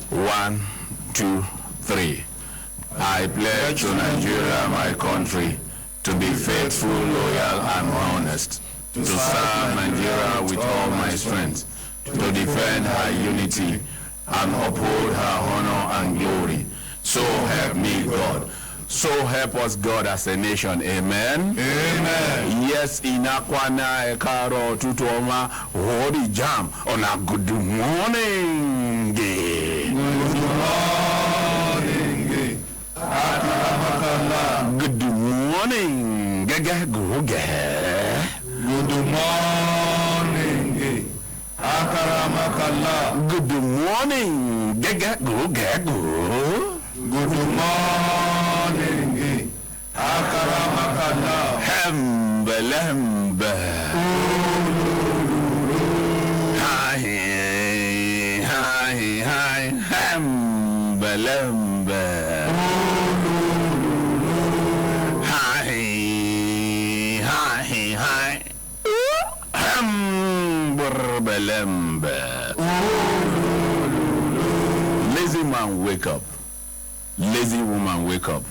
1, 2, 3. I pledge to Nigeria, my country, to be faithful, loyal, and honest, to serve Nigeria with all my strength, to defend her unity, and uphold her honor and glory. So help me God. So help us God as a nation. Amen. Amen. Yes, inakwana ekaro tutoma hori jam on a good morning. Good morning. Good morning. Good morning. Akaramakala. Good morning. Good morning. Akaramakala. Hembelembe. Hi, hi, hi. Hembelembe. Hi, hi, hi. Hembelembe. Lazy man, wake up. Lazy woman, wake up.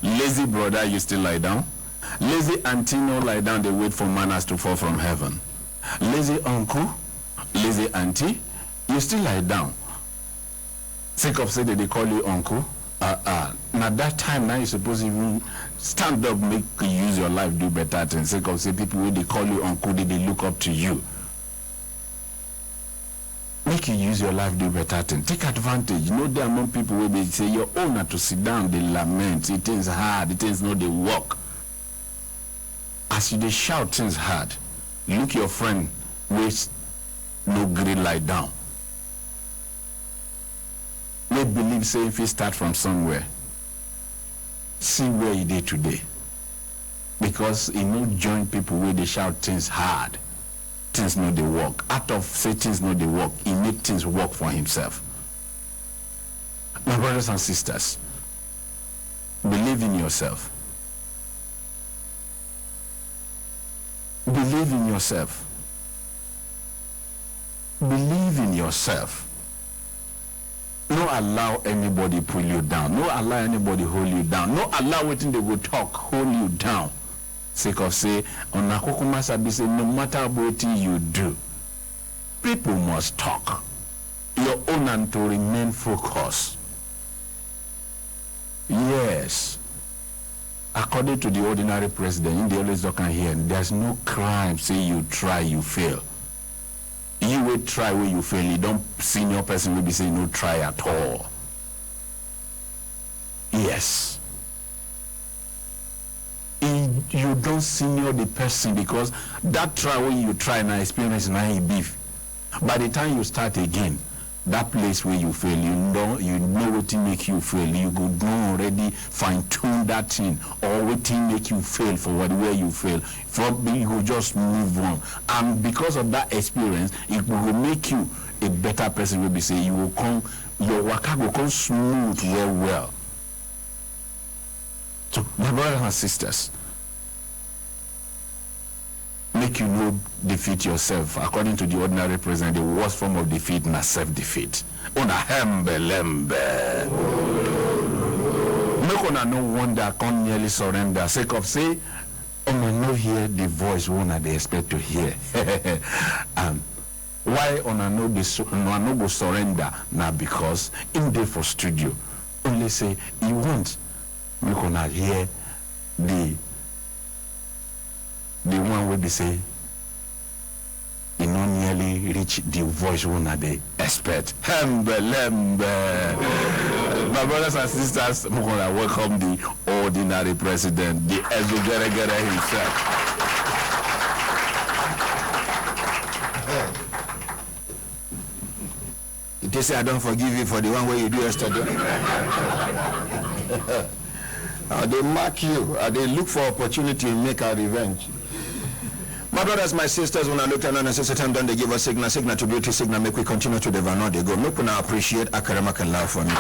Lazy brother, you still lie down. Lazy auntie, no lie down, they wait for manners to fall from heaven. Lazy uncle, lazy auntie, you still lie down. Sake of say that they call you uncle. Now that time now you suppose even stand up, make you use your life, do better things. Sake of say people when they call you uncle, they look up to you. Make you use your life, do better things. Take advantage. You know there are among people where they say your owner to sit down, they lament. It is hard. It is not they work. As you they shout things hard, look your friend with no green lie down. We believe say if you start from somewhere, see where you did today. Because you know join people where they shout things hard. Things know they work. Out of say things know they work, he make things work for himself. My brothers and sisters, believe in yourself. Believe in yourself. Believe in yourself. No allow anybody pull you down. No allow anybody hold you down. No allow waiting they will talk, hold you down. Sake of say, on Nakokumasa, say, no matter what you do, people must talk. Your own and to remain focused. Yes. According to the ordinary president, in the always can hear, there's no crime. Say you try, you fail. You will try where you fail. You don't senior person will be saying no try at all. Yes. You don't senior the person because that try when you try and experience now beef. By the time you start again, that place where you fail, you know what to make you fail. You go down already fine-tune that thing, or what to make you fail for where you fail. You will just move on. And because of that experience, it will make you a better person. Will be say you will come, your work will come smooth, well. So, my brothers and sisters, make you no defeat yourself. According to the ordinary president, the worst form of defeat is self-defeat. Una hembelembe. Make una no wonder can nearly surrender. Sake of say, una no hear the voice una they expect to hear. Why una no go surrender? Now because in there for studio, only say you want. Make una hear the one where they say you know nearly reach the voice one they expect. Hembelembe. My brothers and sisters, I'm gonna welcome the ordinary president, the Ezugeregere himself. They say I don't forgive you for the one way you do yesterday. They mark you. They look for opportunity to make a revenge. My brothers, my sisters, when I look at and say, time done, they give us signal to beauty, signal, make we continue to the vanor they go. Make we now appreciate Akaramak and love for me.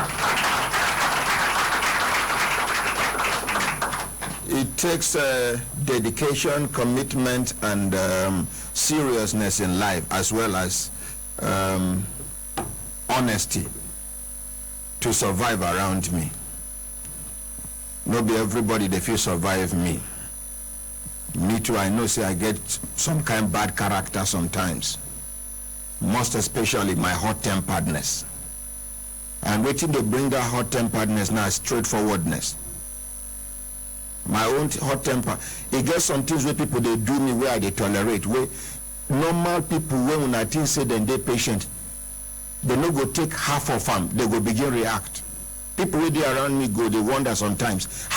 It takes dedication, commitment, and seriousness in life, as well as honesty, to survive around me. No be everybody they feel survive me. Me too, I know say I get some kind bad character sometimes. Most especially my hot-temperedness. And waiting to bring that hot-temperedness now is straightforwardness. My own hot temper. It gets some things where people they do me where they tolerate. Where normal people when I think say then they patient, they no go take half of them, they go begin react. People where they around me go, they wonder sometimes.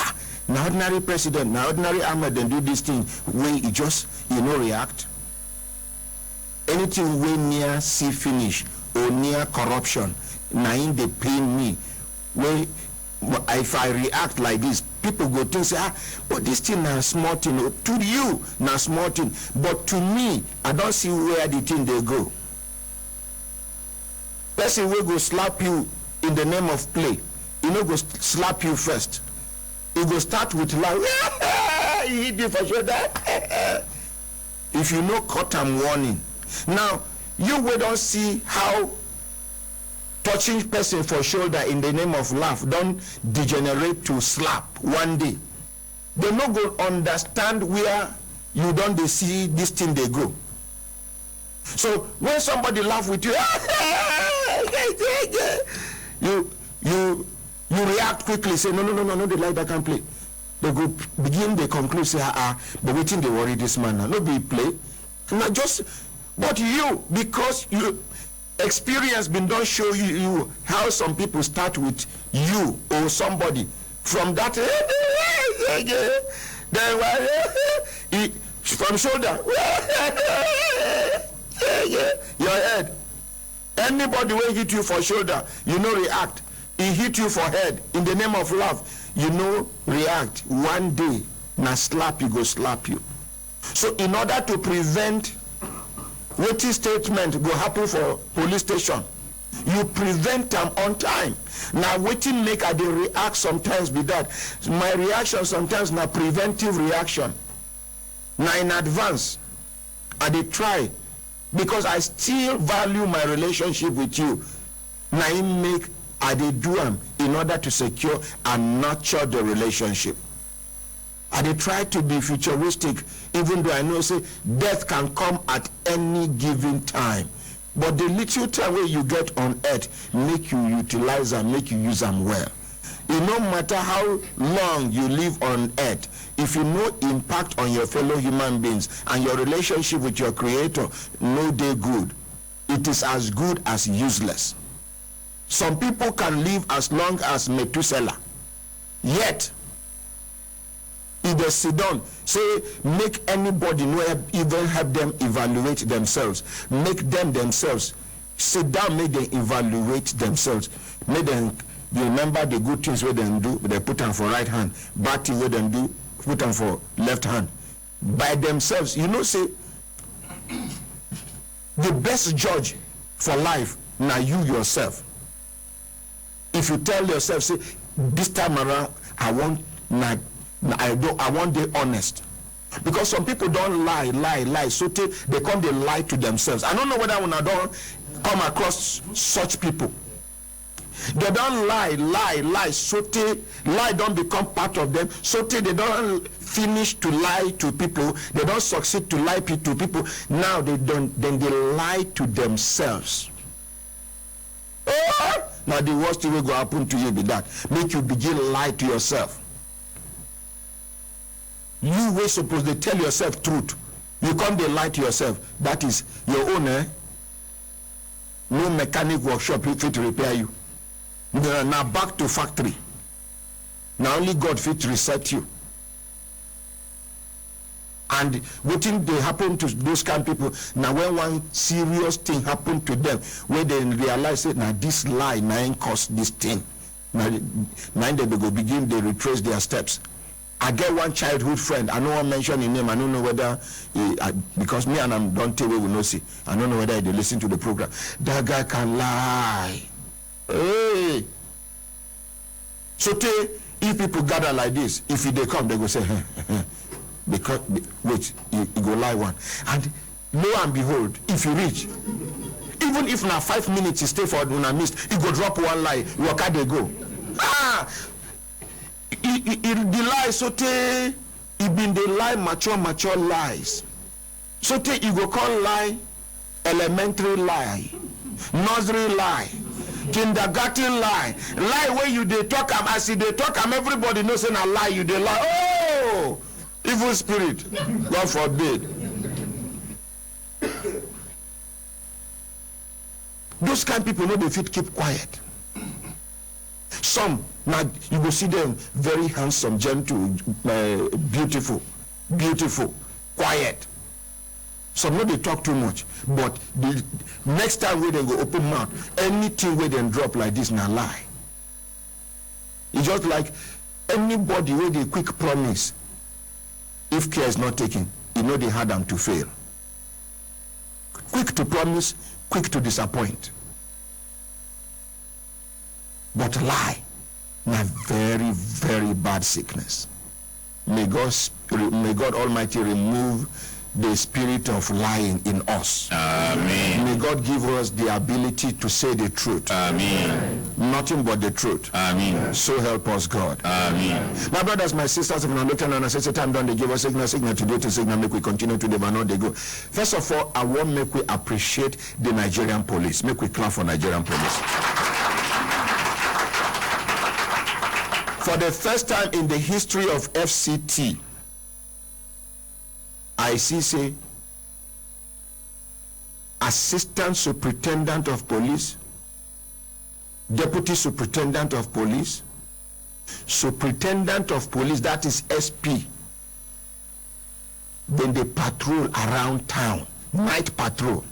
Now ordinary president, now ordinary Ahmed then do this thing where it just react. Anything way near see finish or near corruption, now in they pain me. Where if I react like this, people go think say, but this thing na small thing. To you, na small thing. But to me, I don't see where the thing they go. Person will go slap you in the name of play. He no go slap you first. He go start with laugh. He hit you for shoulder. If you no cut am warning. Now, you will don't see how touching person for shoulder in the name of laugh don't degenerate to slap one day. They no go understand where you don't they see this thing they go. So when somebody laugh with you, you react quickly, say no, they like that can play. They go begin, they conclude, say but waiting they worry this man now. No be play. Not just but you, because you experience been done show you how some people start with you or somebody from that then from shoulder your head. Anybody will hit you for shoulder, you know react. He hit you for head in the name of love, you know react. One day na slap you go slap you. So in order to prevent waiting statement go happen for police station, you prevent them on time. Now waiting make I dey react sometimes be that. My reaction sometimes na preventive reaction. Now in advance, I dey try because I still value my relationship with you. Now it make I dey do them in order to secure and nurture the relationship. I dey try to be futuristic, even though I know say death can come at any given time. But the little time where you get on earth, make you utilize and make you use them well. It no matter how long you live on earth, if you no impact on your fellow human beings and your relationship with your creator, no day good, it is as good as useless. Some people can live as long as Methuselah, yet if they sit down, say, make anybody know, even help them evaluate themselves. Make them themselves. Sit down, make them evaluate themselves. Make them remember the good things where they do, they put them for right hand. Bad things where they do, put them for left hand. By themselves, you know, say, the best judge for life, now you yourself. If you tell yourself, say, this time around, I want to be honest, because some people don't lie, so they come they lie to themselves. I don't know whether when I don't come across such people, they don't lie, so lie don't become part of them, so they don't finish to lie to people, they don't succeed to lie to people. Now they lie to themselves. Now the worst thing will go happen to you be that make you begin lie to yourself. You were supposed to tell yourself truth. You can't lie to yourself. That is your own. No mechanic workshop fit to repair you. Now back to factory. Now only God fit to reset you. And what thing they happen to those kind of people? Now when one serious thing happen to them, where they realize it, now this lie now caused this thing. Now they go begin, they retrace their steps. I get one childhood friend. I don't want to mention his name. I don't know whether because me and him don't tell we will not see. I don't know whether they listen to the program. That guy can lie. Hey. So if people gather like this, if they come, they go say, because wait, you go lie one. And lo and behold, if you reach, even even if na 5 minutes you stay for una mist, you go drop one lie, you waka dey go. The lie sote e been dey lie mature lies. Sote you go call lie elementary lie, nursery lie, kindergarten lie, lie where you dey talk am, as you dey talk am everybody knows say na lie you dey lie. Oh, evil spirit, God forbid. Those kind of people no dey fit keep quiet. Some now you go see them very handsome, gentle, beautiful, quiet. Some no dey talk too much, but the next time wey dem go open mouth, anything wey dem drop like this na lie. It's just like anybody wey dey quick promise, if care is not taken, e no dey hard am to fail. Quick to promise, quick to disappoint. But lie, na very, very bad sickness. May God Almighty remove the spirit of lying in us. Amen. May God give us the ability to say the truth. Amen. Nothing but the truth. Amen. So help us God. Amen. My brothers, my sisters, if you are looking on us, time down, they give us signal to do to signal, make we continue to the they go. First of all, I want make we appreciate the Nigerian police. Make we clap for Nigerian police. For the first time in the history of FCT, I see say Assistant Superintendent of Police, Deputy Superintendent of Police, Superintendent of Police, that is SP, then they patrol around town, night patrol.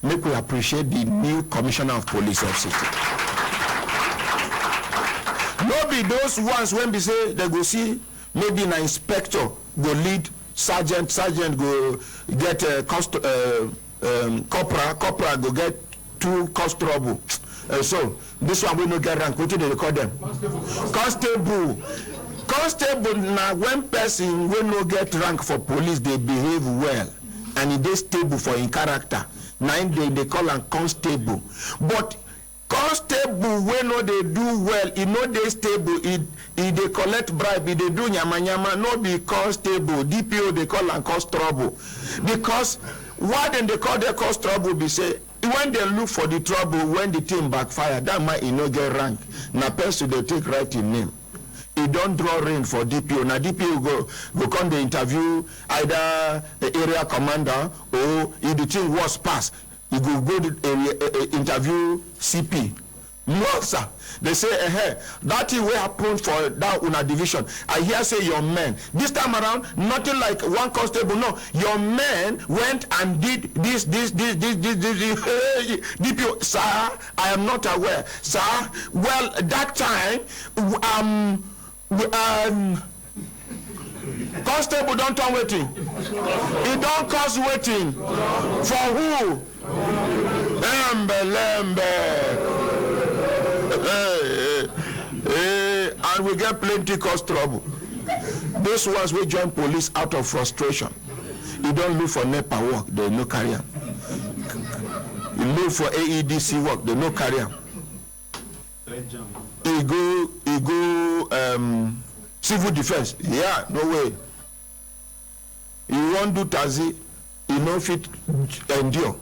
Make we appreciate the new Commissioner of Police FCT. No be those ones when we say they go see maybe an inspector go lead sergeant go get corporal go get 2 constable. So this one we no get rank. What do they call them? Constable now when person will no get rank for police, they behave well and they stable for in character. 9 days they call them constable. But constable when no they do well, he no they stable, he they collect bribe, he they do nyama, no be constable. DPO they call them cause trouble. Because why then they call their cause trouble be say when they look for the trouble, when the team backfire, that might he no get rank. Now person they take right in name. He don't draw rain for DPO. Now DPO go come the interview either the area commander or if the thing was passed. You go to interview CP. No, sir. They say, that thing will happen for that una division. I hear say your men. This time around, nothing like one constable. No, your men went and did this. DPO, sir, I am not aware. Sir, well, that time, constable don't turn waiting. He don't cause waiting. For who? Lembe. And we get plenty cause trouble. Those ones we join police out of frustration. You don't look for NEPA work, they no carry am. You look for AEDC work, they no carry am. You go civil defense. Yeah, no way. You won't do taxi, you no fit endure.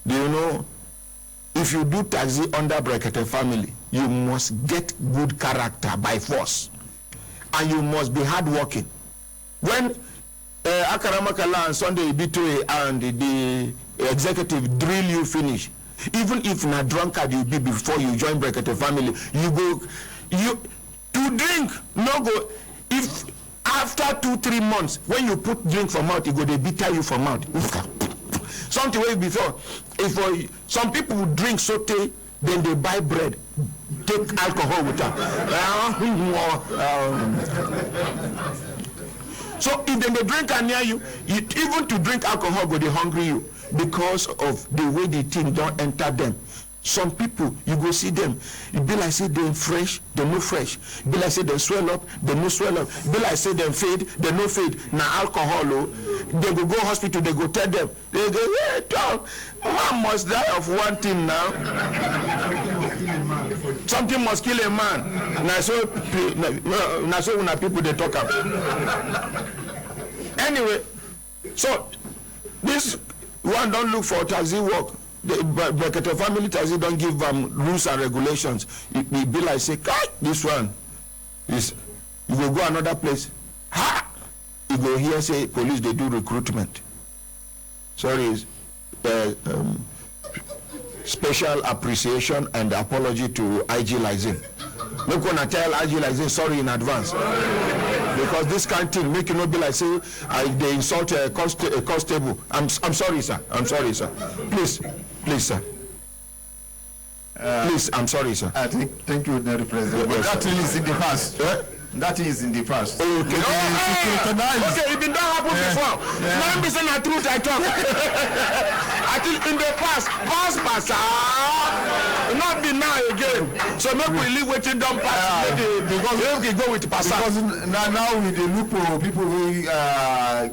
Do you know? If you do taxi under Brekete family, you must get good character by force. And you must be hardworking. When Akaramakala and Sunday Ibitoe and the executive drill you finish, even if na drunkard you be before you join Brekete family, you to drink, no go. If after 2-3 months, when you put drink for mouth, you go they bitter you for mouth. Something way before. If some people would drink saute, then they buy bread, take alcohol with them. So if then they drink and near you, even to drink alcohol, go they hungry you because of the way the thing don't enter them. Some people, you go see them, it be like say they fresh, they no fresh. It be like say they swell up, they no swell up. It be like say they fade, they no fade. Now alcohol, oh, they go hospital, they go tell them, they go, yeah, dog, man must die of one thing now. Something must kill a man. Now so when people they talk about. Anyway, so this one don't look for taxi work. The Brekete family taxi don't give rules and regulations. It be like say, this one is, you will go another place. Ha! You go here say police they do recruitment. Sorry, special appreciation and apology to IG Lizin. Not gonna tell IG Lizin sorry in advance. Because this kind of thing make you not be like say they insult a constable. I'm sorry, sir. I'm sorry, sir. Please, sir. Please, I'm sorry, sir. Thank you, Honorary President. But that is in the past. That is in the past. Okay. Okay, it did not happen before. Now I'm saying the truth I talk. I think in the past, not be now again. So maybe we leave waiting down pass because we go with pass. Because now we look for people who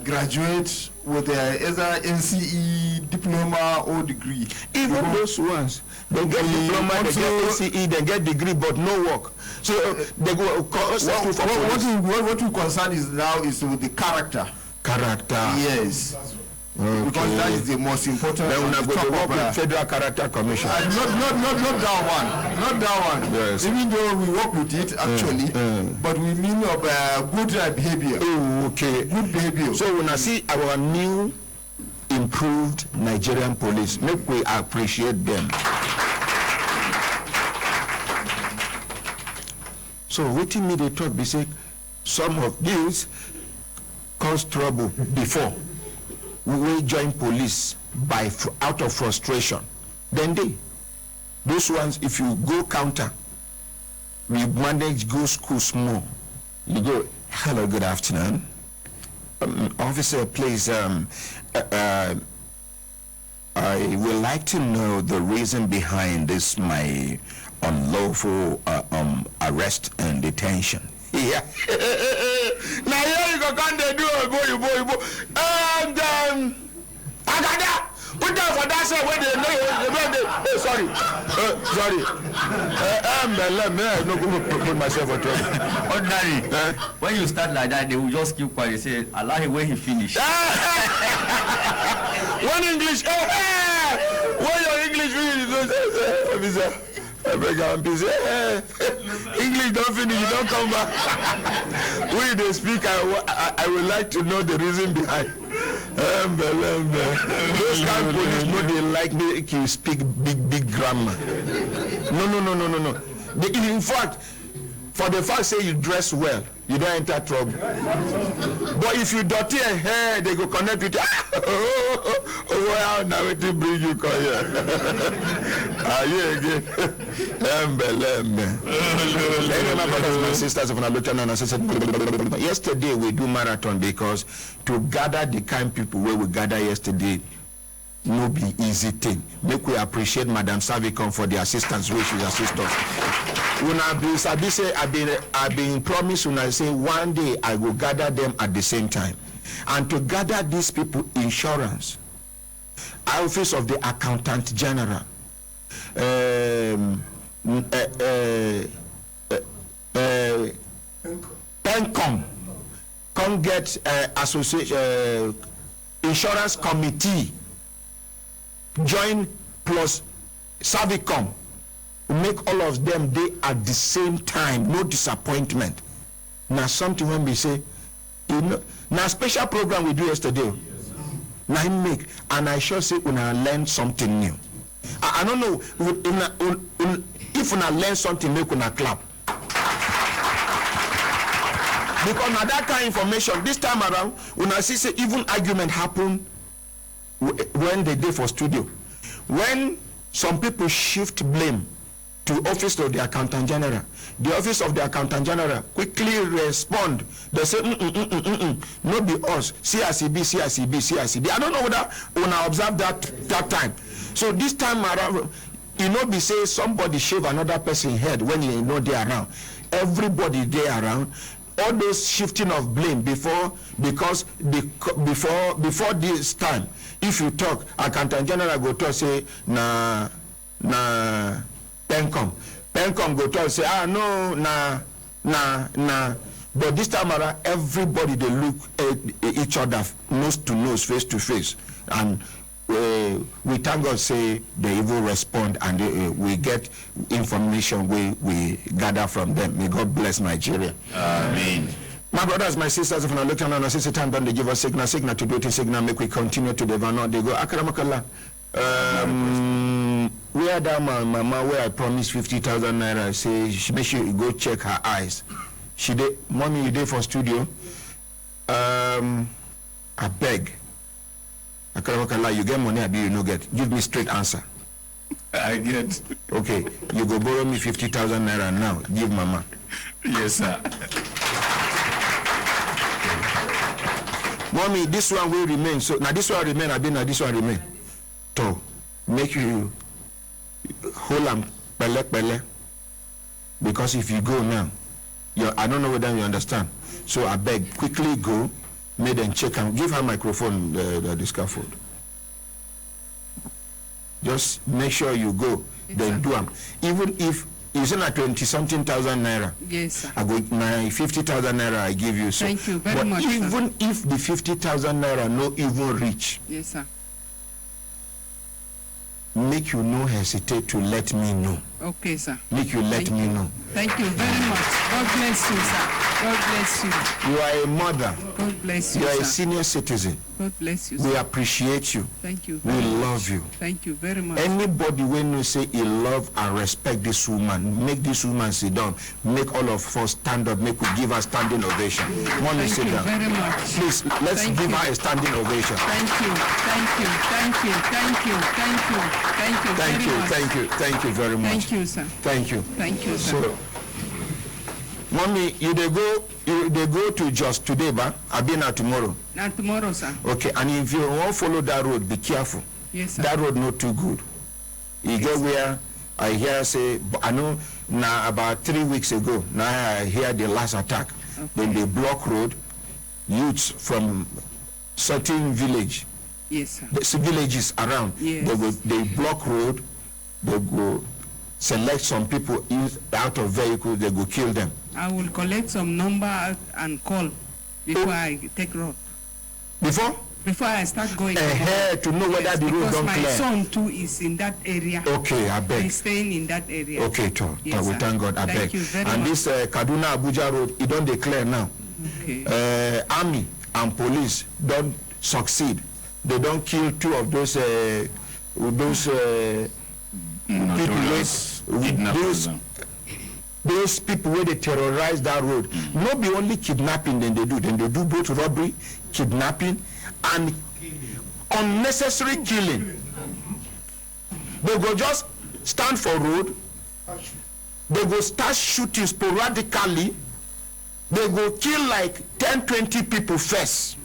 graduate with either NCE diploma or degree. Even those ones, they get diploma, they get NCE, they get degree, but no work. So they go. What we concern is now is with the character. Yes. Okay. Because that is the most important. Then we go to work with Federal Character Commission. Not that one. Not that one. Yes. Even though we work with it actually, but we mean of good behavior. Okay. Good behavior. So when I see our new improved Nigerian police, make we appreciate them. So waiting me they talk, they say some of these cause trouble before. We will join police out of frustration. Then those ones, if you go counter, we manage go school small. You go, hello, good afternoon. Officer, please, I would like to know the reason behind this, my unlawful arrest and detention. Yeah. Now here you go, can they do a boy. And Agada, put down for that side when they sorry. Let me put myself on trouble. Ordinary. When you start like that, they will just keep quiet. They say, allow him when he finish. One English, when your English officer. I beg I'm busy. English don't finish, you don't come back. When they speak, I would like to know the reason behind. Those kind of police know they like me you speak big grammar. No. In fact, for the fact say you dress well, you don't enter trouble. But if you dirty a hair, they go connect with you. Well, now it will bring you come here. Are you again? My brothers and sisters of an lieutenant, yesterday we do marathon because to gather the kind people where we gather yesterday no be easy thing. Make we appreciate Madam Savicon for the assistance which she assist us. When I say I've been promised when I say one day I will gather them at the same time. And to gather these people, insurance, Office of the Accountant General, PENCOM, come get association insurance committee, join plus Savicom, make all of them they at the same time, no disappointment. Now something when we say, you know, now special program we do yesterday. Now I make and I sure say when I learn something new. I don't know if when I learn something make when I clap. Because now that kind of information this time around when I see say even argument happen when they did for studio. When some people shift blame to Office of the Accountant General, the Office of the Accountant General quickly respond. They say, no be us, CICB. I don't know whether when I observe that time. So this time around, You know, be say somebody shave another person head when you know they around. Everybody there around. All those shifting of blame before this time. If you talk, accountant general go talk say na Pencom go talk say no na. But this time around, everybody they look at each other nose to nose, face to face, and we thank God say they even respond and we get information we gather from them. May God bless Nigeria. Amen. My brothers, my sisters, if I look at us, it's a time they give us signal to do it, signal, make we continue to develop. They go, Akramakallah. Where that my mama, where I promised 50,000 naira, say, make sure you go check her eyes. She did, mommy, you did for studio. I beg. Akramakallah, you get money, I you no get. Give me straight answer. I get. Okay, you go borrow me 50,000 naira now. Give mama. Yes, sir. Mommy, this one will remain. So now this one remain. This one remain. To make you hold on, pele. Because if you go now, I don't know whether you understand. So I beg, quickly go. Make them check and give her microphone, the scaffold. Just make sure you go. Then do them. Even if it's not 20-something thousand naira. Yes, sir. I go my 50,000 naira I give you. So. Thank you very much. Even if the 50,000 naira no even reach. Yes, sir. Make you no hesitate to let me know. Okay, sir. Make you let me know. Thank you very much. God bless you, sir. God bless you. You are a mother. God bless you, You are sir. a senior citizen. God bless you, We sir. appreciate you. Thank you. We very much. love you. Thank you very much. Anybody when you say he love and respect this woman, make this woman sit down. Make all of us stand up. Make we give her standing ovation. Mommy, Thank sit you down. very much. Please, let's Thank give you. her a standing ovation. Thank you. Thank you. Thank you. Thank you. Thank you. Thank you. Thank very you. much. Thank you. Thank you very much. Thank you, sir. Thank you. Thank you, sir. So, Mommy, they go to just today, ba? I'll be now tomorrow. Now tomorrow, sir. Okay, and if you won't follow that road, be careful. Yes, sir. That road not too good. You get where I hear say, I know now about 3 weeks ago, now I hear the last attack. Okay. When they block road, youths from certain village, Yes, sir. the villages around, Yes. they block road, they go select some people out of vehicles, they go kill them. I will collect some number and call before I take road. Before I start going. to know whether the road don't clear. Because my son too is in that area. Okay, I beg. He's staying in that area. Okay, Tom. Yes, We sir. thank God. I Thank beg. you very And much. this Kaduna Abuja road, it don't declare now. Okay. Army and police don't succeed. They don't kill two of those those people where they terrorize that road. Not be only kidnapping then they do both robbery, kidnapping, and unnecessary killing. They go just stand for road, they go start shooting sporadically, they go kill like 10-20 people first.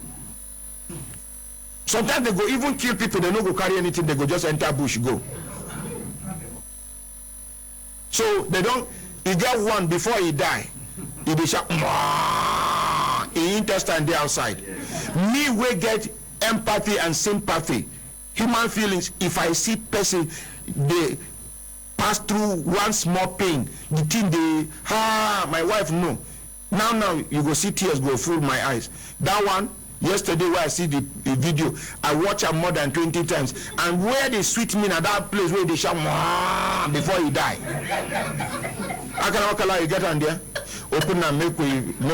Sometimes they go even kill people, they don't go carry anything, they go just enter bush, go. So they don't, he get one before he die, he be shout, he intestine there outside. Me we get empathy and sympathy, human feelings. If I see person, they pass through one small pain, the thing they, my wife no. Now you go see tears go through my eyes. That one, yesterday where I see the video, I watch her more than 20 times. And where they sweet me at that place where they shout before he die. Akala you get on there, open and make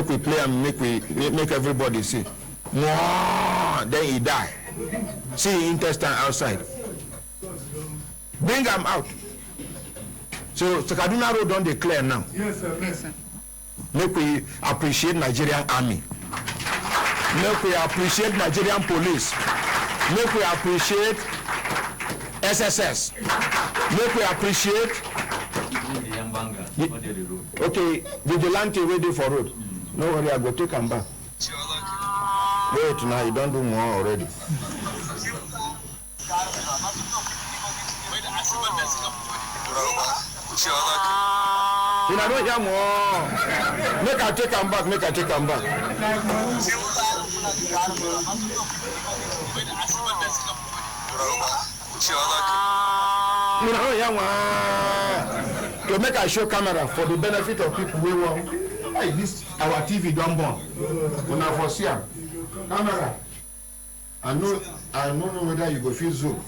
we play and make everybody see. Then he die. See intestine outside. Bring them out. So Kaduna Road don't declare now. Yes, sir. Yes, sir. Make we appreciate Nigerian army. Make we appreciate Nigerian police. Make we appreciate SSS. Make we appreciate. Okay, vigilante ready for road. No worry, I go take them back. Wait, now you don't do more already. I don't hear more. Make I take him back. Make I take him back. To make I show camera for the benefit of people we want. Hey, this our TV don't burn. When I foresee camera. I don't know whether you go feel zoom.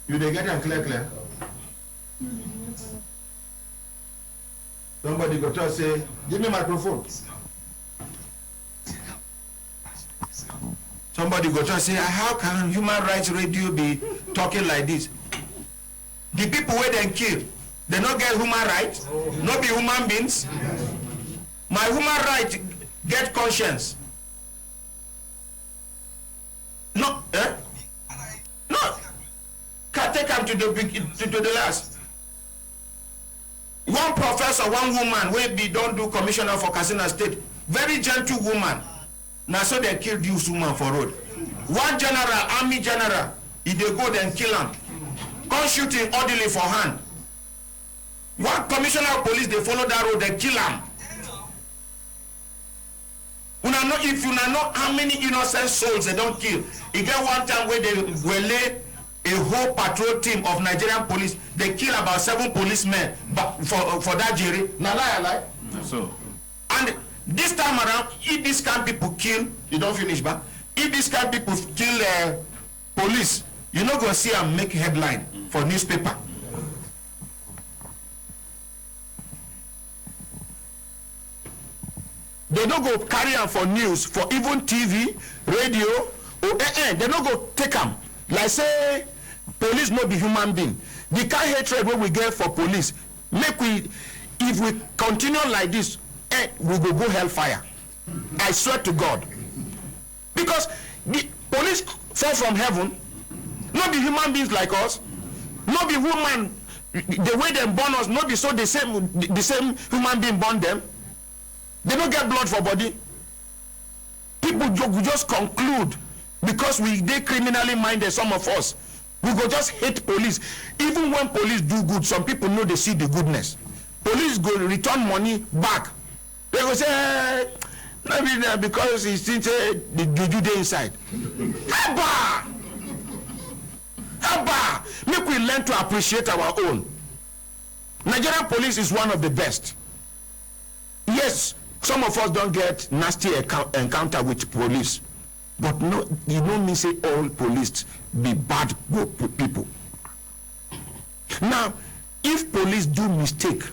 You dey get am clear. Somebody go talk say, give me microphone. Somebody go talk say, how can human rights radio be talking like this? The people where they kill, they not get human rights, not be human beings. My human right get conscience. No, no. Can't take them to the last. One professor, one woman, we don't do commissioner for Katsina State. Very gentle woman. Now so they killed this woman for road. One general, army general, if they go then kill him. Come shooting orderly for hand. One commissioner of police, they follow that road, they kill him. If you know how many innocent souls they don't kill. You get one time where they will lay a whole patrol team of Nigerian police, they kill about 7 policemen for that jury. Now lie. So. And this time around, if this kind of people kill, you don't finish, but if this kind of people kill police, you're not going to see them make headline for newspaper. They don't go carry them for news, for even TV, radio, or they don't go take them. Like say, police not be human being. The kind of hatred what we get for police, if we continue like this, we will go hellfire. I swear to God. Because the police fall from heaven, not be human beings like us, not be woman, the way they born us, not be so the same human being born them. They don't get blood for body. People just conclude because they criminally minded, some of us. We go just hate police. Even when police do good, some people know they see the goodness. Police go return money back. They go say, maybe because he thinks the Jude inside. Haba! Make we learn to appreciate our own. Nigerian police is one of the best. Yes, some of us don't get nasty encounter with police. But no, you don't mean say all police be bad people. Now, if police do mistake,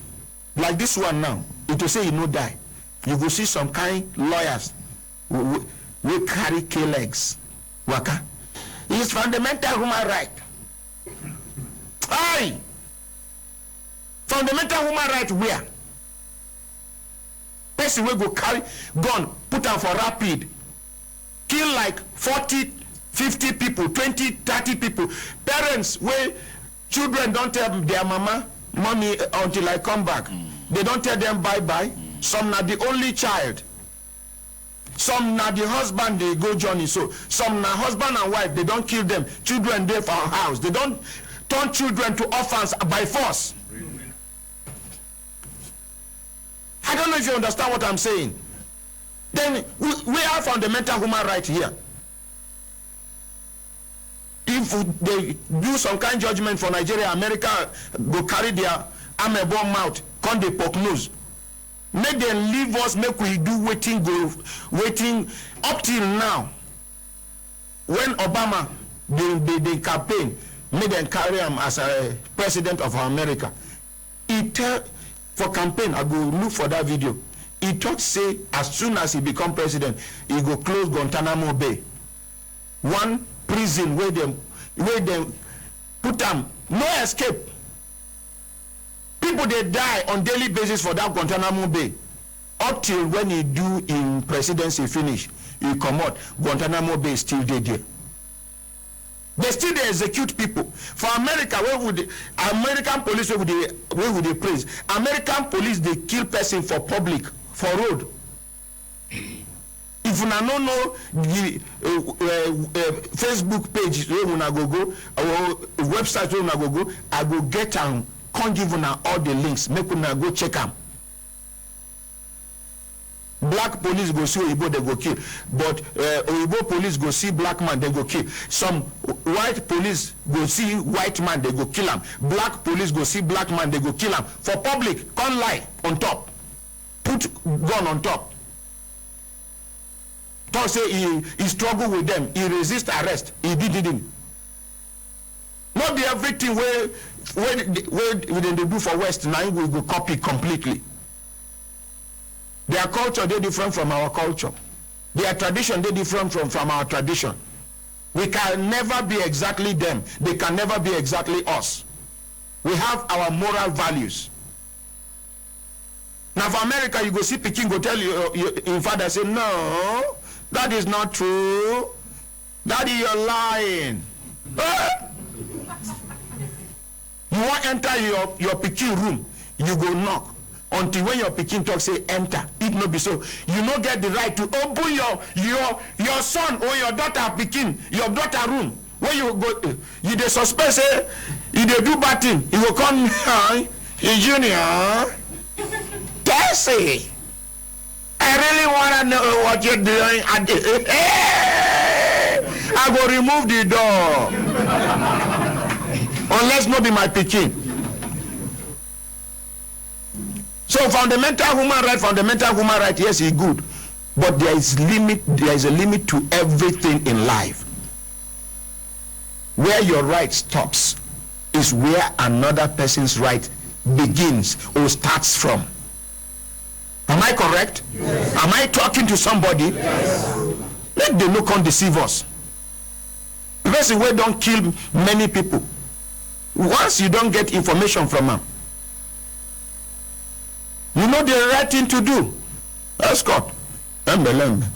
like this one now, it will say you no die. You go see some kind lawyers we carry K-legs. Waka. It's fundamental human right. Aye! Fundamental human right where? Person will go carry gun, put them for rapid. Kill like 40, 50 people, 20, 30 people. Parents where children don't tell their mommy until I come back. They don't tell them bye-bye. Some not the only child. Some not the husband they go journey. So some not husband and wife, they don't kill them. Children there for our house. They don't turn children to orphans by force. I don't know if you understand what I'm saying. Then we have fundamental human right here. If they do some kind of judgment for Nigeria, America go carry their amebo mouth, come they poke nose. Make them leave us, make we do waiting up till now. When Obama the campaign, make them carry him as a president of America. He tell for campaign, I go look for that video. He talk say as soon as he become president, he go close Guantanamo Bay. One prison where them put them, no escape. People they die on daily basis for that Guantanamo Bay. Up till when he do in presidency finish, he come out, Guantanamo Bay still there. They still they execute people. For America, where would American police where would they praise? American police they kill person for public, for road. If you don't know the Facebook page where una go or website where una go, I go get and can't give una all the links. Make una go check them. Black police go see Oyibo, they go kill. But Oyibo police go see black man, they go kill. Some white police go see white man, they go kill him. Black police go see black man, they go kill him. For public, can't lie on top. Put gun on top. Talk say he struggle with them. He resist arrest. He didn't. Not be everything where they do for West, now we go copy completely. Their culture, they different from our culture. Their tradition, they different from our tradition. We can never be exactly them. They can never be exactly us. We have our moral values. Now for America, you go see Peking, go tell your father, say, no, that is not true. Daddy, you're lying. You want to enter your Peking room, you go knock. Until when your Peking talk, say enter. It no be so. You no get the right to open your son or your daughter Peking, your daughter room. When you go, you dey suspect say you dey do bad thing. You will come in junior. Tessie, I really want to know what you're doing. I go remove the door. Unless not be my Peking. So fundamental human right, yes, it's good. But there is a limit to everything in life. Where your right stops is where another person's right begins or starts from. Am I correct? Yes. Am I talking to somebody? Yes. Let them no come deceive us. The person who don't kill many people. Once you don't get information from them, you know the right thing to do. Escort. Embelembe.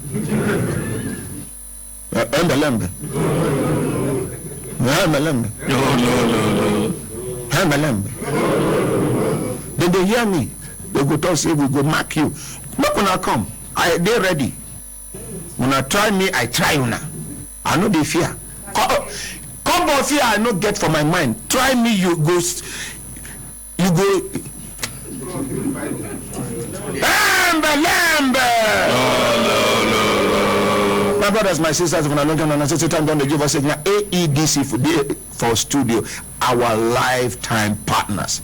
Embelembe. Embelembe. Embelembe. Then they hear me. They go talk, say, we go mark you. Not when I come. They ready. When I try me, I try una. I know they fear. Come on, fear I not get for my mind. Try me, you go. My brothers, my sisters, when I look at the time, don't they give us a AEDC for studio, our lifetime partners.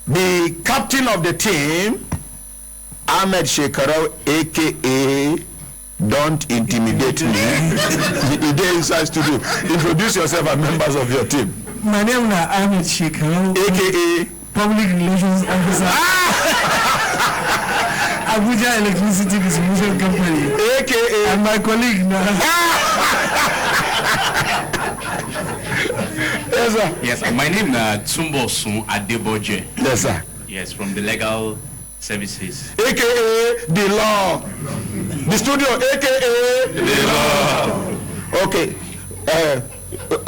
The captain of the team, Ahmed Shekarau, aka Don't Intimidate Me. He did inside studio. Introduce yourself and members of your team. My name is Ahmed Shekarau, aka Public Relations Officer. Abuja Electricity Distribution Company. AKA. And my colleague now. Yes, sir. Yes, my name is Tumbosun Adeboje. Yes, sir. Yes, from the legal services. AKA the law. The studio, AKA The law. Okay.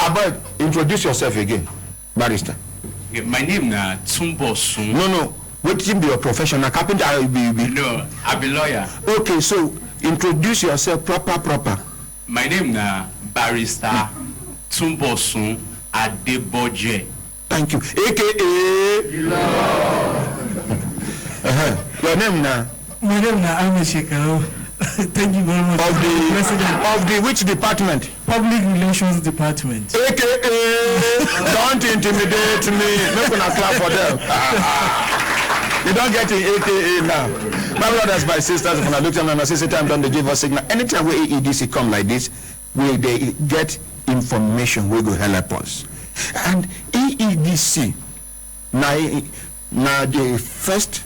Abad, introduce yourself again, barrister. Okay, my name is Tumbosun. No. What be your profession? A carpenter? No, I be lawyer. Okay, so introduce yourself proper. My name is Barrister Tumbosun Adeboje. Thank you. AKA Your name now? My name is Ahmed Shekarau. Thank you very much. Of the which department? Public Relations Department. AKA Don't Intimidate Me. Not gonna clap for them. You don't get in AKA now. My brothers, my sisters, when I look at them and I say, time don't they give us signal. Anytime we AEDC come like this, they get information, we go help us. And AEDC, now the first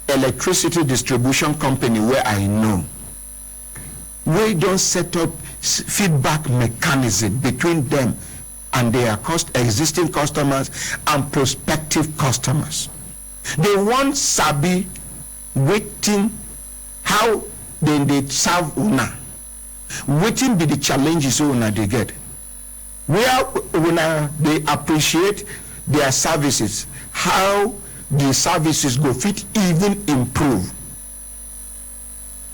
electricity distribution company where I know, we don't set up feedback mechanism between them and their existing customers and prospective customers. They want sabi waiting how they serve una. Waiting be the challenges una they get. where when they appreciate their services, how the services go fit even improve.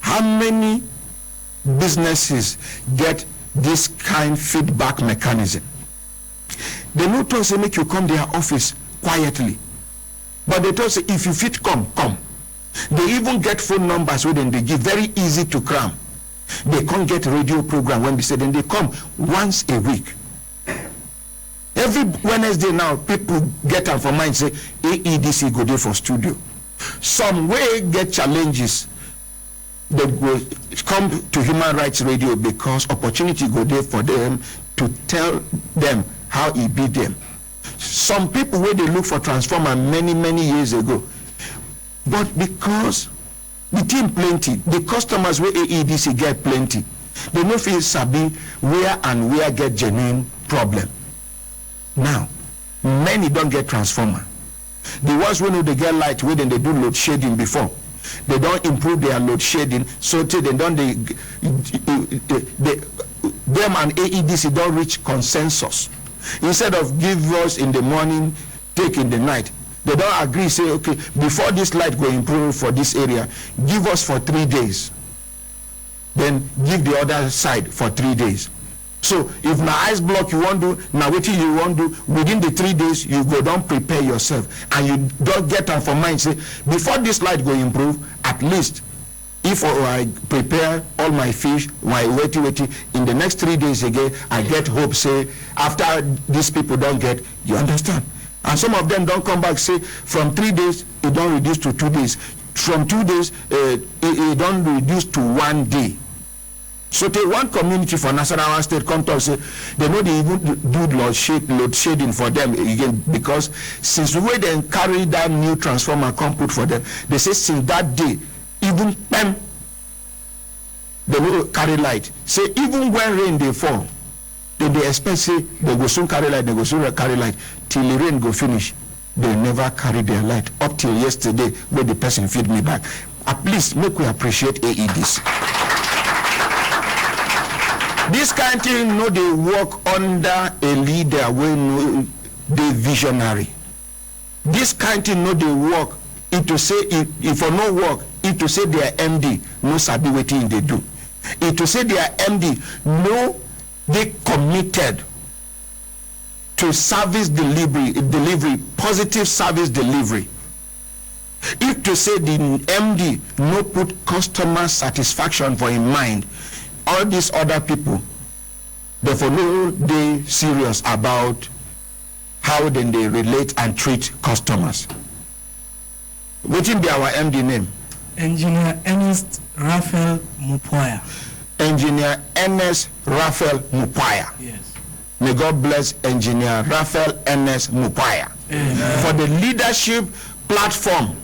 How many businesses get this kind feedback mechanism? They no talk say make you come their office quietly, but they talk say if you fit come. They even get phone numbers where then they give, very easy to cram. They can't get radio program when they say, then they come once a week. Every Wednesday now, people get up for mind say AEDC go there for studio. Some way get challenges. They go come to Human Rights Radio because opportunity go there for them to tell them how it beat them. Some people where they look for transformer many years ago, but because the team plenty, the customers where AEDC get plenty, they no feel sabi where get genuine problem. Now, many don't get transformer. The ones who know they get light where then they do load shedding before. They don't improve their load shedding, so till they don't them and AEDC don't reach consensus. Instead of give us in the morning, take in the night, they don't agree, say, okay, before this light go improve for this area, give us for 3 days. Then give the other side for 3 days. So if na ice block you want to do, now what you want to do, within the 3 days, you go down, prepare yourself. And you don't get them for mind, say, before this light go improve, at least, if I prepare all my fish, my waiting, in the next 3 days again, I get hope, say, after these people don't get, you understand? And some of them don't come back, say, from 3 days, it don't reduce to 2 days. From 2 days, it don't reduce to 1 day. So take one community for Nasarawa State come to say they know they even do load shedding for them again, because since the way they carry that new transformer come put for them, they say since that day, even them they will carry light. Say even when rain they fall, then they expect say they go soon carry light, till the rain go finish. They never carry their light up till yesterday where the person feed me back. At least make we appreciate AEDs. This kind of thing, no, they work under a leader when they visionary. This kind of thing, no, they work. If to say if for no work, if to say their MD, no sabi wetin they do. If to say their MD, no, they committed to service delivery, positive service delivery. If to say the MD no put customer satisfaction for in mind, all these other people, therefore no they serious about how then they relate and treat customers. What will be our MD name? Engineer Ernest Raphael Mupoya. Engineer Ernest Raphael Mupoya. Yes. May God bless Engineer Raphael Ernest Mupoya for the leadership platform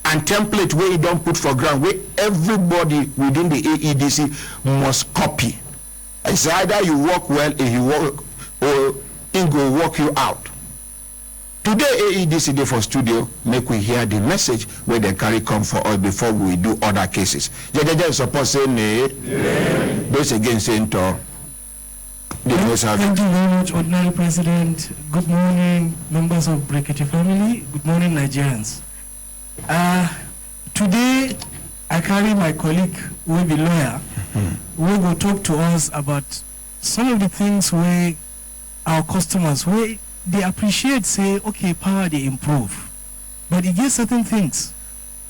and template where you don't put for ground, where everybody within the AEDC must copy. It's either you work well if you work, or it will work you out. Today AEDC day for studio, make we hear the message where they carry come for us before we do other cases. Just suppose say nay, those again saying to. Thank you very much, Ordinary President. Good morning, members of Brekete family. Good morning, Nigerians. Today, I carry my colleague, who will be lawyer, who will talk to us about some of the things where our customers, where they appreciate, say, okay, power, they improve. But it gets certain things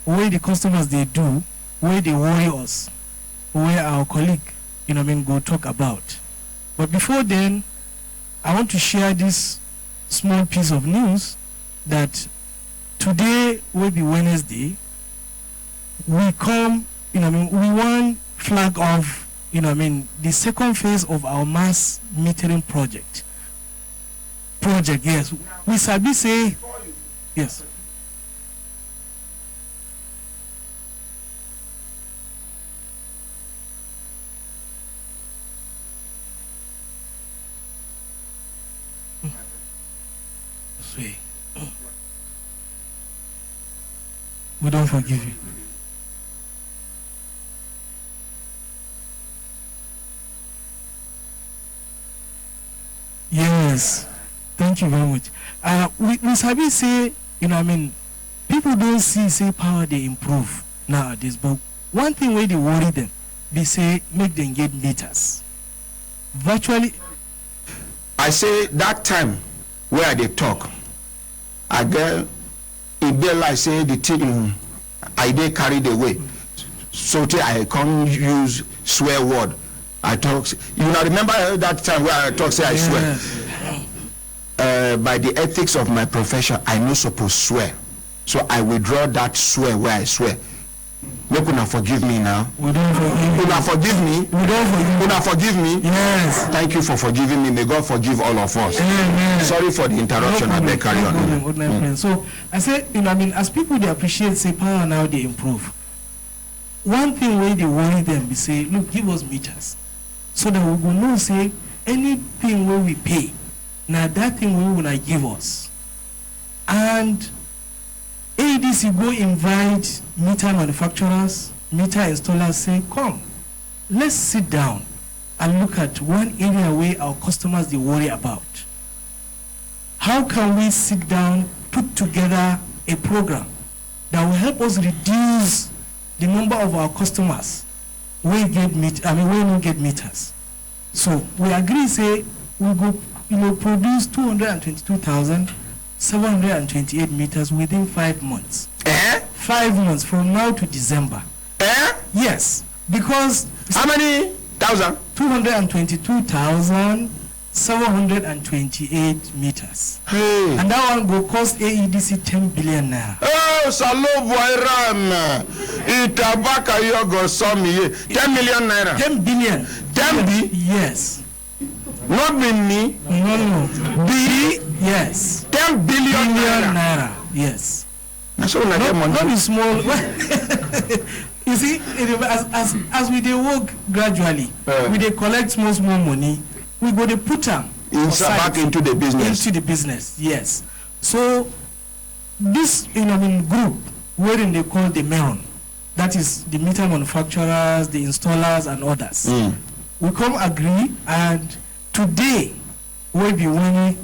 where the customers, they do, where they worry us, where our colleague, go talk about. But before then, I want to share this small piece of news that today will be Wednesday. We come, we want flag off, the second phase of our mass metering project. Yes. We sabi say, yes. We don't forgive you. Yes. Thank you very much. We sabi say, people don't say power they improve nowadays, but one thing where they worry them, they say make them get meters. Virtually, I say that time where they talk, I get it be like say the thing I dey carried away. So I can't use swear word. I talk. You know, remember that time where I talk say I swear. By the ethics of my profession, I no supposed swear. So I withdraw that swear where I swear. Make una forgive me now. We don't forgive you. Una forgive me. We don't forgive you. Una forgive me. Yes. Thank you for forgiving me. May God forgive all of us. Amen. Sorry for the interruption. I beg carry on. So I say, as people they appreciate say power now they improve. One thing where they worry them, they say, look, give us meters, so that we will know say anything where we pay, now that thing we will give us, and ADC go invite meter manufacturers, meter installers, say, come, let's sit down and look at one area where our customers they worry about. How can we sit down, put together a program that will help us reduce the number of our customers we don't get meters. So we agree say we go produce 222,728 meters within 5 months. 5 months from now to December. Yes, because how many thousand? 222,728 meters. Hey. And that one will cost AEDC 10 billion naira. Oh, Salo Boyram. Itabaka Yogo Somi. 10 million naira. 10 billion. 10 B? Yes. Not me. No. B? Yes. 10 billion naira. Yes. That's all I get money. Not be small. You see, as we dey work gradually, we dey collect small money. We go to put them back into the business. Into the business, yes. So this group, wherein they call the MERON, that is the meter manufacturers, the installers, and others. We come agree, and today will be when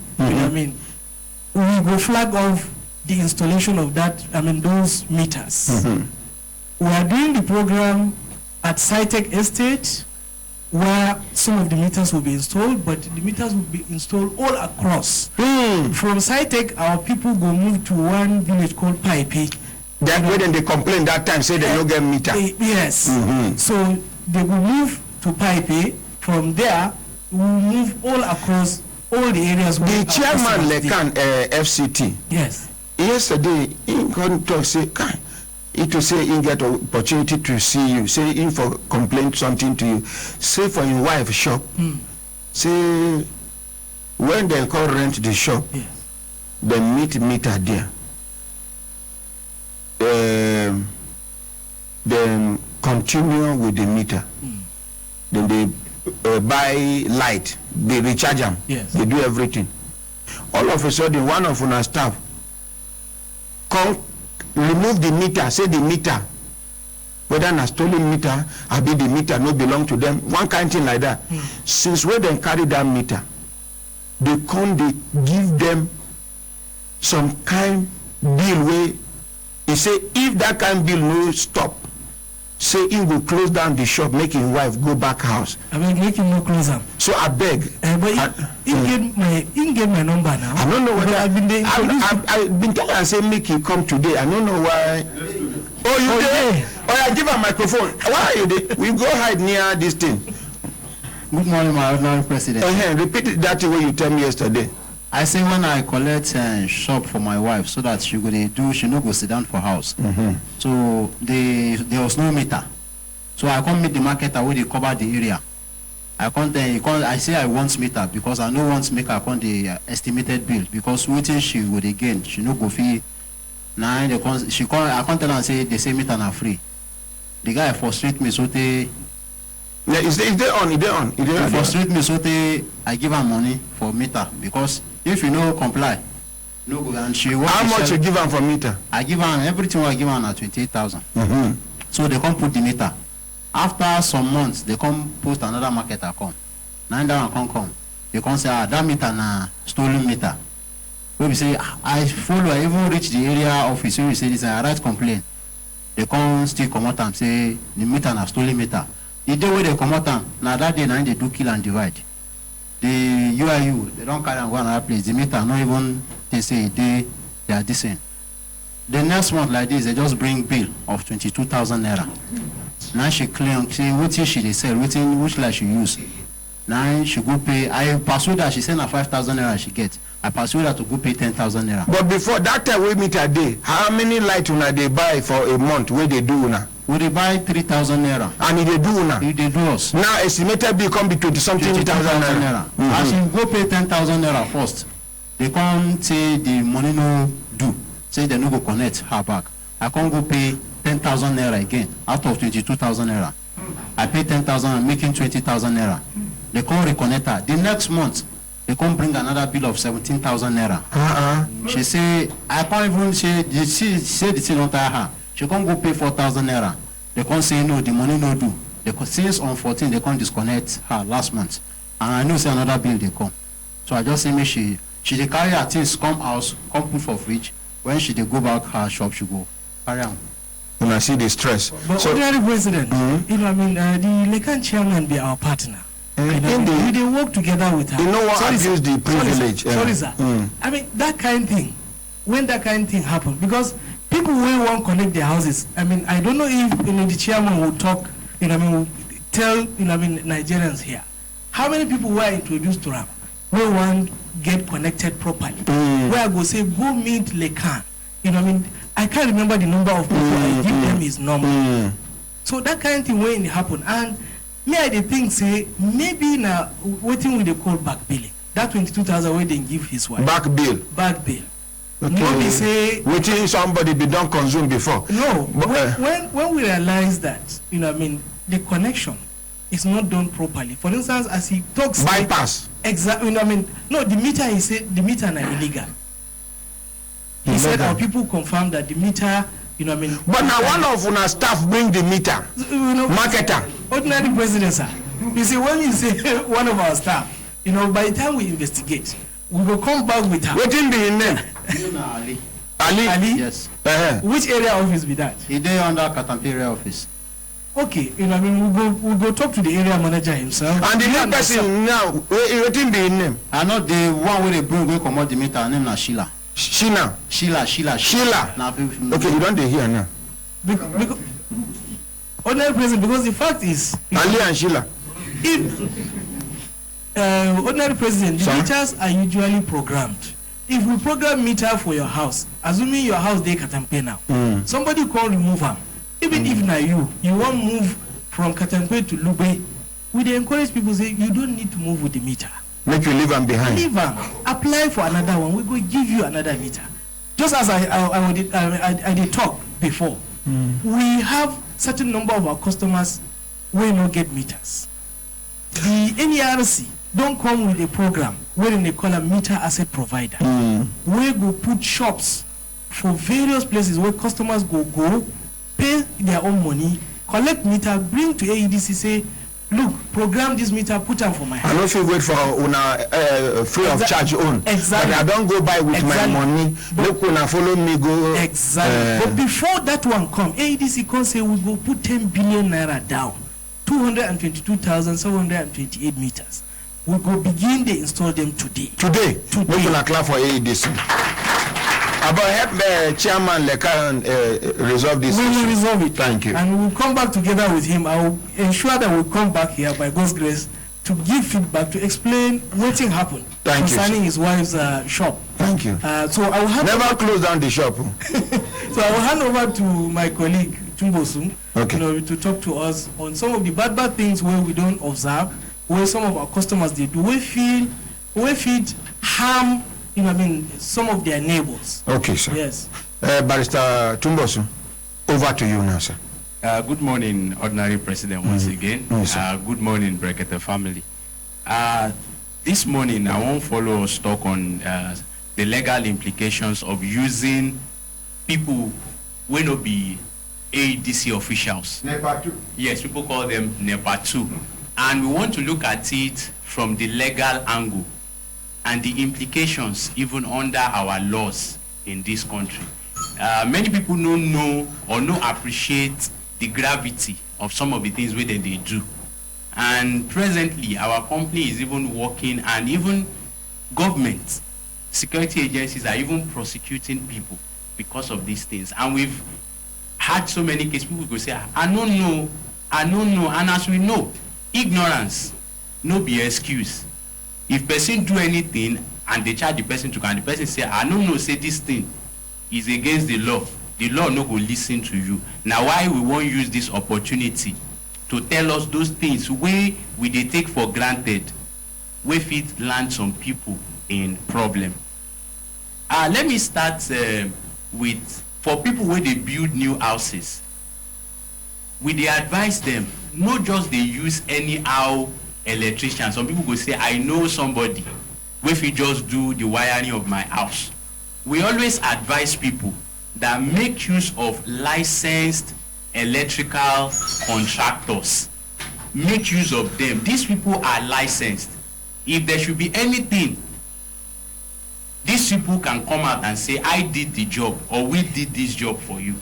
we go flag off the installation of that. Those meters. We are doing the program at SciTech Estate, where some of the meters will be installed, but the meters will be installed all across. From SciTech, our people go move to one village called Paipe. That way, then they complain that time, say they don't get meter. Yes. So they will move to Paipe. From there, we will move all across all the areas. The chairman Lekan FCT. Yes. Yesterday, he come talk say, it to say he get opportunity to see you, say he for complain something to you, say for your wife shop, say when they call rent the shop, they meet meter there. Then continue with the meter. Then they buy light, they recharge them, they do everything. All of a sudden, one of our staff come remove the meter, say the meter, whether a stolen meter or be the meter no belong to them, one kind thing like that. Since when they carry that meter, they give them some kind bill where he say if that kind bill no stop, say he will close down the shop, make his wife go back house. Make him no close up. So I beg. But he get my number now. I don't know whether I've been telling him say make him come today. I don't know why. Oh, you there? Oh, I give a microphone. Why are you there? We go hide near this thing. Good morning, my honorable president. Repeat that way you tell me yesterday. I say when I collect shop for my wife so that she no go sit down for house. So there was no meter. So I can't meet the marketer where they cover the area. I say I want meter because I no want make I can't the estimated bill because waiting she would again she no go fee. Now I can't tell her say they say meter na free. The guy frustrate me so they. Yeah, is they on? Frustrate me so I give her money for meter because if you no comply, no go and she. How much you give her for meter? I give her everything. I give her na 28,000. So they come put the meter. After some months, they come post another marketer come. 9,000 come. they come say, that meter na stolen meter. We say, I follow, I even reach the area office, we say this, I write complaint. They come still come out and say, the meter na stolen meter. The day where they come out, now that day, now they do kill and divide. The UIU, they don't carry and go another place. The meter, not even, they say, they are decent. The next month like this, they just bring bill of 22,000 naira. Now she claim, say, what is she they sell, which light she use. Now she go pay, I persuade her, she send her 5,000 naira she get. I persuade her to go pay 10,000 naira. But before that time we meet a day, how many light una they buy for a month? Where they do una? We they buy 3,000 naira. And if they do una? If they do us. Now estimated bill come be 20-something thousand naira. As she go pay 10,000 naira first, they come say the money no do. Say they no go connect her back. I can't go pay 10,000 naira again out of 22,000 naira. I pay 10,000 and making 20,000 naira. They can't reconnect her. The next month, they come bring another bill of 17,000 naira. She say, I can't even say, she say the thing don't tire her. She can't go pay 4,000 naira. They can't say no, the money no do. They since on 14, they can't disconnect her last month. And I know say another bill they come. So I just say me she dey carry her things come house, come put for fridge. When she dey go back her shop, she go carry on. When I see the stress. But so, ordinary president, you know, I mean, the Lekan chairman be our partner. We they work together with her. You know what abuse the privilege. Sorry, sir. I mean, that kind of thing, when that kind of thing happen, because people will want connect their houses. I mean, I don't know if the chairman will talk, I mean, will tell, Nigerians here, how many people were introduced to them, will want get connected properly. Where I go say, go meet Lekan. I mean, I can't remember the number of people I give them his number. So that kind of thing when it happen, and me I dey think say maybe now waiting with the call back billing. That 22,000 where they give his wife. Back bill. Back bill. Okay. No, they say waiting somebody be done consumed before. No, but, when we realize that I mean the connection is not done properly. For instance, as he talks bypass. Exactly. I mean no, the meter he said the meter are illegal. He said our people confirmed that the meter, I mean. But now one of our staff bring the meter. Marketer. Ordinary president, sir. You see, when you say one of our staff, by the time we investigate, we will come back with her. What in the name? Ali. Ali? Yes. Which area office be that? He dey under Tampering office. Okay, I mean, we'll go talk to the area manager himself. And the new person now, what in the name? I know the one where they bring we come out the meter, her name na Sheila. Sheila. Now, okay, you don't hear now. Because ordinary president, because the fact is Ali and Sheila. If ordinary president, the meters are usually programmed. If we program meter for your house, assuming your house they Katampe now, somebody can remove them. Even if now you want move from Katampe to Lube, we they encourage people say you don't need to move with the meter. Make you leave them behind. Leave them. Apply for another one. We go give you another meter. Just as I did talk before, we have certain number of our customers will not get meters. The NERC don't come with a program wherein they call a meter asset provider. We go put shops for various places where customers go pay their own money, collect meter, bring to AEDC, say, look, program this meter, put them for my house. I don't feel wait for una free of charge own. Exactly. But I don't go buy with my money. Look, una follow me go. Exactly. But before that one come, AEDC can say we go put 10 billion naira down, 222,728 meters. We go begin to install them today. Today. We gonna clap for AEDC. About help the chairman Lekan resolve this. We will resolve it. Thank you. And we'll come back together with him. I will ensure that we'll come back here by God's grace to give feedback, to explain what happened concerning his wife's shop. Thank you. So I will hand never close down the shop. So I will hand over to my colleague Tumbosun, to talk to us on some of the bad things where we don't observe, where some of our customers they do. We feed harm. Some of their neighbors. Okay, sir. Yes. Barrister Tumbosun, over to you now, sir. Good morning, Ordinary President, once again. Yes, good morning, Brekete family. This morning, I won't follow us talk on the legal implications of using people who will be ADC officials. NEPA 2. Yes, people call them NEPA 2. And we want to look at it from the legal angle and the implications even under our laws in this country. Many people don't know or no appreciate the gravity of some of the things where they do. And presently, our company is even working, and even government, security agencies are even prosecuting people because of these things. And we've had so many cases, people go say, I don't know, and as we know, ignorance no be excuse. If person do anything and they charge the person to, and the person say, I don't know, say this thing is against the law no go listen to you. Now why we won't use this opportunity to tell us those things we they take for granted, we fit land some people in problem. Let me start with, for people where they build new houses, we they advise them, not just they use anyhow electrician. Some people go say, I know somebody, if you just do the wiring of my house. We always advise people that make use of licensed electrical contractors. Make use of them. These people are licensed. If there should be anything, these people can come out and say, I did the job, or we did this job for you.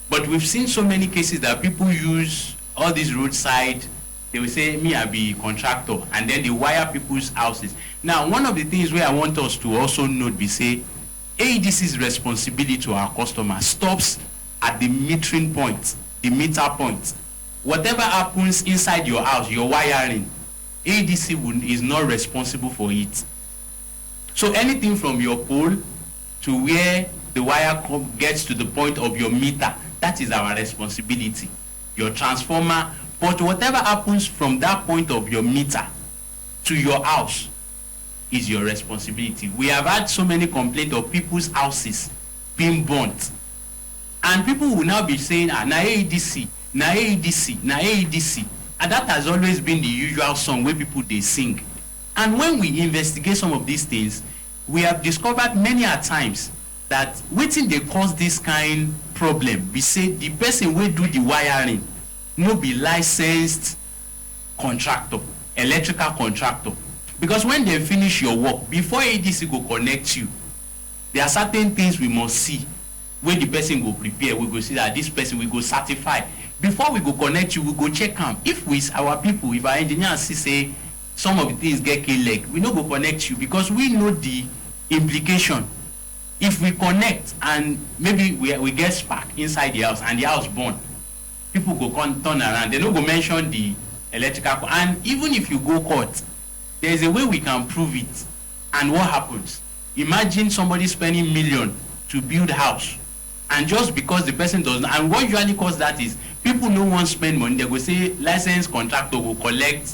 But we've seen so many cases that people use all these roadside, they will say, me, I be contractor, and then they wire people's houses. Now, one of the things where I want us to also note, be say, AEDC's responsibility to our customers stops at the metering point, the meter point. Whatever happens inside your house, your wiring, AEDC is not responsible for it. So anything from your pole to where the wire gets to the point of your meter, that is our responsibility. Your transformer, but whatever happens from that point of your meter to your house is your responsibility. We have had so many complaints of people's houses being burnt. And people will now be saying, na AEDC, na AEDC, na AEDC. And that has always been the usual song where people they sing. And when we investigate some of these things, we have discovered many a times that waiting they cause this kind problem, we say the person will do the wiring, no be licensed contractor, electrical contractor. Because when they finish your work, before AEDC go connect you, there are certain things we must see. When the person go prepare, we go see that this person will go certify. Before we go connect you, we go check them. If we, our people, if our engineers see say some of the things get leg, we no go connect you because we know the implication. If we connect and maybe we get spark inside the house and the house burn, people go turn around. They no go mention the electrical. And even if you go court, there is a way we can prove it. And what happens? Imagine somebody spending millions to build house, and just because the person doesn't, and what usually cause that is people no want to spend money. They go say licensed contractor will collect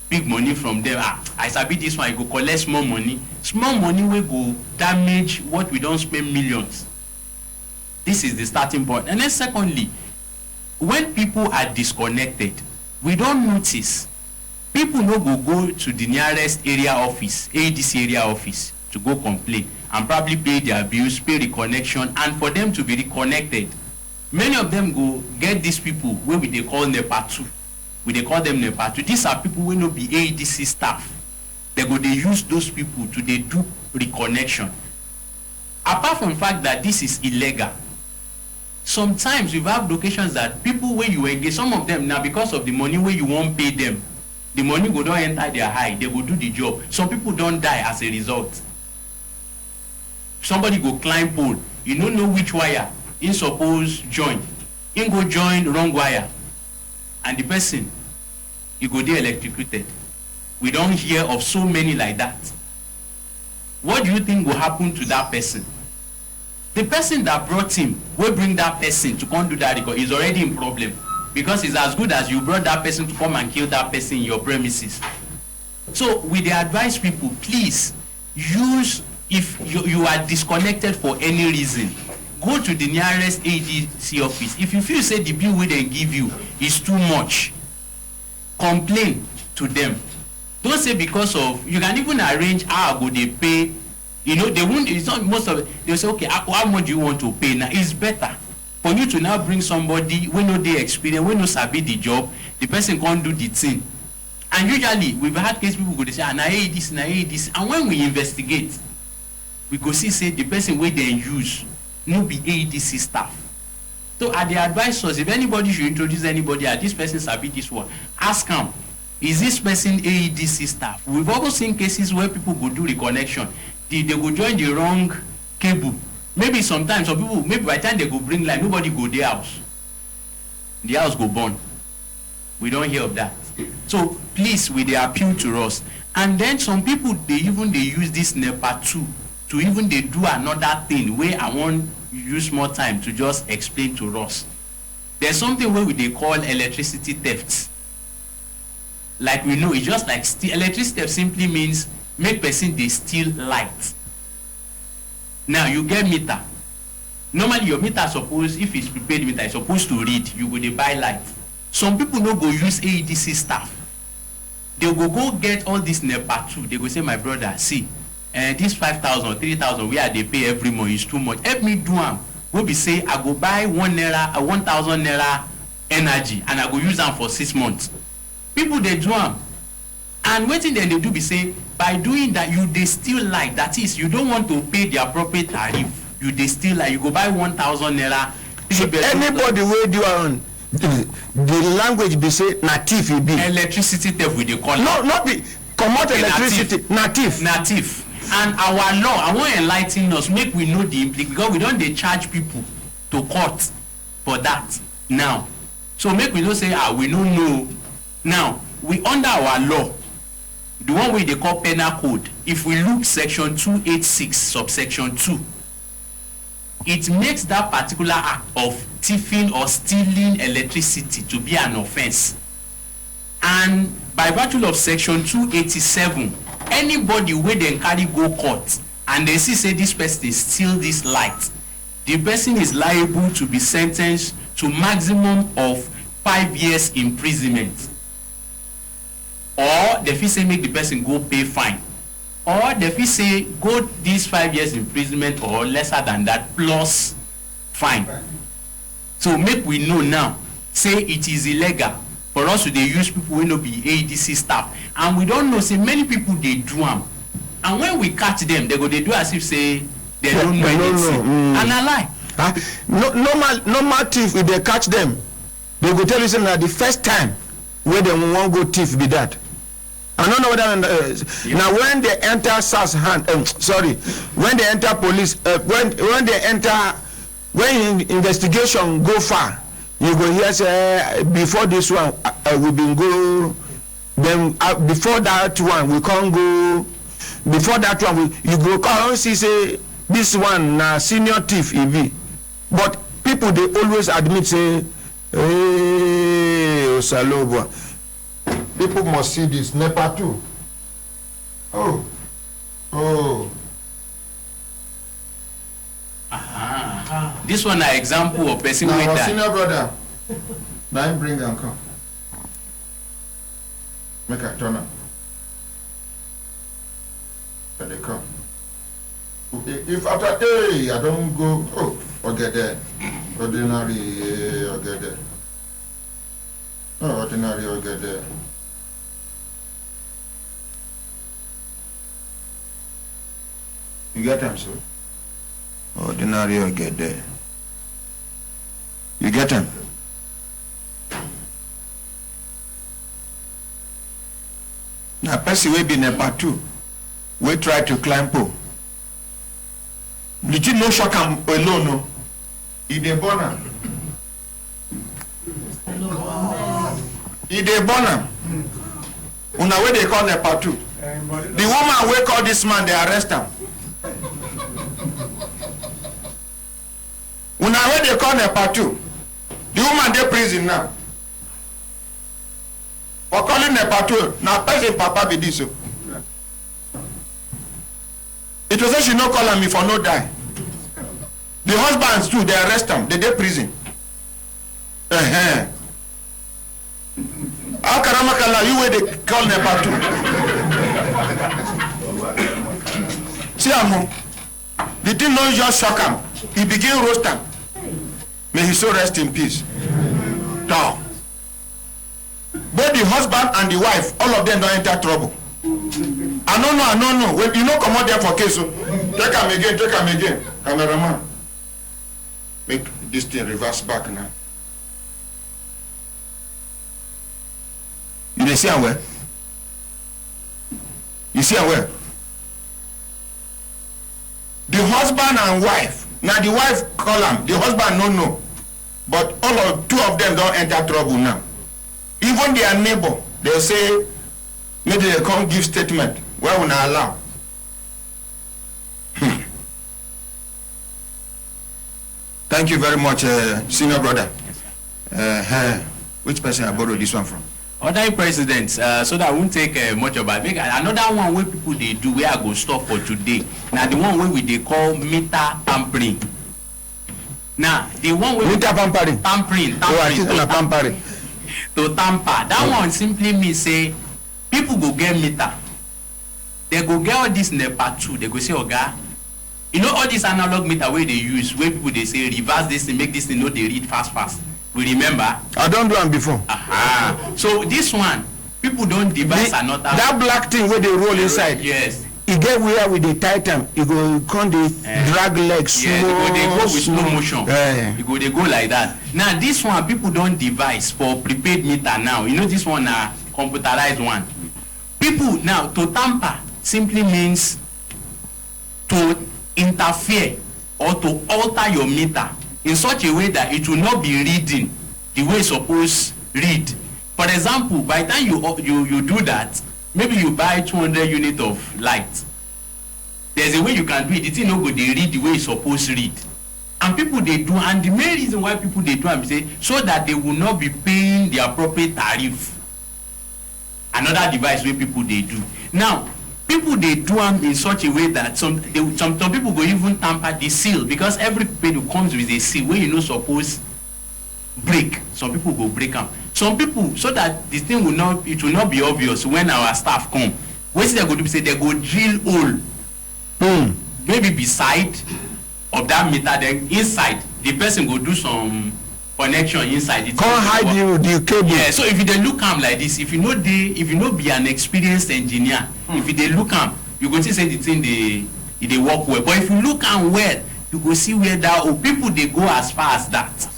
big money from them. I sabi this one, I go collect small money. Small money will go damage what we don't spend millions. This is the starting point. And then secondly, when people are disconnected, we don't notice. People no go to the nearest area office, AEDC area office, to go complain and probably pay their bills, pay the connection, and for them to be reconnected. Many of them go get these people where they call NEPA 2. They call them NEPA 2. These are people who no be AEDC staff. They use those people to do reconnection. Apart from the fact that this is illegal, sometimes we have locations that people where you engage, some of them now because of the money where you won't pay them, the money go don't enter their eye, they go do the job. Some people don't die as a result. Somebody go climb pole, you don't know which wire in suppose join. In go join wrong wire. And the person, you go there electrocuted. We don't hear of so many like that. What do you think will happen to that person? The person that brought him will bring that person to come do that because he's already in problem. Because it's as good as you brought that person to come and kill that person in your premises. So we advise people, please use, if you are disconnected for any reason, go to the nearest AEDC office. If you feel say the bill wey they give you is too much, complain to them. Don't say because of, you can even arrange how go they pay. You know, they won't, it's not most of it, they'll say, okay, how much do you want to pay? Now it's better for you to now bring somebody when no they experience, when no sabi the job, the person can't do the thing. And usually, we've had case people go to say, and I hate this, and I hate this. And when we investigate, we go see, say, the person where they use, no be AEDC staff. So at the advisors, if anybody should introduce anybody, this person sabi this one, ask them, is this person AEDC staff? We've also seen cases where people go do reconnection. They go join the wrong cable. Maybe sometimes some people, maybe by the time they go bring line, nobody go their house. The house go burn. We don't hear of that. So please, they appeal to us. And then some people, they use this NEPA 2 to even they do another thing where I want use more time to just explain to us. There's something where they call electricity theft. Like we know, it's just like electricity theft simply means make person they steal light. Now you get meter. Normally your meter suppose, if it's prepaid meter, it's supposed to read, you go they buy light. Some people no go use AEDC staff. They go get all this NEPA 2. They go say, my brother, see, this 5,000 or 3,000 where they pay every month is too much. Help me do them. Go be say I go buy 1,000 naira energy and I go use them for 6 months. People they do them. And waiting then they do be say, by doing that you they still like, that is, you don't want to pay the appropriate tariff. You they still like, you go buy 1,000 naira. So anybody will do on the language be say native it be. Electricity theft we they call it. No, not be comot electricity. Native. And our law, I want to enlighten us, make we know the implication, because we don't they charge people to court for that now. So make we not say, we don't know. Now, we under our law, the one way they call penal code, if we look section 286, subsection 2, it makes that particular act of thieving or stealing electricity to be an offense. And by virtue of section 287, anybody where they carry go court and they see say this person steal this light, the person is liable to be sentenced to maximum of 5 years imprisonment. Or the fee say make the person go pay fine. Or the fee say go this 5 years imprisonment or lesser than that plus fine. So make we know now, say it is illegal for us to use people who no be AEDC staff. And we don't know, say many people they do them. And when we catch them, they do as if say they don't know anything. And I lie. Normal thief, if they catch them, they go tell you say that the first time where they won't go thief be that. I don't know whether now when they enter SAS hand, when they enter police, when investigation go far, you go hear say before this one we been go, then before that one we can't go, before that one you go come see say this one na senior thief e be, but people they always admit say hey Osalobo. People must see this NEPA too. This one an example of person now with our that. senior brother, now him bring and come. Make a turn up. But they come. If after I don't go, get there. Ordinary, get there. Ordinary, get there. You get them, sir? Ordinary, get there. You get them? Now, person will be NEPA 2. We try to climb pole. Did you know shock am alone? No? He dey born am. He dey born am. Una wey dey call NEPA 2. The woman wey call this man, they arrest am. Una wey dey call NEPA 2. The woman dey prison now. For calling NEPA 2, na person papa be this. It was say she no call me for no die. The husbands too, they arrest them. They dey prison. How Karamakala, you where they call NEPA 2? See Amu, the thing no just shock him. He begin roast him. May he so rest in peace. Now, both the husband and the wife, all of them don't enter trouble. I know. When you know come out there for case, so take them again. Cameraman, make this thing reverse back now. You see where? You see where? The husband and wife. Now the wife call him, the husband no. But two of them don't enter trouble now. Even their neighbor, they'll say, maybe they come give statement. Why will not allow? Thank you very much, senior brother. Which person I borrowed this one from? Other presidents, so that I won't take much of it. Another one where people they do where I go stop for today. Now the one where they call meter tampering. Now the one where meter tampering. Tampering. To tamper. That one simply means say people go get meter. They go get all this NEPA 2. They go say, Oga, you know all this analog meter where they use, where people they say reverse this and make this thing, they read fast. We remember? I don't do them before. Aha. So this one, people don't devise another. That black thing where they roll inside. Yes. You get where with the titan, you go come the drag legs. Yeah, they go with slow motion. They go like that. Now this one, people don't devise for prepaid meter now. You know this one computerized one. People now to tamper simply means to interfere or to alter your meter in such a way that it will not be reading the way it's supposed read. For example, by the time you do that, maybe you buy 200 units of light. There's a way you can do it. The thing no go they read the way it's supposed to read. And people they do, and the main reason why people they do and say so that they will not be paying the appropriate tariff. Another device where people they do. Now, people they do them in such a way that some people go even tamper the seal, because every pedal comes with a seal where you know suppose break. Some people go break them. Some people, so that this thing will not be obvious when our staff come. What they go do say they go drill hole. Maybe beside of that meter, then inside the person go do some connection inside it. Can't hide you the cable. Yeah, so if you dey look am like this, if you know be an experienced engineer, if you dey look am, you go see say the thing dey work well. But if you look am well, you go see where that people dey go as far as that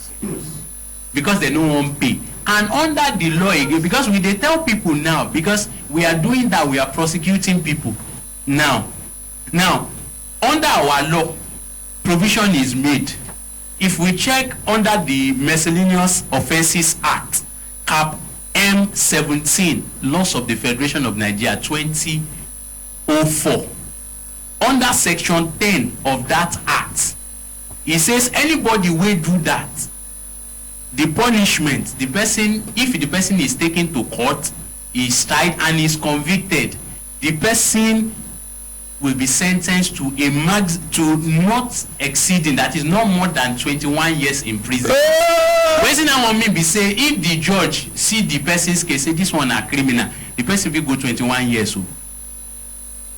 because they no wan pay. And under the law again, because we dey tell people now, because we are doing that, we are prosecuting people now. Under our law, provision is made. If we check under the Miscellaneous Offences Act, Cap M17, Laws of the Federation of Nigeria 2004, under Section 10 of that act, it says anybody will do that, the punishment, if the person is taken to court, is tried and is convicted, the person will be sentenced to not exceeding, that is not more than 21 years in prison. Reason I want me be say if the judge see the person's case, say this one a criminal, the person will go 21 years old.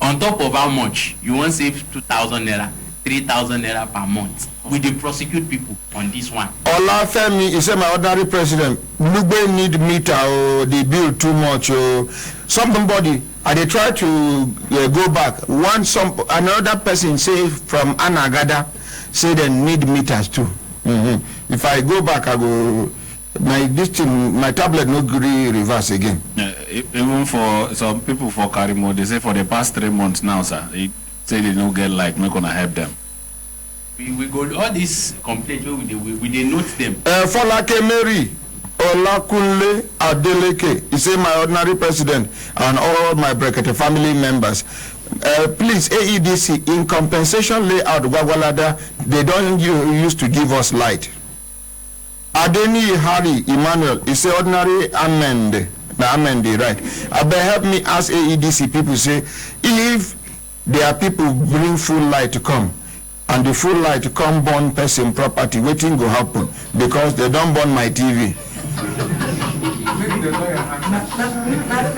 On top of how much you want save 2,000 naira, 3,000 naira per month. We dey prosecute people on this one. Olafemi, you say my ordinary president, Lugbe need meter or they build too much or somebody. And they try to go back. Another person say from Anagada say they need meters too. If I go back, I go my tablet no gree reverse again. Even for some people for Karimo, they say for the past 3 months now, sir, they say they don't get light. Not gonna help them. We go all these complaints we they note them. Folake Mary Olakunle Adeleke, he say my ordinary president and all my Brekete family members, please AEDC in compensation layout Gwagwalada, they don't used to give us light. Adeni Hari Emmanuel, he say ordinary amend right. But help me ask AEDC people say if there are people bring full light to come and the full light to come burn person property, waiting go happen because they don't burn my TV.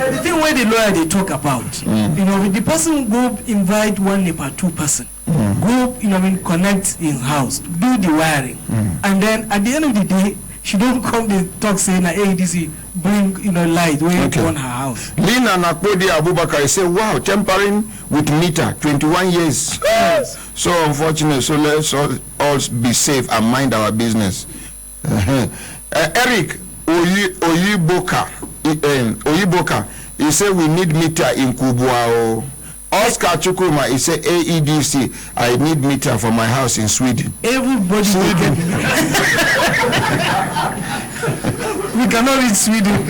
The thing where the lawyer they talk about, you know, the person go invite one NEPA 2 person, go, you know, connect his house, do the wiring, and then at the end of the day, she don't come to talk saying that AEDC bring light when you go on her house. Lina Nakpodi Abubakar say, wow, tampering with meter, 21 years. Yes. So unfortunate. So let's all be safe and mind our business. Eric Oyiboka, he said we need meter in Kubwa. Oscar Chukuma, he said AEDC, I need meter for my house in Sweden. Everybody we cannot reach Sweden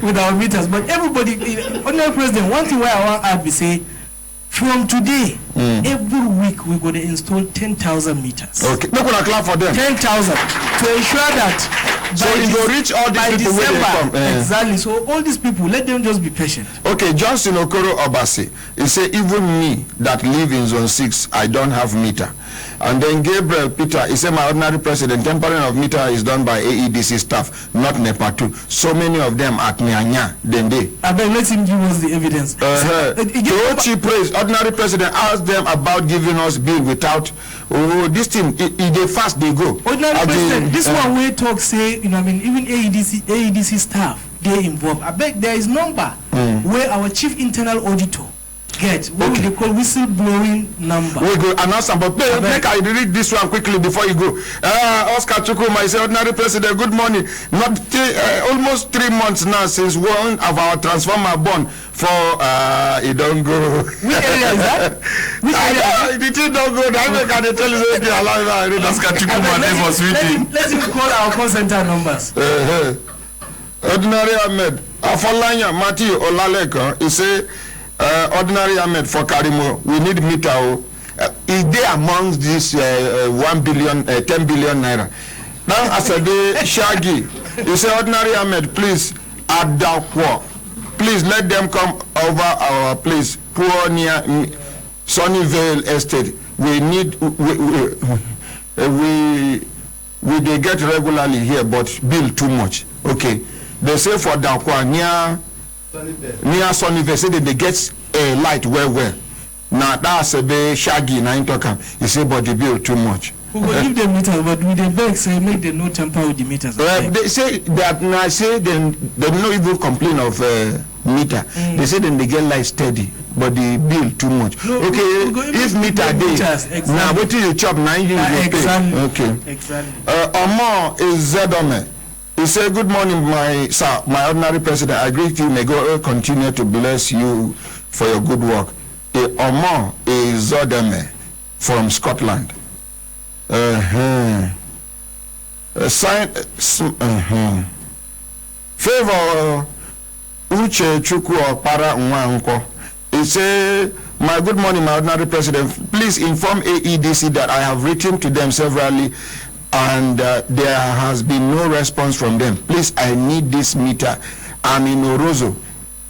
with our meters, but everybody, Honorable President, one thing where I want to add, we say, from today, every week we're going to install 10,000 meters. Okay, we're going to clap for them. 10,000 to ensure that so it will reach all these people where they come. Exactly. So all these people, let them just be patient. Okay, Johnson Okoro Obasi, he said, even me that live in zone 6, I don't have meter. And then Gabriel Peter, he said, my ordinary president, tampering of meter is done by AEDC staff, not NEPA 2. So many of them at Nyanya, then they. I beg, let him give us the evidence. Tochi praise, ordinary president asked them about giving us bill without, this thing, if they fast, they go. Ordinary president, this one way talk say, even AEDC staff, they involved. I beg, there is number where our chief internal auditor get what they call whistleblowing number. We go announce them, but make I read this one quickly before you go. Oscar Chukuma is ordinary president. Good morning. Not almost 3 months now since one of our transformer born for it don't go. Which area is that? Which area? The thing don't go. I can tell you something alive. Oscar Chukuma never sweetie. Let's call our call center numbers. Ordinary Ahmed Afalanya Matthew Olaleka, he say. Ordinary Ahmed for Karimo, we need meter. Is there amongst this 1 billion, 10 billion naira? Now, as a day, Shaggy, he said, Ordinary Ahmed, please, Adakwa, please let them come over our place, poor near Sunnyvale Estate. We need, we they get regularly here, but bill too much. Okay, they say for Dakwa near Sunnyvale, say that they get a light well. Now that's a bit Shaggy. Now talking, you say, but the bill too much. We will give them meters, but with the beg say make them no tamper with the meters. They say that now I say then they no even complain of meter. They say then they get light steady, but the bill too much. No, okay, if meter day exactly. Now what do you chop 9 years exactly. Pay? Okay, exactly. Omar is Zedome. He said, good morning, my ordinary president. I greet you. May God continue to bless you for your good work. Omar is Zodeme from Scotland. Favor Uche Chukwu Para Nwanko. He said, my good morning, my ordinary president. Please inform AEDC that I have written to them severally and there has been no response from them. Please, I need this meter. I'm in Orozo.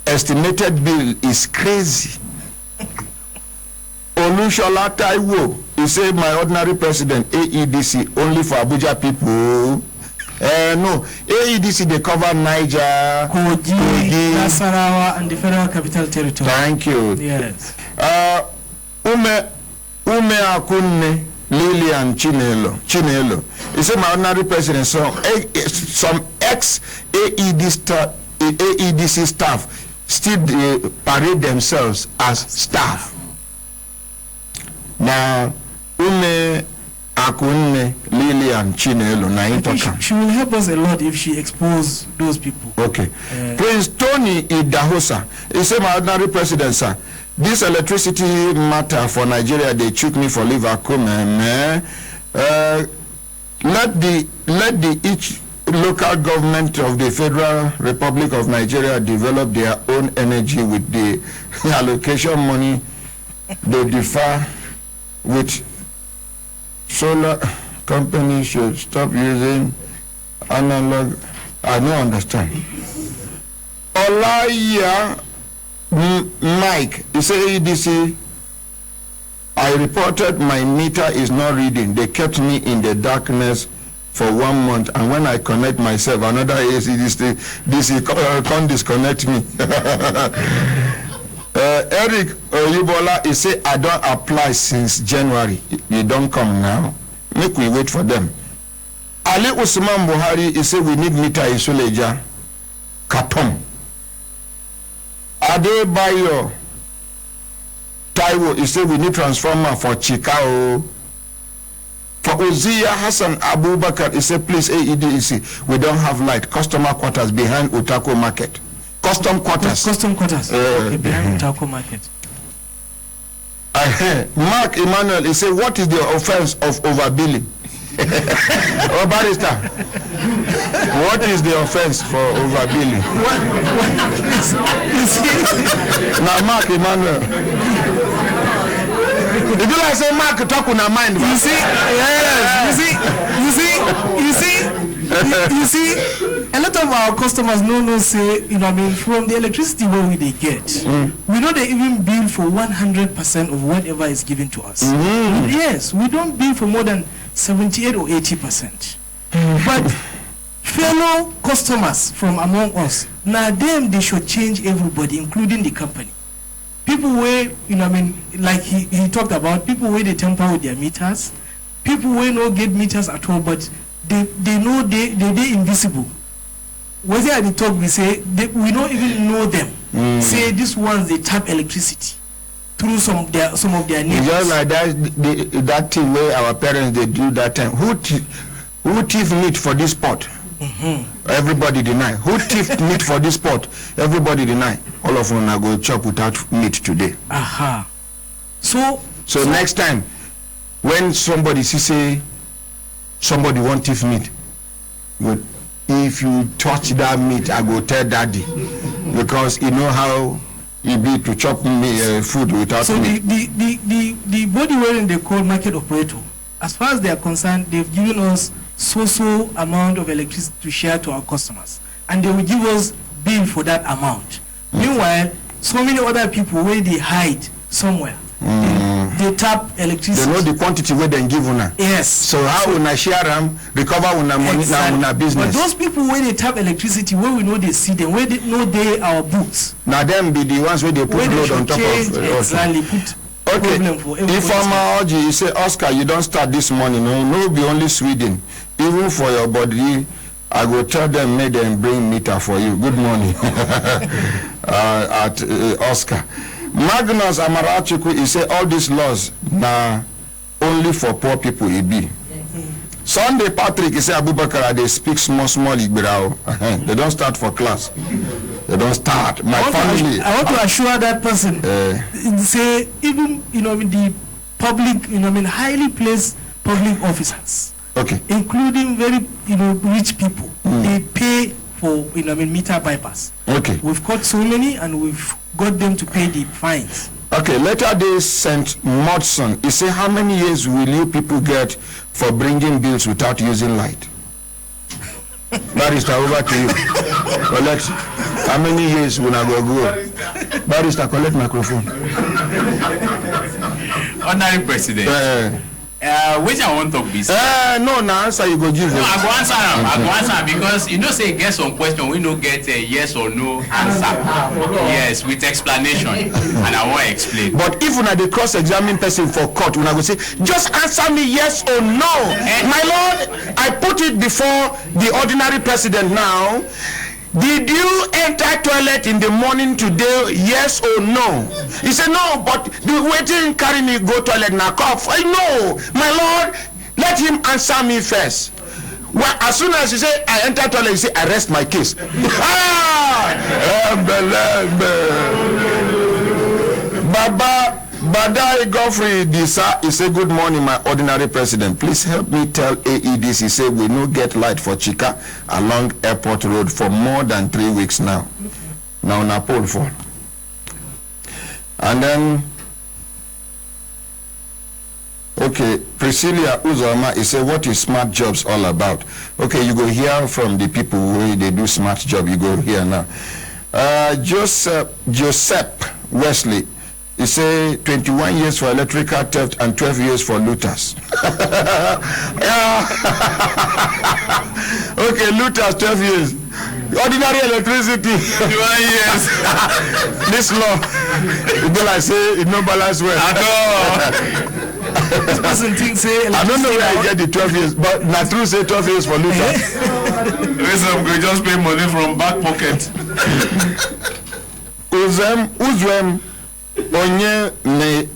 Estimated bill is crazy. Olushola Taiwo, he said, my ordinary president, AEDC, only for Abuja people. No, AEDC, they cover Niger, Kogi, Nasarawa, and the Federal Capital Territory. Thank you. Yes. Ume Akunne, Lilian Chinelo. He said, my ordinary president, some ex-AEDC staff still parade themselves as staff. Now, Ume Akunne, Lilian Chinelo, she will help us a lot if she exposes those people. Okay. Prince Tony Idahosa, he said, my ordinary president, sir, this electricity matter for Nigeria, they chook me for Liverpool, man. Let each local government of the Federal Republic of Nigeria develop their own energy with the allocation money they differ with. Solar companies should stop using analog. I don't understand. Olaya Mike, he said, AEDC, I reported my meter is not reading. They kept me in the darkness for 1 month, and when I connect myself, another AEDC can't disconnect me. Eric Oyubola, he said, I don't apply since January. You don't come now. Make we wait for them. Ali Usman Buhari, he said, we need meter in Suleja. Katom. Adebayo Taiwo, he said we need transformer for Chikao. For Uzziah Hassan Abubakar, he said, please, AEDC, we don't have light. Customer quarters behind Utako Market. Custom quarters. Custom quarters. Okay, behind Utako Market. Mark Emmanuel, he said, what is the offense of overbilling? Oh, barrister, what is the offense for overbilling? Now, Mark Emmanuel. If you like say Mark talk on our mind, you see, yes, you see, a lot of our customers no say, from the electricity where they get, we know they even bill for 100% of whatever is given to us. Yes, we don't bill for more than 78 or 80%. But fellow customers from among us, now them they should change everybody, including the company. People where, like he talked about, people where they tamper with their meters, people where no get meters at all, but they know they invisible. Whether at the talk we say, we don't even know them. Say these ones, they tap electricity through some of their neighbors. Just like that thing where our parents, they do that time. Who thief meat for this pot? Everybody deny. Who thief meat for this pot? Everybody deny. All of them are going to chop without meat today. So next time, when somebody say somebody want thief meat, but if you touch that meat, I go tell daddy, because you know how it be to chop food without meat. So the body wearing they call market operator, as far as they are concerned, they've given us so amount of electricity to share to our customers, and they will give us bill for that amount. Meanwhile, so many other people where they hide somewhere, they tap electricity. They know the quantity where they give una. Yes. So how una share them, recover una money, now una business. But those people where they tap electricity, where we know they see them, where they know they our boots. Now them be the ones where they put load on top of. Exactly. Put okay. If I'm Oji, you say, Oscar, you don't start this morning. No, be only Sweden. Even for your body, I will tell them, make them bring meter for you. Good morning. At Oscar. Magnus Amarachuku, he say all these laws now only for poor people he be. Sunday Patrick, he say Abubakar, they speak small Igbirao. They don't start for class. They don't start. My family. I want to assure that person. Say even in the public, highly placed public officers. Okay. Including very rich people. They pay for meter bypass. Okay. We've caught so many and we've got them to pay the fines. Okay, later day St. Modson, he say how many years will you people get for bringing bills without using light? Barrister, over to you. Collect. How many years will I go? Barrister, collect microphone. Honorary President. Which I want to be no, answer you go give. No, I go answer because say get some question we no get a yes or no answer. Yes, with explanation, and I want to explain. But if una dey cross-examine person for court, una go say just answer me yes or no. My lord, I put it before the ordinary president now. Did you enter toilet in the morning today? Yes or no? He said no, but the waiting carry me go toilet now cough. I know, my lord. Let him answer me first. Well, as soon as he say I enter toilet, he say I rest my case. Baba Badai Godfrey Disa, he say good morning, my ordinary president. Please help me tell AEDC. He say we no get light for Chika along Airport Road for more than 3 weeks now. Now na pole for. And then okay, Priscilla Uzoma, he say what is smart jobs all about? Okay, you go hear from the people who they do smart job. You go here now. Joseph Wesley, he say 21 years for electrical theft and 12 years for looters. Okay, looters 12 years. Ordinary electricity 21 years. This law, it be like say it no balance well. At all. This person thinks say I don't know where I get the 12 years, but not true say 12 years for looters. Some go just pay money from back pocket. Uzwem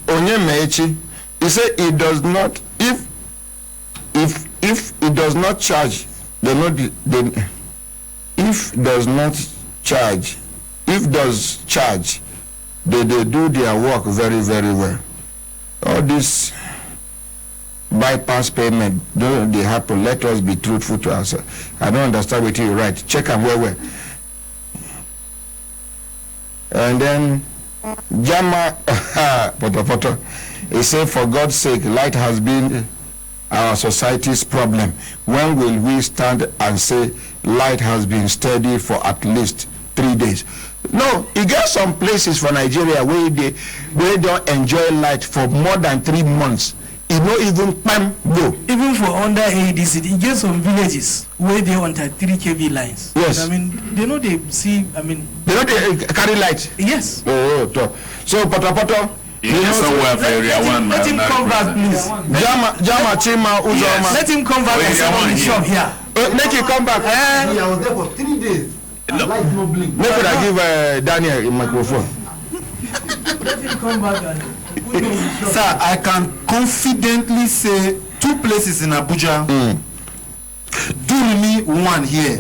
onye mechi. He said it does not. If it does not charge, if does charge, they do their work very, very well. All this bypass payment, don't they happen? Let us be truthful to ourselves. I don't understand what you write. Check and where. And then Jama Poto. He said, for God's sake, light has been our society's problem. When will we stand and say light has been steady for at least 3 days? No, you get some places for Nigeria where they don't enjoy light for more than 3 months. You know, even go. Even for under ADC, you get some villages where they want 3 kV lines. Yes. I mean, they know they see, I mean... They know they carry light? Yes. Oh, so Poto. Somewhere for area 1. Let him come back, please. Jama Chima Uzoma. Let him come back and sit on the shop here. Make him come back. I was there for 3 days. Light no blink. Make sure I give Daniel a microphone. Let him come back and... Sir, I can confidently say 2 places in Abuja. Durumi 1 here.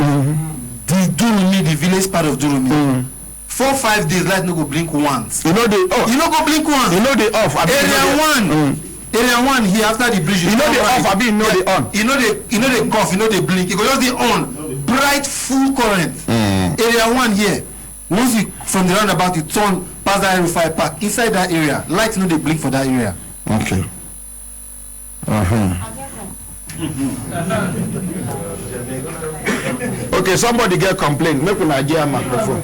The Durumi, the village part of Durumi. 4-5 days light no go blink once. You know they off. You no go blink once. You know they off. Area 1. Area 1 here after the bridge. You know they off. I mean, you know they on. You know they cough. You know they blink. You go just the on. Bright full current. Area 1 here. Once you from the roundabout you turn past that Rufai Park inside that area. Light no they blink for that area. Okay. Okay, somebody get complaint. Make una get a microphone.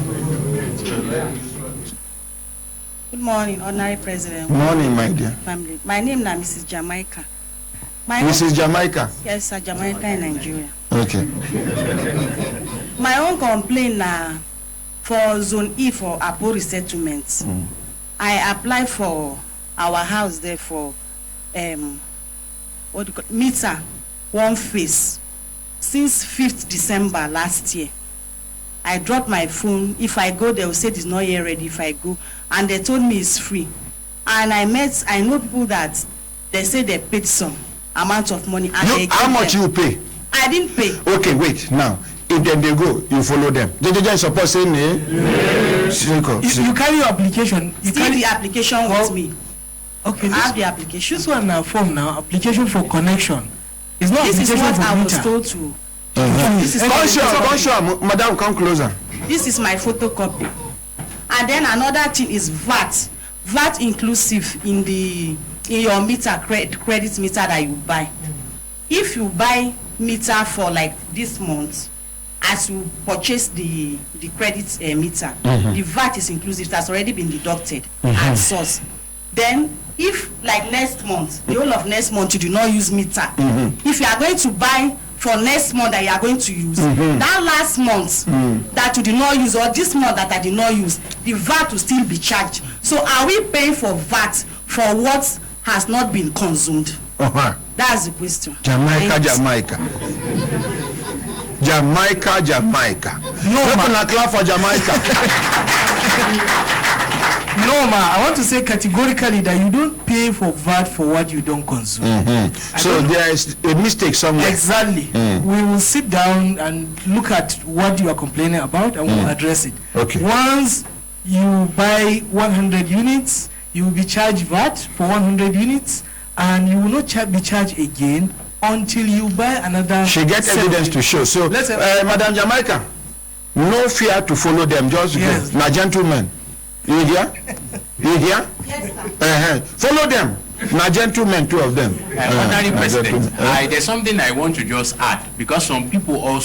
Good morning, Honorary President. Morning, my dear. Family. My name is Mrs. Jamaica. Mrs. Jamaica? Yes, sir, Jamaica in Nigeria. Okay. My own complaint for Zone E for Apo resettlements. I applied for our house there for meter 1 phase since 5th December last year. I dropped my phone. If I go, they will say it's not yet ready if I go. And they told me it's free. And I know people that they say they paid some amount of money. And How much you pay? I didn't pay. Okay, wait. Now, if then they go, you follow them. They just suppose saying, You carry your application. You Still carry the application with me. Okay, I have the application. This one now form now application for connection. It's not This is application what for I was meter. told to. This is Madam, come closer. This is my photocopy. And then another thing is VAT. VAT inclusive in your meter credit meter that you buy. If you buy meter for like this month, as you purchase the credit meter, the VAT is inclusive. It has already been deducted at source. Then if like next month, the whole of next month you do not use meter, if you are going to buy for next month that you are going to use, that last month that you did not use, or this month that I did not use, the VAT will still be charged. So are we paying for VAT for what has not been consumed? That's the question. Jamaica. No, man. Clap for Jamaica. No, ma, I want to say categorically that you don't pay for VAT for what you don't consume. So there is a mistake somewhere. Exactly. We will sit down and look at what you are complaining about and we'll address it. Okay. Once you buy 100 units, you will be charged VAT for 100 units and you will not be charged again until you buy another. She gets evidence to show. So, Madam Jamaica, no fear to follow them. Just yes. Now, gentlemen. You hear? Yes, sir. Follow them. Now, gentlemen, 2 of them. Honorary President, there's something I want to just add, because some people go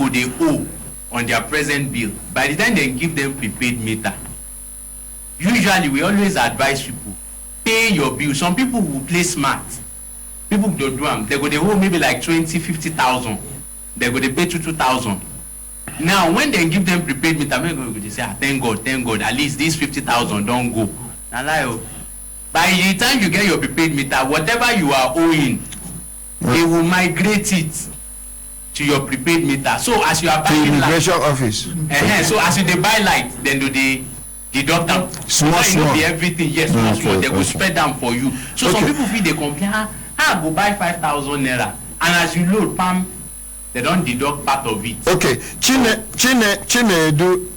they owe on their present bill. By the time they give them prepaid meter, usually we always advise people, pay your bill. Some people will play smart. People don't do them. They owe maybe like 20,000-50,000. They pay 2,000. Now, when they give them prepaid meter, they say, thank God, at least these 50,000 don't go. Now, by the time you get your prepaid meter, whatever you are owing, they will migrate it. to your prepaid meter. So as you are The buying light, immigration office. so as you dey buy light, then do they deduct am? Small. Be everything. Yes, small. They will spread them for you. So some people feel they complain, I go buy 5,000 naira, and as you load, pam, they don't deduct part of it. Okay, Chinedu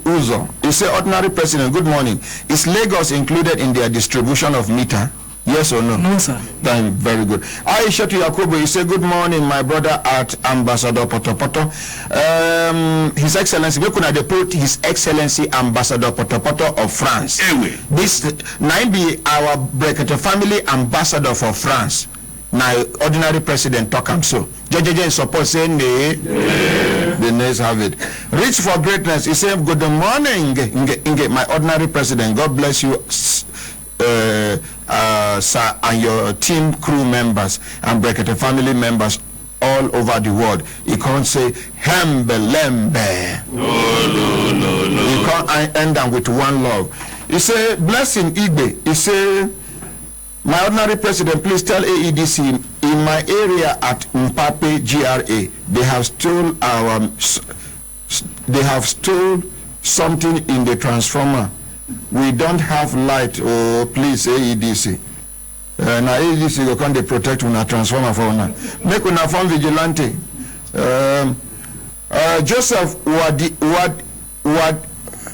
Uzo, you say ordinary president, good morning. Is Lagos included in their distribution of meter? Yes or no? No, sir. Then very good. Aisha to Yakubu, you say good morning, my brother at Ambassador Potopoto. His Excellency, we could put His Excellency Ambassador Potopoto of France. This now be our Brekete family ambassador for France. Now ordinary president talk am so. Judge suppose say nay. The nays have it. Reach for greatness. He say good morning, my ordinary president. God bless you. Sir, and your team crew members and Brekete family members all over the world. You can't say hembe lembe. No. You can't end them with one love. You say blessing Igbe. You say my ordinary president, please tell AEDC in my area at Mpape GRA they have stole something in the transformer. We don't have light. Oh, please, AEDC. Now, AEDC will come to protect una transformer for una. Make una form vigilante. Joseph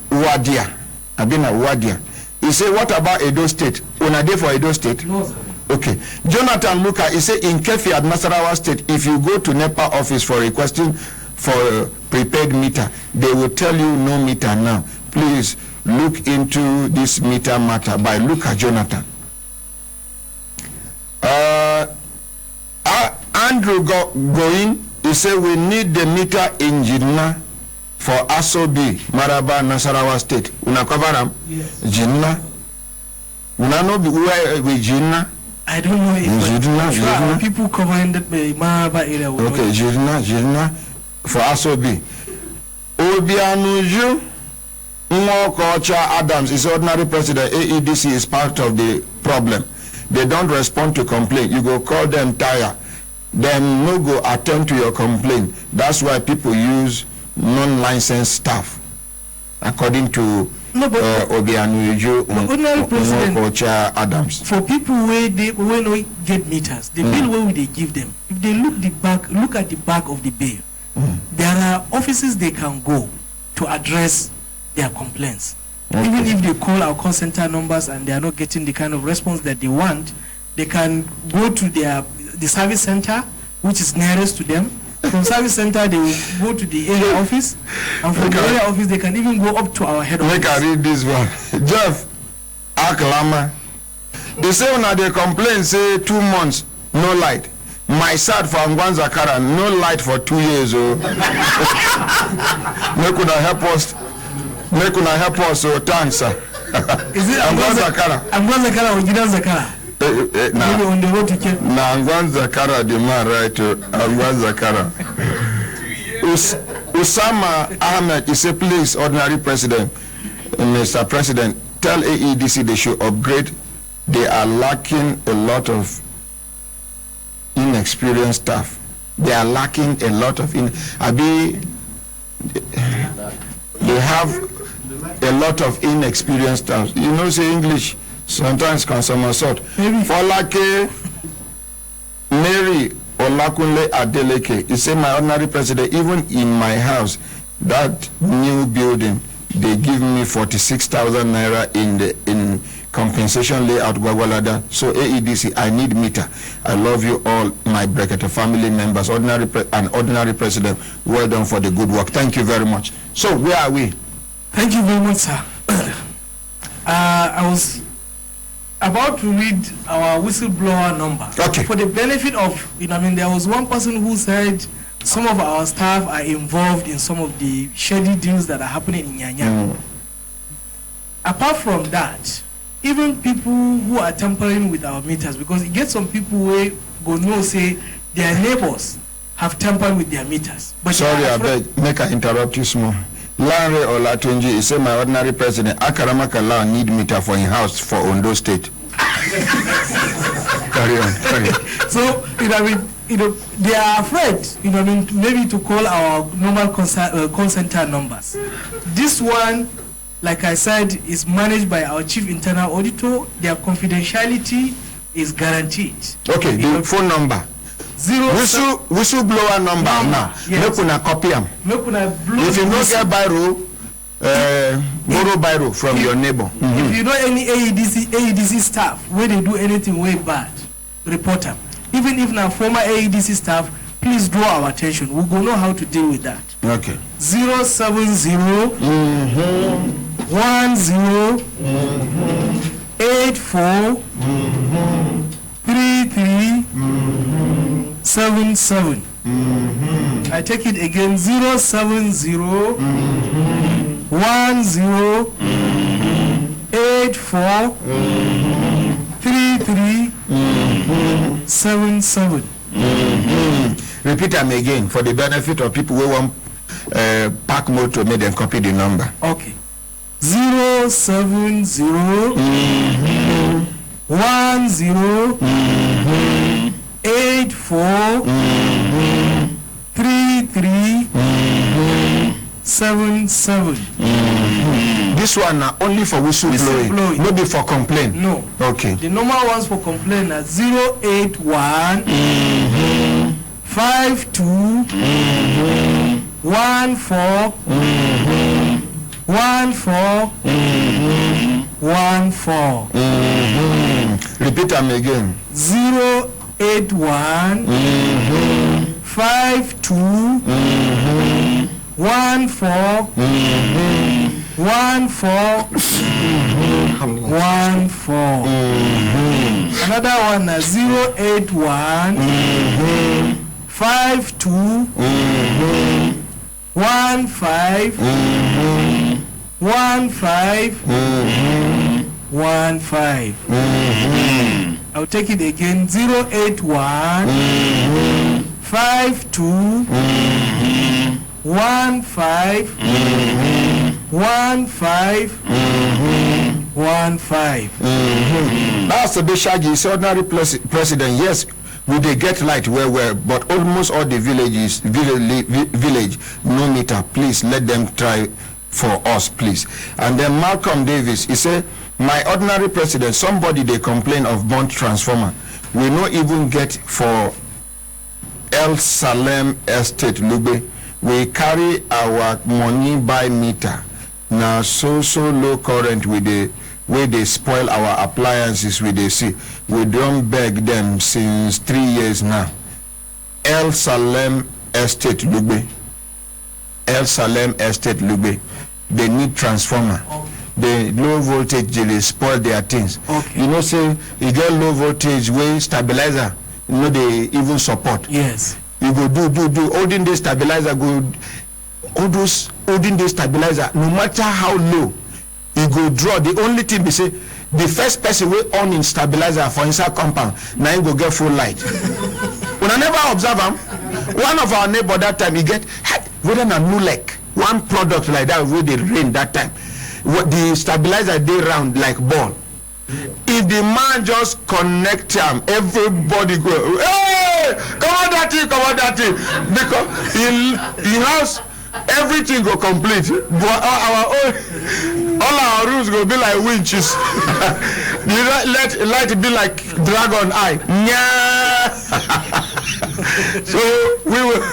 Wadia. He say, what about Edo State? Una day for Edo State? No, sir. Okay. Jonathan Luka, he say, in Kefi at Nasarawa State, if you go to NEPA office for requesting for prepaid meter, they will tell you no meter now. Please look into this meter matter by Luka Jonathan. Andrew Going, he said we need the meter in Jinna for Asobi, Maraba, Nasarawa State. Una cover them? Yes. Jinna. Una know where we Jinna? I don't know if Jinna. people covering the Maraba area. Okay, Jinna for Asobi. Obianuju Mwokocha Adams is ordinary president. AEDC is part of the problem. They don't respond to complaint. You go call them tire. Them no go attend to your complaint. That's why people use non-licensed staff, according to Obianuju Mwokocha Adams. For people where no get meters, the bill where they give them. If they look at the back of the bill, there are offices they can go to address their complaints. Okay. Even if they call our call center numbers and they are not getting the kind of response that they want, they can go to the service center, which is nearest to them. From service center, they will go to the area office, and from the area office, they can even go up to our head office. Make I read this one. Jeff Aklama. They say when they complain, say 2 months, no light. My side for Angwan Zakara, no light for 2 years. Oh. Make una help us. So thanks, sir. Is it Angwan Zakara? Angwan Zakara or Gidan Zakara? Maybe on the road to Cape. Now Angwan Zakara, the man, right? Angwan Zakara. Usama Ahmed, he said, please, ordinary president, Mr. President, tell AEDC they should upgrade. They are lacking a lot of inexperienced staff. They are lacking a lot of they have a lot of inexperienced staff. You know, say English sometimes can somersault. For like Mary Olakunle Adeleke, he said, my ordinary president, even in my house, that new building, they give me 46,000 naira in compensation layout Gwagwalada. So AEDC, I need meter. I love you all, my Brekete family members, ordinary president. Well done for the good work. Thank you very much. So where are we? Thank you very much, sir. I was about to read our whistleblower number. Okay. For the benefit of, there was one person who said some of our staff are involved in some of the shady deals that are happening in Nyanya. Apart from that, even people who are tampering with our meters, because you get some people who go know say their neighbors have tampered with their meters. But sorry, I beg, make I interrupt you small. Lanre Olatunji, he said my ordinary president, Akaramaka Law need meter for in house for Ondo State. Carry on. So, they are afraid, maybe to call our normal call center numbers. This one, like I said, is managed by our chief internal auditor. Their confidentiality is guaranteed. Okay, the phone number. Whistleblower number now. Yes. Make una copy am. If you don't get biro, borrow biro from your neighbor. If you know any AEDC staff where they do anything way bad, report them. Even if now former AEDC staff, please draw our attention. We go know how to deal with that. Okay. 070 10 84 33 77. I take it again. 070 10 84 33 77. Repeat them again for the benefit of people who want park motor, make them copy the number. Okay. 070 10 84 33 77. This one now only for whistleblowing, maybe for complaint. No. Okay. The normal ones for complaint are 081 52 14 14 Repeat them again. 081 52 14 14 Another one is 081 52 15 15 I'll take it again. 081 52 15 15 That's the big shaggy. It's ordinary president. Yes, we they get light where, but almost all the village no meter. Please let them try for us, please. And then Malcolm Davis, he said, my ordinary president, somebody they complain of burnt transformer. We not even get for El Salem Estate, Lube. We carry our money by meter. Now so low current with the way they spoil our appliances with they see. We don't beg them since 3 years now. El Salem Estate, Lube. El Salem Estate, Lube. They need transformer. Okay. The low voltage they spoil their things. Okay. You know, say you get low voltage way stabilizer, you know they even support. Yes. You go do holding the stabilizer, go all those holding the stabilizer, no matter how low, you go draw. The only thing they say, the first person will on in stabilizer for inside compound, now you go get full light. When I never observe them, one of our neighbor that time he get whether a new leg, one product like that where they rain that time. What the stabilizer they round like ball. If the man just connect him, everybody go, hey, come on that thing, because he has everything go complete. But all our rooms go be like winches. Let it be like dragon eye. So we will.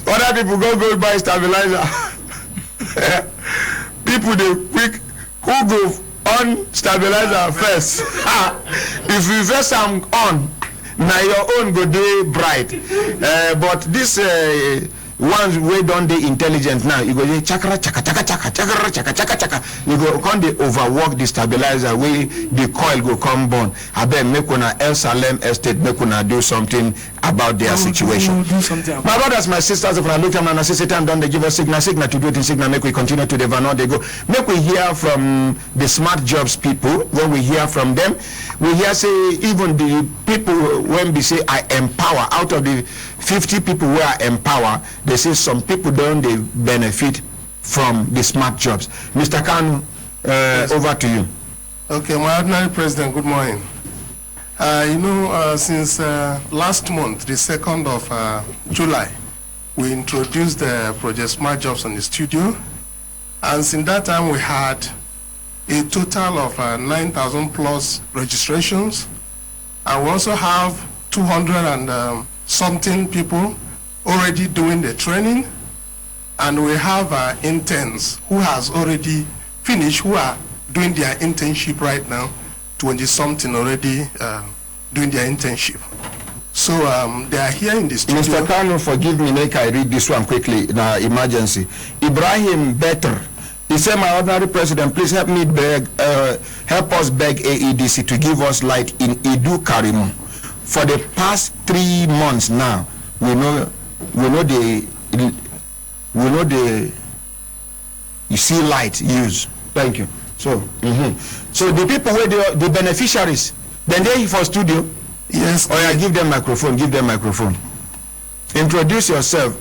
Other people go buy stabilizer. People they quick who go on stabilizer first. If you first am on, now your own go do bright. But this ones way done the intelligent now, you go chakra chaka chaka chaka chakra chaka chaka chaka. You go come they overwork the stabilizer way the coil go come burn. I bet make una El Salem Estate make una do something about their situation. My brothers, my sisters, if I look at them and I say Satan done they give us signal to do it in signal, make we continue to the vanor they go. Make we hear from the smart jobs people. When we hear from them, we hear say even the people when we say I empower, out of the 50 people who are empower, they say some people don't they benefit from the smart jobs. Mr. Kanu, yes. Over to you. Okay, my ordinary president, good morning. Since last month, the 2nd of July, we introduced the Project Smart Jobs on the studio. And since that time, we had a total of 9,000 plus registrations. And we also have 200 and something people already doing the training. And we have interns who has already finished, who are doing their internship right now, 20-something already doing their internship. So they are here in the studio. Mr. Kanu, forgive me, make I read this one quickly in our emergency. Ibrahim Better, he said, my ordinary president, please help me help us beg AEDC to give us light in Idu Karimu. For the past 3 months now, we know you see light use. Thank you. So, so the people where the beneficiaries, then they for studio. Yes. Oh yeah, give them microphone. Give them microphone. Introduce yourself.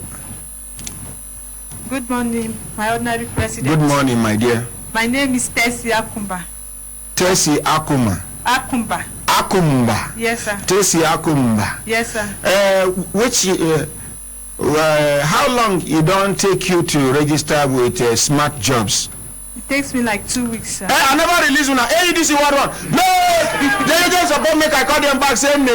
Good morning, my ordinary president. Good morning, my dear. My name is Tessie Akumba. Tessie Akuma. Akumba. Akumba. Yes, sir. Tessie Akumba. Yes, sir. How long it don't take you to register with Smart Jobs? It takes me like 2 weeks, sir. I never release una. Hey, this is what one. No, they just support make I call them back. Say no.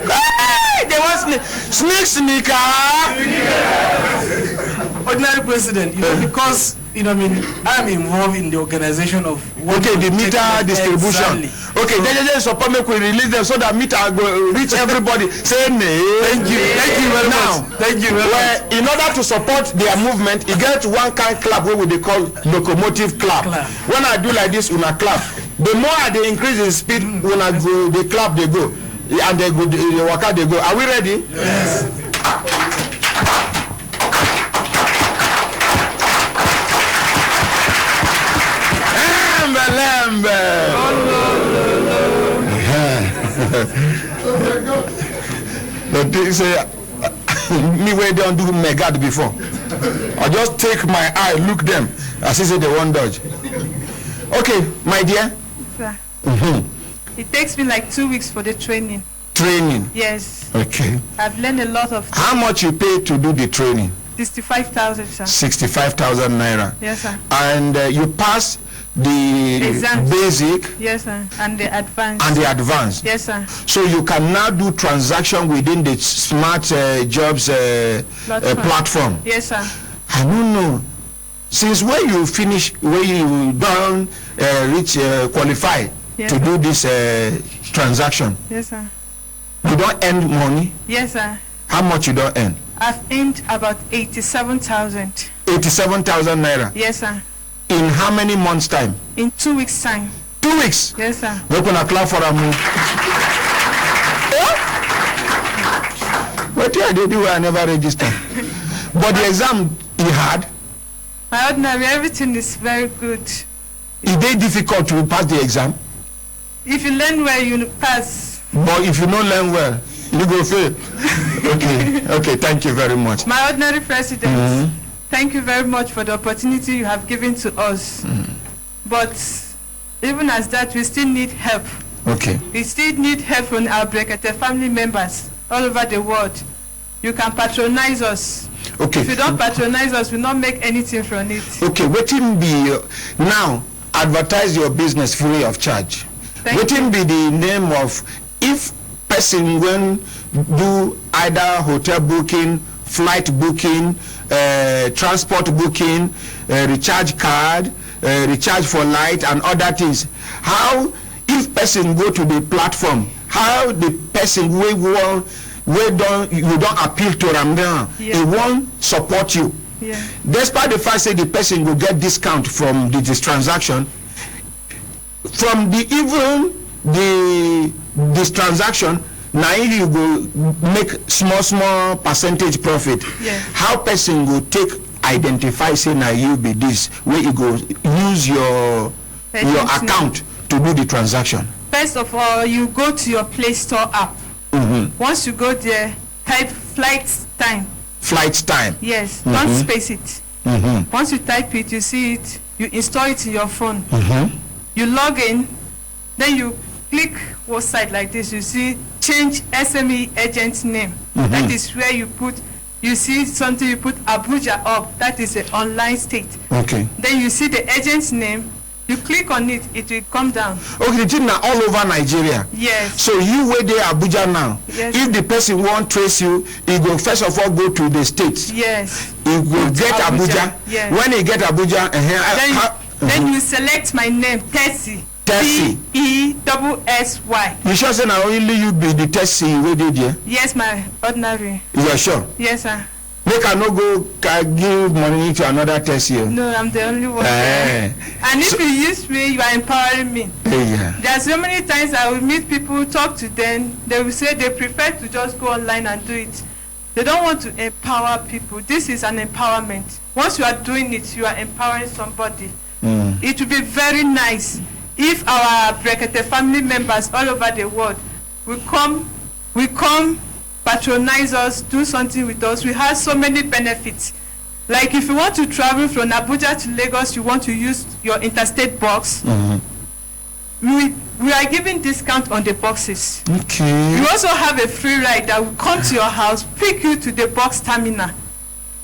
Hey, they want sneaker. Ordinary president, because I'm involved in the organization of. Okay, the meter distribution. Exactly. Okay, they just support make we release them so that meter will reach everybody. Say no. Thank you very much. Thank you very much. In order to support their movement, you get one kind clap where they call locomotive clap. When I do like this, una clap. The more they increase in speed, when I go, they clap, they go, and they go, they walk out, they go. Are we ready? Yes. But they say me where they don't do megad before. I just take my eye, look them, as if they won't dodge. Okay, my dear. Sir. It takes me like 2 weeks for the training. Training? Yes. Okay. I've learned a lot of things. How much you pay to do the training? 65,000, sir. 65,000 naira. Yes, sir. And you pass the exams. Basic. Yes, sir. And the advanced. And the advanced. Yes, sir. So you can now do transaction within the Smart Jobs platform. Yes, sir. I don't know. Since when you finish, when you don't qualify to do this transaction? Yes, sir. You don't earn money? Yes, sir. How much you don't earn? I've earned about 87,000. 87,000 naira? Yes, sir. In how many months' time? In 2 weeks' time. 2 weeks? Yes, sir. We're going to clap for a move. What did they do? I never registered. But the exam he had? My ordinary, everything is very good. Is it difficult to pass the exam? If you learn well, you pass. But if you don't learn well, you go fail. Okay, thank you very much. My ordinary president, thank you very much for the opportunity you have given to us. But even as that, we still need help. Okay. We still need help from our Brekete family members all over the world. You can patronize us. Okay. If you don't patronize us, we'll not make anything from it. Okay, waiting be now advertise your business free of charge. Waiting be the name of if person when do either hotel booking, flight booking, transport booking, recharge card, recharge for light and other things. How if person go to the platform, how the person you don't appeal to them now, he won't support you. Yeah. Despite the fact that the person will get discount from this transaction, from the even this transaction, now you go make small percentage profit. Yeah. How person will take identify say now you be this where you go use your account to do the transaction? First of all, you go to your Play Store app. Once you go there, type flight time. Flight time. Yes, don't space it. Once you type it, you see it, you install it in your phone. You log in, then you click one side like this, you see change SME agent name. That is where you see something, you put Abuja up. That is an online state. Okay. Then you see the agent's name. You click on it, it will come down. Okay, the thing now all over Nigeria. Yes. So you where there Abuja now. Yes. If the person won't trace you, he go first of all go to the state. Yes. He will get Abuja. Yes. When he get Abuja, then you select my name, Tessie. Tessie. T-E-S-S-Y. You sure say now only you be the Tessie where they there? Yes, my ordinary. You are sure? Yes, sir. Make I no go give money to another Tessie. No, I'm the only one. And if you use me, you are empowering me. Yeah. There are so many times I will meet people, talk to them. They will say they prefer to just go online and do it. They don't want to empower people. This is an empowerment. Once you are doing it, you are empowering somebody. It would be very nice if our Brekete family members all over the world will come patronize us, do something with us. We have so many benefits. Like if you want to travel from Abuja to Lagos, you want to use your interstate box. We are giving discount on the boxes. Okay. You also have a free ride that will come to your house, pick you to the box terminal.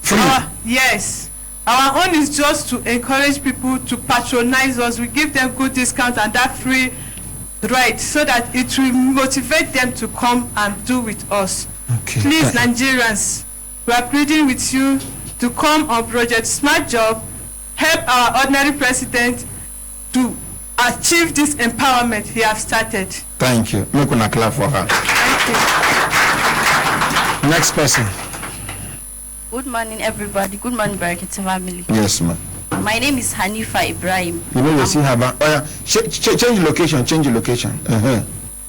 Free? Yes. Our own is just to encourage people to patronize us. We give them good discount and that free ride so that it will motivate them to come and do with us. Okay. Please, Nigerians, we are pleading with you to come on Project Smart Job, help our ordinary president to achieve this empowerment he has started. Thank you. Make una clap for her. Thank you. Next person. Good morning, everybody. Good morning, Brekete family. Yes, ma'am. My name is Hanifa Ibrahim. You know you see her. Oh yeah. Change location. Change location.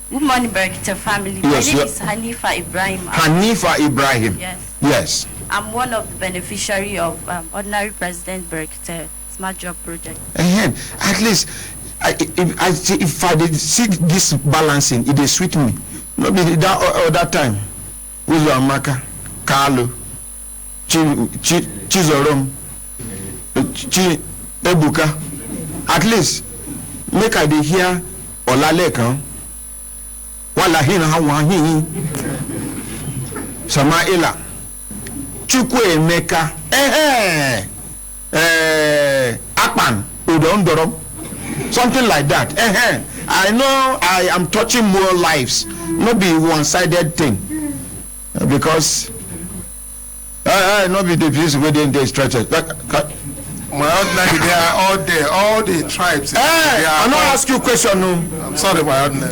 Good morning, Brekete family. Yes, my name is Hanifa Ibrahim. Hanifa Ibrahim. Yes. Yes. I'm one of the beneficiary of Ordinary President Brekete Smart Job Project. At least, if I did see this balancing, it is sweet me. No be that time. With your Amaka, Carlo, Chizorom, Ebuka. At least, make I dey hear Olalekan. Wala hina hawahi. Samaila. Chukwu Emeka. Akpan. Udondoro. Something like that. I know I am touching more lives. Not be one-sided thing. Because not be the piece within the stretches. My ordinary, they are all there, all the tribes. I'm not ask you a question, no. I'm sorry, my ordinary.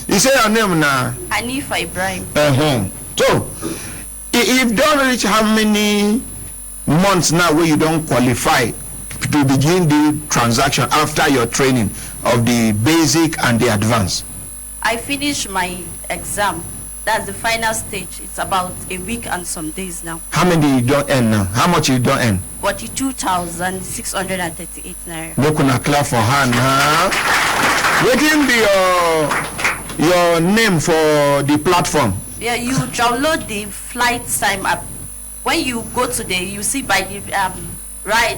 You say your name now? Hanifa Ibrahim. So, if don't reach how many months now where you don't qualify to begin the transaction after your training of the basic and the advanced? I finished my exam. That's the final stage. It's about a week and some days now. How many you don't earn now? How much you don't earn? 42,638 naira. Look on a clap for her now. What can be your name for the platform? Yeah, you download the flight time app. When you go to you see by the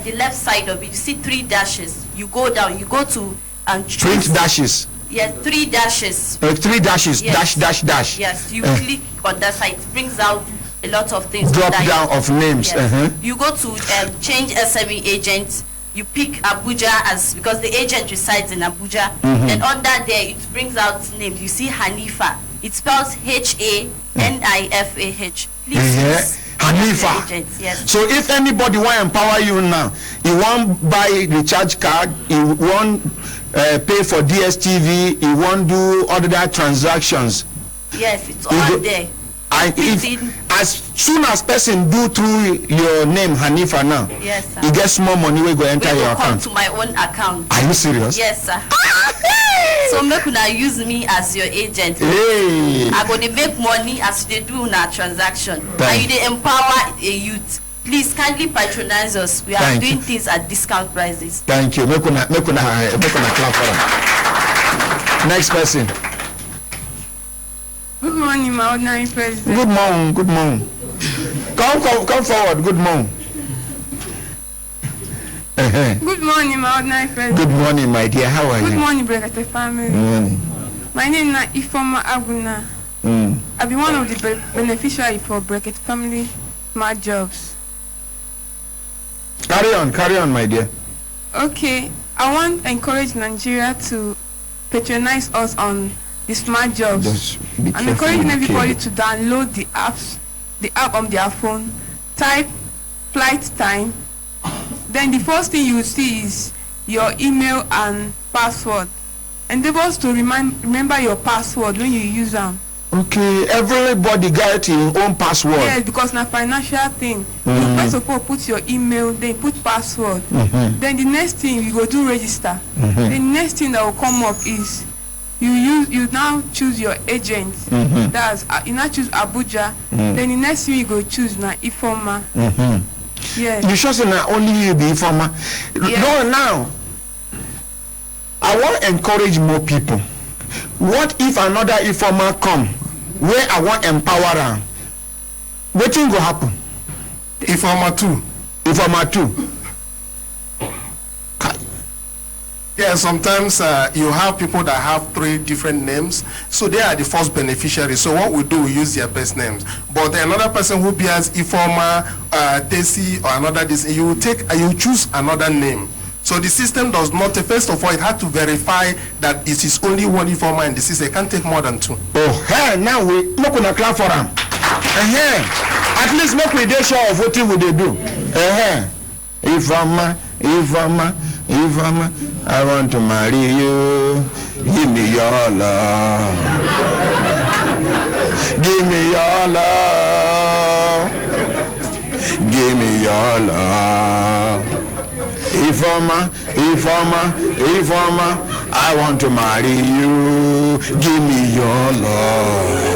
the left side of it, you see 3 dashes. You go down, you go to and choose. 3 dashes. Yes, 3 dashes. 3 dashes. Yes. Dash. Yes, you click on that site. It brings out a lot of things. Drop down of names. Yes. You go to change SME agent. You pick Abuja because the agent resides in Abuja. Then under there, it brings out names. You see Hanifa. It spells Hanifah. Please. Hanifa. Yes. So if anybody want to empower you now, you want buy the charge card, you want pay for DSTV, you want do other transactions. Yes, it's all there. And if as soon as person do through your name Hanifa now, yes, sir, you get small money we go enter your account. To my own account. Are you serious? Yes, sir. So make una use me as your agent. Hey. I go to make money as they do in our transaction. And you dey empower a youth. Please kindly patronize us. We are doing things at discount prices. Thank you. Make una clap for them. Next person. Good morning, my ordinary president. Good morning. Come forward. Good morning. Good morning, my ordinary friend. Good morning, my dear. How are you? Good morning, Brekete family. Good morning. My name is Ifoma Aguna. I've been one of the beneficiary for Brekete family smart jobs. Carry on, my dear. Okay, I want to encourage Nigeria to patronize us on the smart jobs. I'm encouraging everybody to download the app on their phone, type flight time. Then the first thing you will see is your email and password. Endeavor to remember your password when you use them. Okay, everybody got your own password. Yes, because na financial thing. You first of all put your email, then put password. Then the next thing you go do register. Then the next thing that will come up is you now choose your agent. That's you now choose Abuja. Then the next thing you go choose na Ifoma. Yes. You sure say na only you be Ifoma? Yes. No, now I want to encourage more people. What if another Ifoma come where I want empower am? Wetin go happen? Ifoma 2. Ifoma 2. Yeah, sometimes you have people that have 3 different names, so they are the first beneficiary. So what we do, we use their best names. But another person who bears Ifoma, Tesi, or another, you choose another name. So the system does not, first of all, it had to verify that it is only one Ifoma in the system. It can't take more than 2. Oh, hey, now we look on a clap for them. At least make we dey sure of what we they do. Ifoma, I want to marry you. Give me your love. Give me your love. Give me your love. Ifoma, I want to marry you. Give me your love.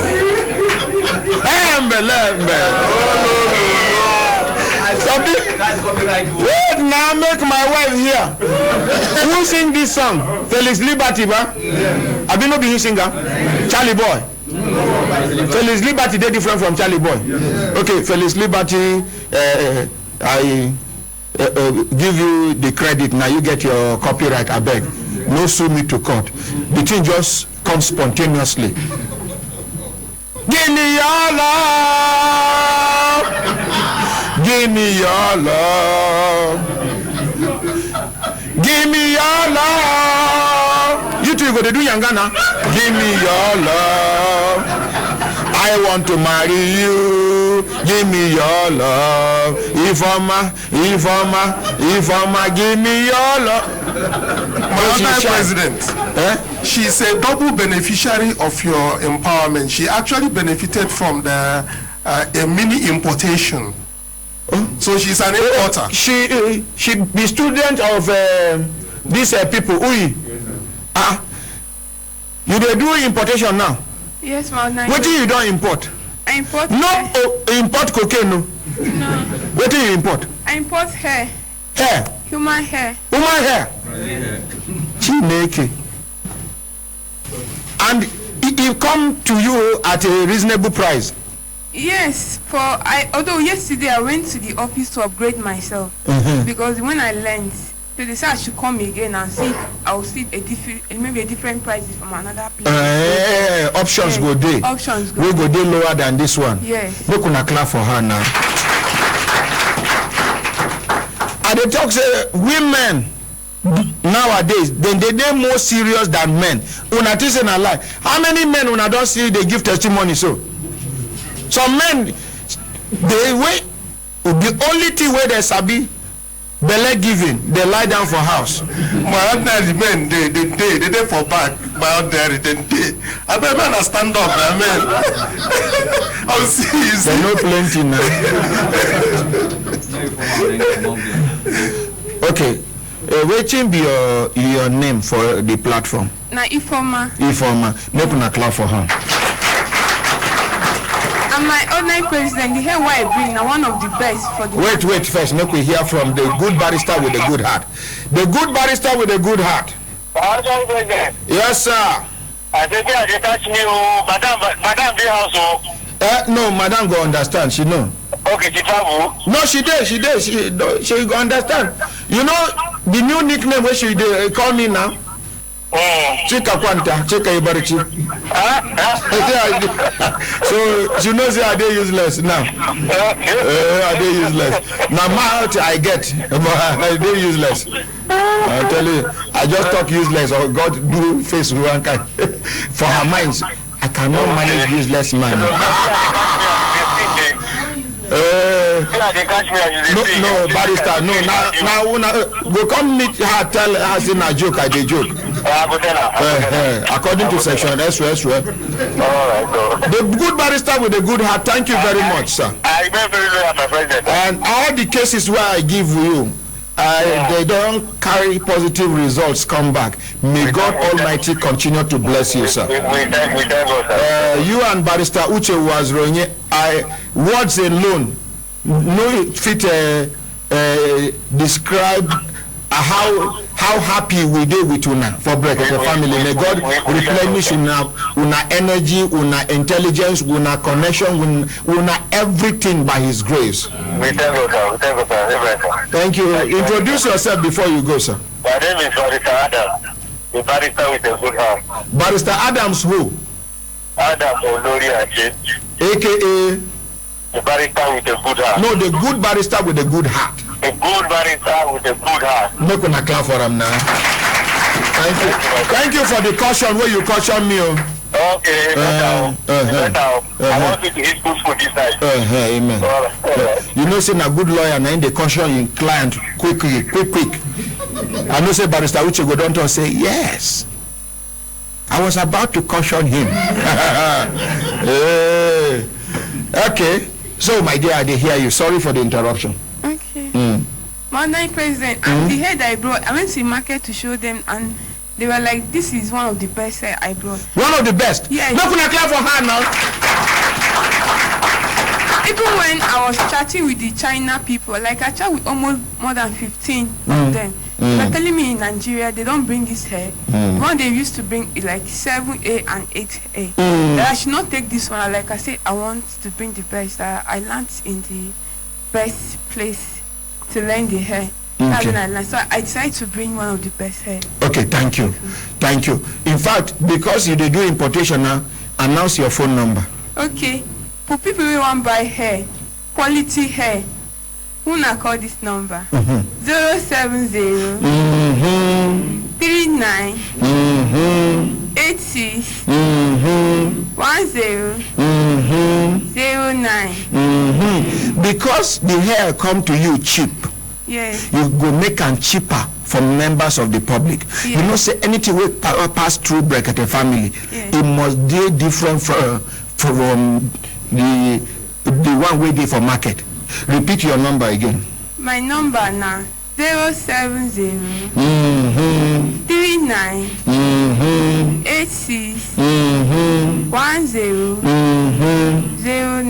Wait now, make my wife hear. Who sing this song? Felix Liberty, ba? Have you not been singer? Charlie Boy. Felix Liberty, they different from Charlie Boy. Okay, Felix Liberty, I give you the credit. Now you get your copyright. I beg. No sue me to court. The thing just comes spontaneously. Give me your love. Give me your love. Give me your love. You two go to do Yangana. Give me your love. I want to marry you. Give me your love. Ifoma, give me your love. Madam President, she's a double beneficiary of your empowerment. She actually benefited from the a mini importation. So she's an importer. She be student of these people. You dey do importation now? Yes, ma'am. What do you don't import? I import. No, import cocaine. No. What do you import? I import hair. Hair. Human hair. Human hair. Chineke. And it come to you at a reasonable price. Yes, although yesterday I went to the office to upgrade myself because when I learned, they said I should come again and see if I'll see maybe a different price from another place. Options go day. Options go. We go day lower than this one. Yes. Look on a clap for her now. And they talk say women nowadays they more serious than men. Una think say na lie. How many men una don't see they give testimony so? Some men the only thing where they sabi belle giving, they lie down for house. My ordinary men, they for back. My ordinary, they. I don't understand up, man. I'll see you. They know plenty now. Okay, waiting be your name for the platform. Na Ifoma. Ifoma, make una clap for her. And my ordinary president, the hair I bring now one of the best for the. Wait first, make we hear from the good barrister with the good heart. The good barrister with the good heart. Yes, sir. I think I touch me, Madam the house. No, Madam go understand. She know. Okay, she travel. No, she did. She go understand. You know the new nickname where she call me now? Chika Kwanta, Chika Ibarichi. So she knows are they useless now. Are they useless? Now my I get, are they useless? I tell you, I just talk useless or God do face one kind. For her minds, I cannot manage useless man. No, barrister, no. Now, go come meet her, tell her in a joke, I did joke. According to section S. The good barrister with a good heart, thank you very much, sir. I very my president. And all the cases where I give you, they don't carry positive results come back. May God Almighty continue to bless you, sir. We thank God, sir. You and Barrister Uche was Ronye, words alone no fit describe how happy we did with una for Brekete family. May God replenish una energy, una intelligence, una connection, una everything by His grace. We thank God, sir. We thank God, sir. Thank you. Introduce yourself before you go, sir. My name is Barrister Adams, the barrister with a good heart. Barrister Adams who? Adams Olori Ache. AKA? The barrister with a good heart. No, the good barrister with a good heart. A good barrister with a good heart. No gonna clap for him now. Thank you. Thank you for the caution where you caution me. Okay, I want you to hit push for this night. Amen. You know, say a good lawyer and then they caution your client quick. I know say Barrister Uche go down to say yes. I was about to caution him. Okay. So my dear, I did hear you. Sorry for the interruption. Okay. Madam President, and the head I brought, I went to the market to show them, and they were like, "This is one of the best head I brought." One of the best. Yeah. Not gonna clap for her now. Even when I was chatting with the China people, like I chat with almost more than 15 of them. They're telling me in Nigeria they don't bring this hair. One they used to bring is like 7A and 8A. That I should not take this one. Like I said, I want to bring the best. I learned in the best place to learn the hair. That's when I learned. So I decided to bring one of the best hair. Okay, thank you. Thank you. In fact, because you do importation now, announce your phone number. Okay. For people who want to buy hair, quality hair, who not call this number? 070 39 86 10 09. Because the hair come to you cheap. Yes. You go make them cheaper for members of the public. Yes. You know, say anything will pass through Brekete family. Yes. It must be different from the one we did for market. Repeat your number again. My number now 070 39 86 10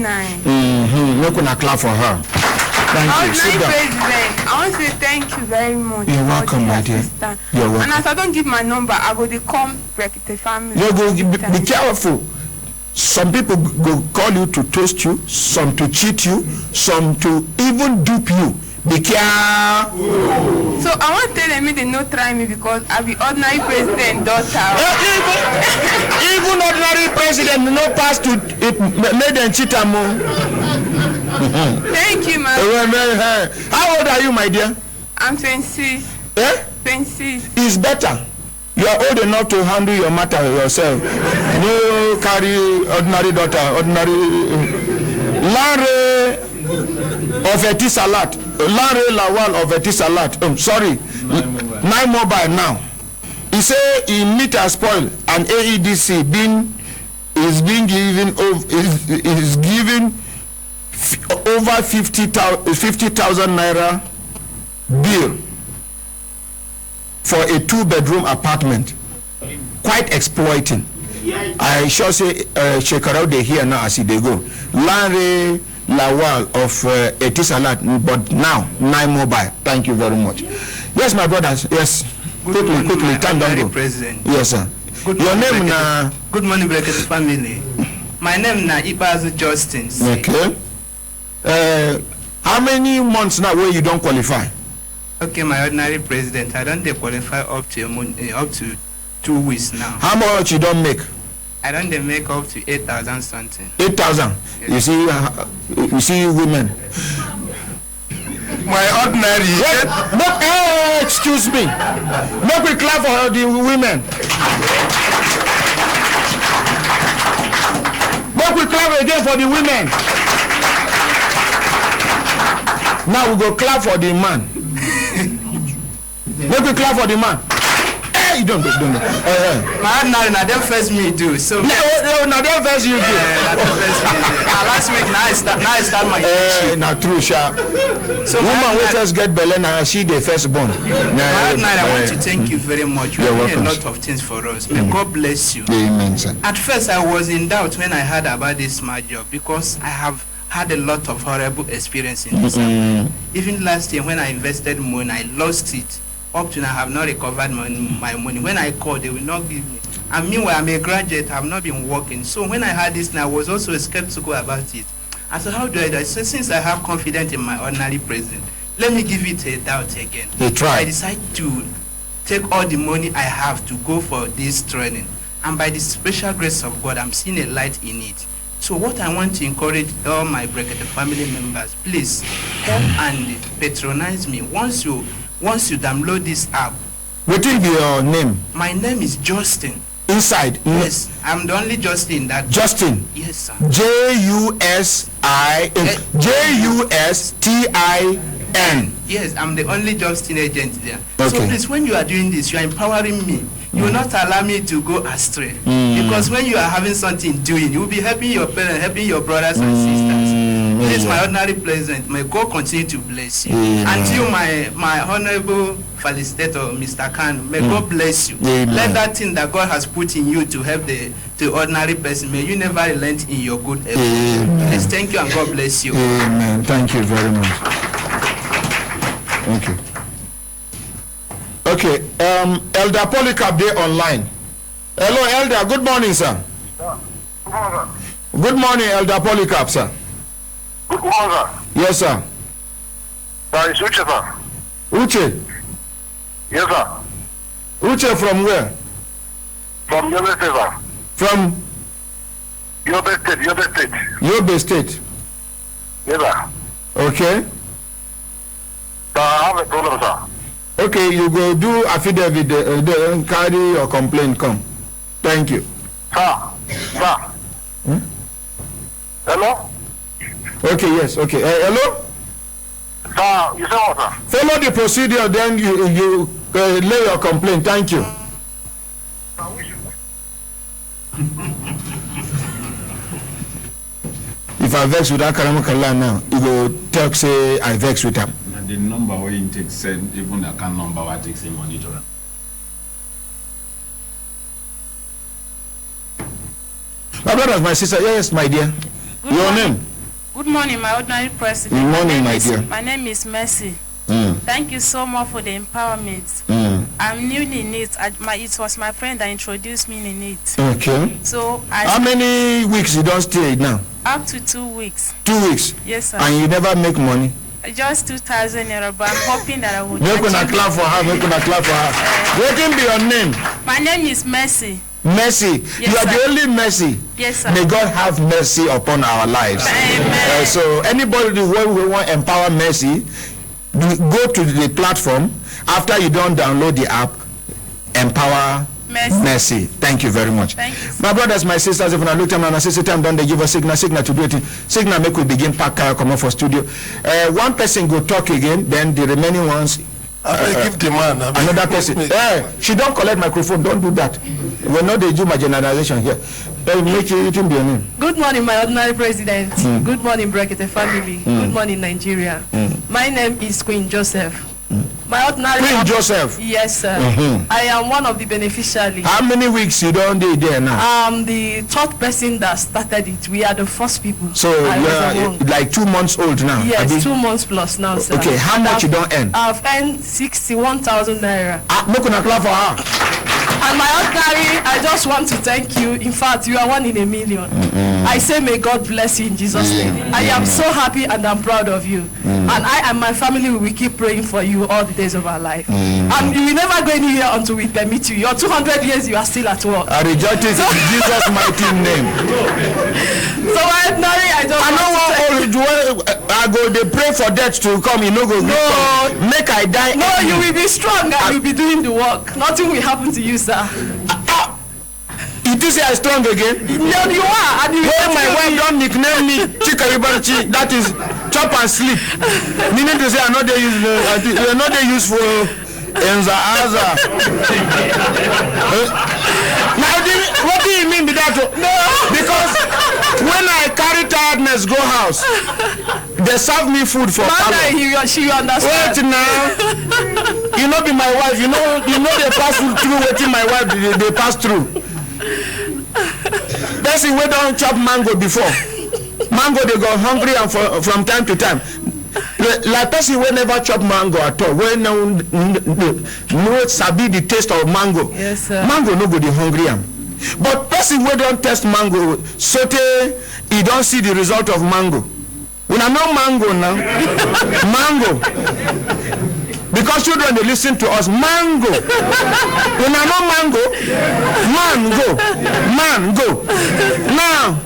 09. We're gonna clap for her. Thank you. President, I want to say thank you very much. You're welcome, my dear. You're welcome. And as I don't give my number, I go to come Brekete family. You go be careful. Some people go call you to toast you, some to cheat you, some to even dupe you. Be careful. So I want to tell them they not try me because I be ordinary president daughter. Even ordinary president no pass to it made them cheat more. Thank you, man. How old are you, my dear? I'm 26. 26. It's better. You are old enough to handle your matter yourself. No carry ordinary daughter, ordinary Lare of Etisalat. Lare Lawal of Etisalat. Sorry. 9 Mobile now. He say in meter spoil and AEDC is given over 50,000 naira bill for a 2-bedroom apartment. Quite exploiting. I sure say Shekarau they here now as they go. Larry Lawal of Etisalat, but now 9 Mobile. Thank you very much. Yes, my brothers. Yes. Quickly, time don't go. President. Yes, sir. Good Your morning, name na? Good morning, Brekete family. My name na Ibazu Justin. Okay. How many months now where you don't qualify? Okay, my ordinary president, I don't dey qualify up to up to 2 weeks now. How much you don't make? I don't dey make up to 8,000 something. 8,000. Yes. You see women. My ordinary. Excuse me. Make we clap for the women. Make we clap again for the women. Now we go clap for the man. Make we clap for the man. Hey, don't. My ordinary, now them first me do. So now them first you do. Last week, now I start my now true, sha. So woman wey just get belle now she the first born. My ordinary, I want to thank you very much. You have done a lot of things for us. May God bless you. Amen, sir. At first, I was in doubt when I heard about this smart job because I have had a lot of horrible experience in this. Even last year when I invested money, I lost it. Up to now, I have not recovered my money. When I call, they will not give me. And meanwhile, I'm a graduate. I have not been working. So when I heard this, I was also skeptical about it. I said, how do I do it? So since I have confidence in my ordinary president, let me give it a doubt again. I decided to take all the money I have to go for this training. And by the special grace of God, I'm seeing a light in it. So what I want to encourage all my Brekete family members, please help and patronize me. Once you download this app. What will be your name? My name is Justin. Inside? Yes, I'm the only Justin that. Justin? Yes, sir. Justin. Yes, I'm the only Justin agent there. Okay. So please, when you are doing this, you are empowering me. You will not allow me to go astray. Because when you are having something doing, you will be helping your parents, helping your brothers and sisters. Please, my ordinary president, may God continue to bless you. Until my honorable felicitator, Mr. Khan, may God bless you. Let that thing that God has put in you to help the ordinary person, may you never relent in your good effort. Please, thank you and God bless you. Amen. Thank you very much. Thank you. Okay, Elder Polycarp there online. Hello, Elder. Good morning, sir. Good morning, Elder Polycarp, sir. Good morning, sir. Yes, sir. Sir, it's Uche, sir. Uche? Yes, sir. Uche from where? From Yobe State, sir. From? Yobe State. Yobe State? Yes, sir. Okay. Sir, I have a problem, sir. Okay, you go do affidavit, carry your complaint, come. Thank you. Sir. Hello? Okay, yes, okay. Hello? Sir, you say what, sir? Follow the procedure, then you lay your complaint. Thank you. If I vex with that Karamakala now, you go talk, say, I vex with him. The number where you take send, even the account number where takes a monitor. My brothers, my sister, yes, my dear. Your name? Good morning, my ordinary president. Good morning, my dear. My name is Mercy. Thank you so much for the empowerment. I'm newly in it. It was my friend that introduced me in it. Okay. So how many weeks you don't stay now? Up to 2 weeks. 2 weeks? Yes, sir. And you never make money? Just 2,000 naira, but I'm hoping that I would. Make una clap for her. What can be your name? My name is Mercy. Mercy. Yes, you are sir. the only mercy. Yes, sir. May God have mercy upon our lives. Amen. So anybody who want empower mercy, go to the platform. After you don't download the app, empower mercy. Thank you very much. Thank you, my brothers, my sisters, if I look at them and I say time, don't they give us signal to do it. Signal make we begin pack come up for studio. One person go talk again, then the remaining ones. Give the man another person. She don't collect microphone. Don't do that. We're not the Juma generalization here. Make it be your name. Good morning, my ordinary president. Good morning, Brekete family. Good morning, Nigeria. My name is Queen Joseph. My ordinary Queen Joseph. Yes, sir. I am one of the beneficiaries. How many weeks you don't do there now? I'm the third person that started it. We are the first people. So you are like 2 months old now. Yes, 2 months plus now, sir. Okay, how much you don't earn? I've earned 61,000 naira. Make una clap for her. And my ordinary, I just want to thank you. In fact, you are 1 in a million. I say may God bless you in Jesus' name. I am so happy and I'm proud of you. And I and my family will keep praying for you all the days of our life. And you will never go anywhere until we permit you. Your 200 years, you are still at work. I reject it in Jesus' mighty name. So ordinary, I go, they pray for death to come, you know, go. No, make I die. No, you will be strong and you'll be doing the work. Nothing will happen to you, sir. You do say I'm strong again? No, you are. And you my wife don't nickname me Chikaribachi, that is chop and sleep. Meaning to say I'm not useful in the other. Now, what do you mean by that? No. Because when I carry tiredness go house, they serve me food for she understand. Wait now. You know be my wife, you know they pass through waiting my wife they pass through. Person we don't chop mango before. Mango they go hungry and from time to time. Like person we never chop mango at all. We no sabi the taste of mango. Yes, sir. Mango no go the hungry am. But person we don't taste mango, so he don't see the result of mango. We are no mango now. Mango. Because children they listen to us. Mango. We are no mango. Mango. Now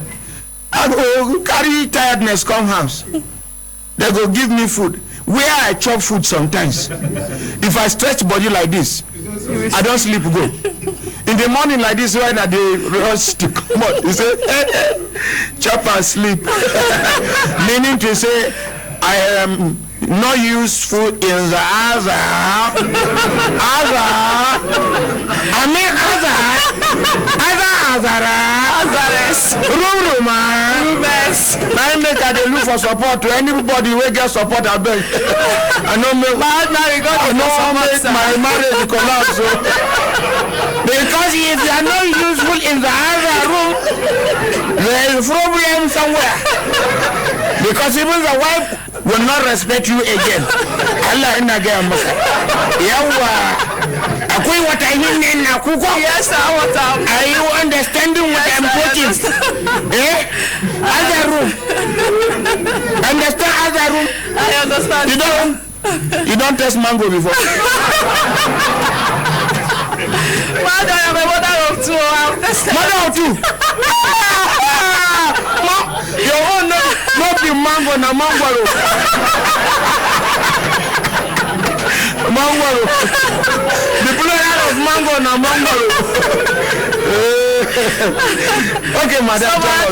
I go carry tiredness come house. They go give me food. Where I chop food sometimes. If I stretch body like this, I don't sleep go. In the morning like this, when I rush to come out, you say, chop and sleep. Meaning to say, I am not useful in the other. I make a look for support to anybody who get support. I beg. I know make my marriage collapse. So. Because if you are not useful in the other room, there is problem somewhere. Because even the wife will not respect you again. Allah in again. Akwai what I mean in Nakuko? Yes, sir. What are you understanding what I'm putting? Other room. Understand other room? I understand. You don't taste mango before. Mother, I'm a mother of two. I've tested. Mother of two? Your own not the mango na mangoro. Mangoro. The plural of mango na mangoro. Okay, madam. So,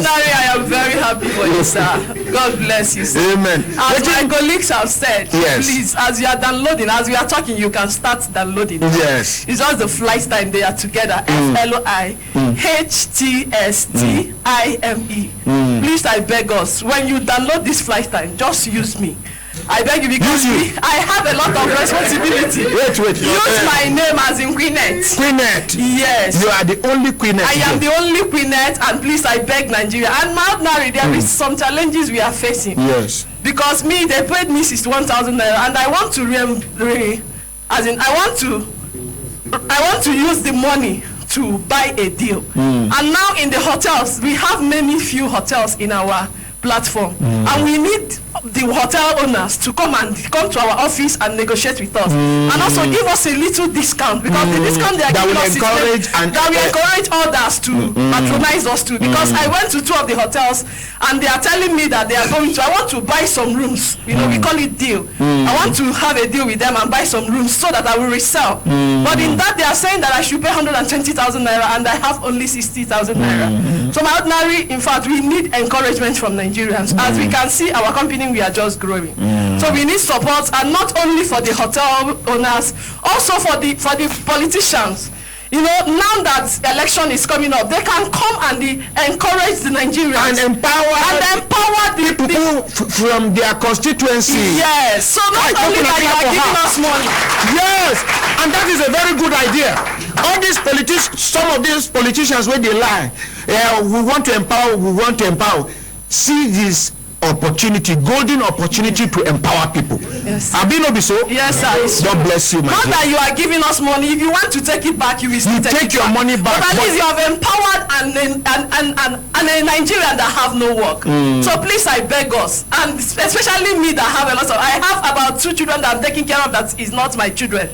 I am very happy for you, sir. God bless you, sir. Amen. As my colleagues have said, yes. Please, as you are downloading, as we are talking, you can start downloading. Yes. It's just the flight time they are together. FLOIHTSTIME. Please, I beg us, when you download this flight time, just use me. I beg you because I have a lot of responsibility. Wait. Use my name as in Queenette. Queenette. Yes. You are the only Queenette. I am the only Queenette, and please, I beg Nigeria. And Mount Nari, there is some challenges we are facing. Yes. Because they paid me 61,000 naira, and I want to I want to use the money to buy a deal. And now in the hotels, we have few hotels in our platform, and we need the hotel owners to come to our office and negotiate with us, and also give us a little discount, because the discount they are giving us that will encourage others to patronize us too. Because I went to 2 of the hotels and they are telling me that they are going to, I want to buy some rooms, we call it deal. I want to have a deal with them and buy some rooms so that I will resell. But in that they are saying that I should pay 120,000 naira and I have only 60,000 naira. So my ordinary, in fact, we need encouragement from Nigerians. As we can see, our company, we are just growing. So we need support, and not only for the hotel owners, also for the politicians. Now that election is coming up, they can come and encourage the Nigerians and empower the people from their constituency. Yes. So not only that you are giving us money. Yes, and that is a very good idea. All these some of these politicians where they lie, we want to empower. See this opportunity, golden opportunity to empower people. Yes. Have you not been so? Yes, sir. God bless you, my Not dear. that you are giving us money. If you want to take it back, you will still take your it back. money back. But at least you have empowered and a Nigerian that have no work. So please, I beg us, and especially me that have a lot of. I have about 2 children that I'm taking care of that is not my children.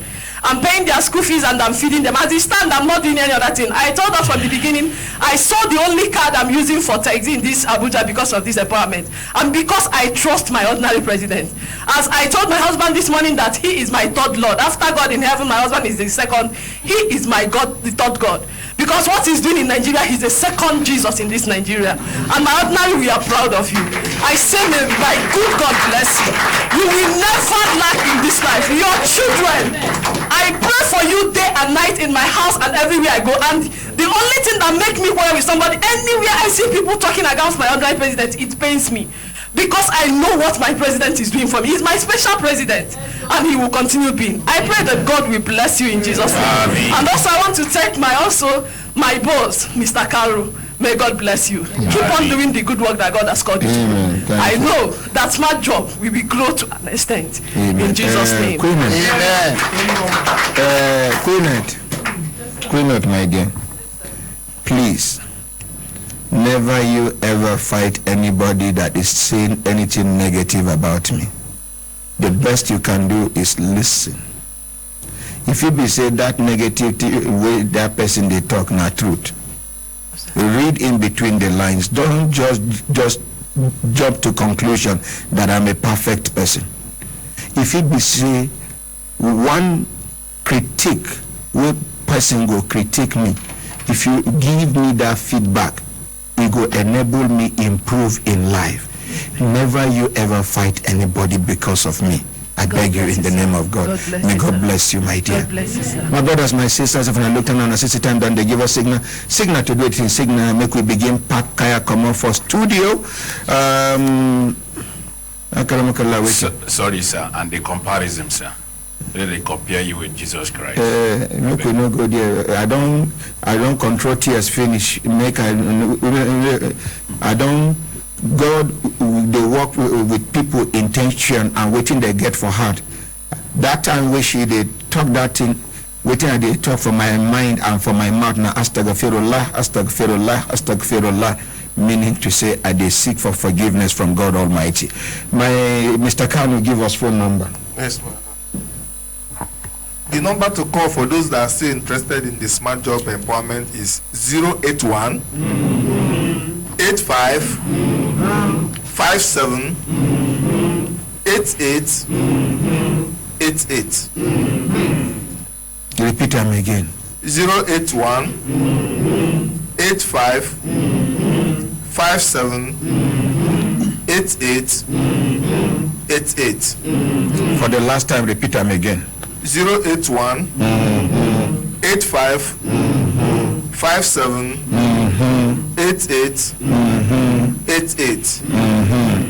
I'm paying their school fees and I'm feeding them. As it stands, I'm not doing any other thing. I told us from the beginning, I saw the only card I'm using for taxi in this Abuja because of this empowerment. And because I trust my ordinary president. As I told my husband this morning that he is my third Lord. After God in heaven, my husband is the second. He is my God, the third God. Because what he's doing in Nigeria, he's the second Jesus in this Nigeria. And my ordinary, we are proud of you. I say, may my good God bless you. You will never lack in this life. Your children, I pray for you day and night in my house and everywhere I go. And the only thing that makes me quarrel with somebody, anywhere I see people talking against my ordinary president, it pains me. Because I know what my president is doing for me. He's my special president. And he will continue being. I pray that God will bless you in Jesus' name. Amen. And also I want to thank my boss, Mr. Karu. May God bless you. Amen. Keep on doing the good work that God has called you to do. I know that smart job will be grow to an extent. Amen. In Jesus' name. Queenet, my dear, please, never you ever fight anybody that is saying anything negative about me. The best you can do is listen. If you be say that negative way that person they talk not truth, read in between the lines. Don't just jump to conclusion that I'm a perfect person. If it be say one critique, where person go critique me, if you give me that feedback, it will enable me improve in life. Never you ever fight anybody because of me. I beg you in the name of God. May God bless you, my dear. God bless you, sir. My brothers, my sisters, if I look down on a 60 time, then they give us signal to do it in signal, make we begin pack kaya come on for studio. Sorry, sir, and the comparison, sir. They compare you with Jesus Christ. No, we no go there. I don't control tears finish. I don't. God, they work with people intention and waiting they get for heart. That time where she they talk that thing, waiting they talk from my mind and from my mouth. Now astaghfirullah, astaghfirullah, astaghfirullah, meaning to say I they seek for forgiveness from God Almighty. My Mr. Khan will give us phone number. Yes, ma'am. The number to call for those that are still interested in the smart job empowerment is 081 85 57 88 88. Repeat them again. 081 85 57 88 88. For the last time, repeat them again. 081 85 57 88 88.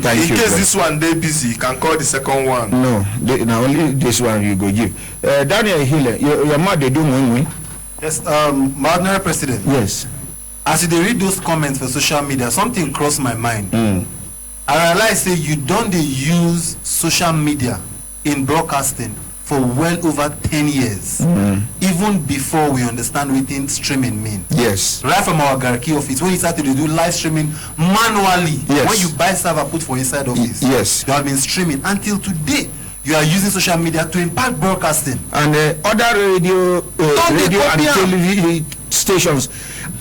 In case this one they busy, you can call the second one. No, now only this one you go give. Daniel Hiller, your mother they do win. Yes, my ordinary president. Yes. As you read those comments for social media, something crossed my mind. I realize say you don't use social media in broadcasting for well over 10 years, even before we understand what streaming mean. Yes. Right from our Garki office, when you started to do live streaming manually, yes. When you buy server put for inside office, yes, you have been streaming until today. You are using social media to impact broadcasting and other radio and television stations.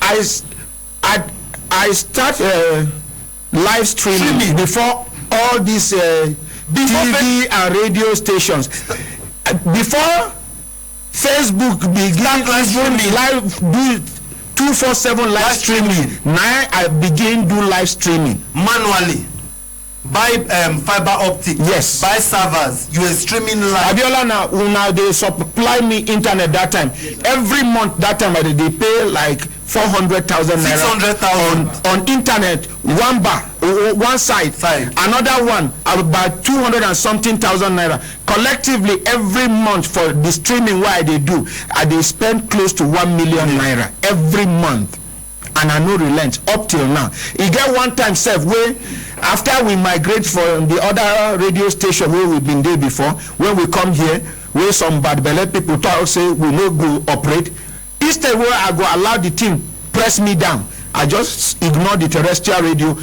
I start live streaming before all these TV and radio stations. Before Facebook began live do 247 live streaming. Now I begin do live streaming manually. Buy fiber optic. Yes. Buy servers. You are streaming live. Abiola now they supply me internet that time. Every month that time they pay like 400,000 naira 600,000 on internet. One side. Another one about 200 and something thousand naira. Collectively every month for the streaming why they do, they spend close to 1 million naira every month. And I no relent up till now. It get one time self where After we migrate from the other radio station where we've been there before, when we come here, where some bad belly people talk, say we no go operate, instead where I go allow the team press me down, I just ignore the terrestrial radio,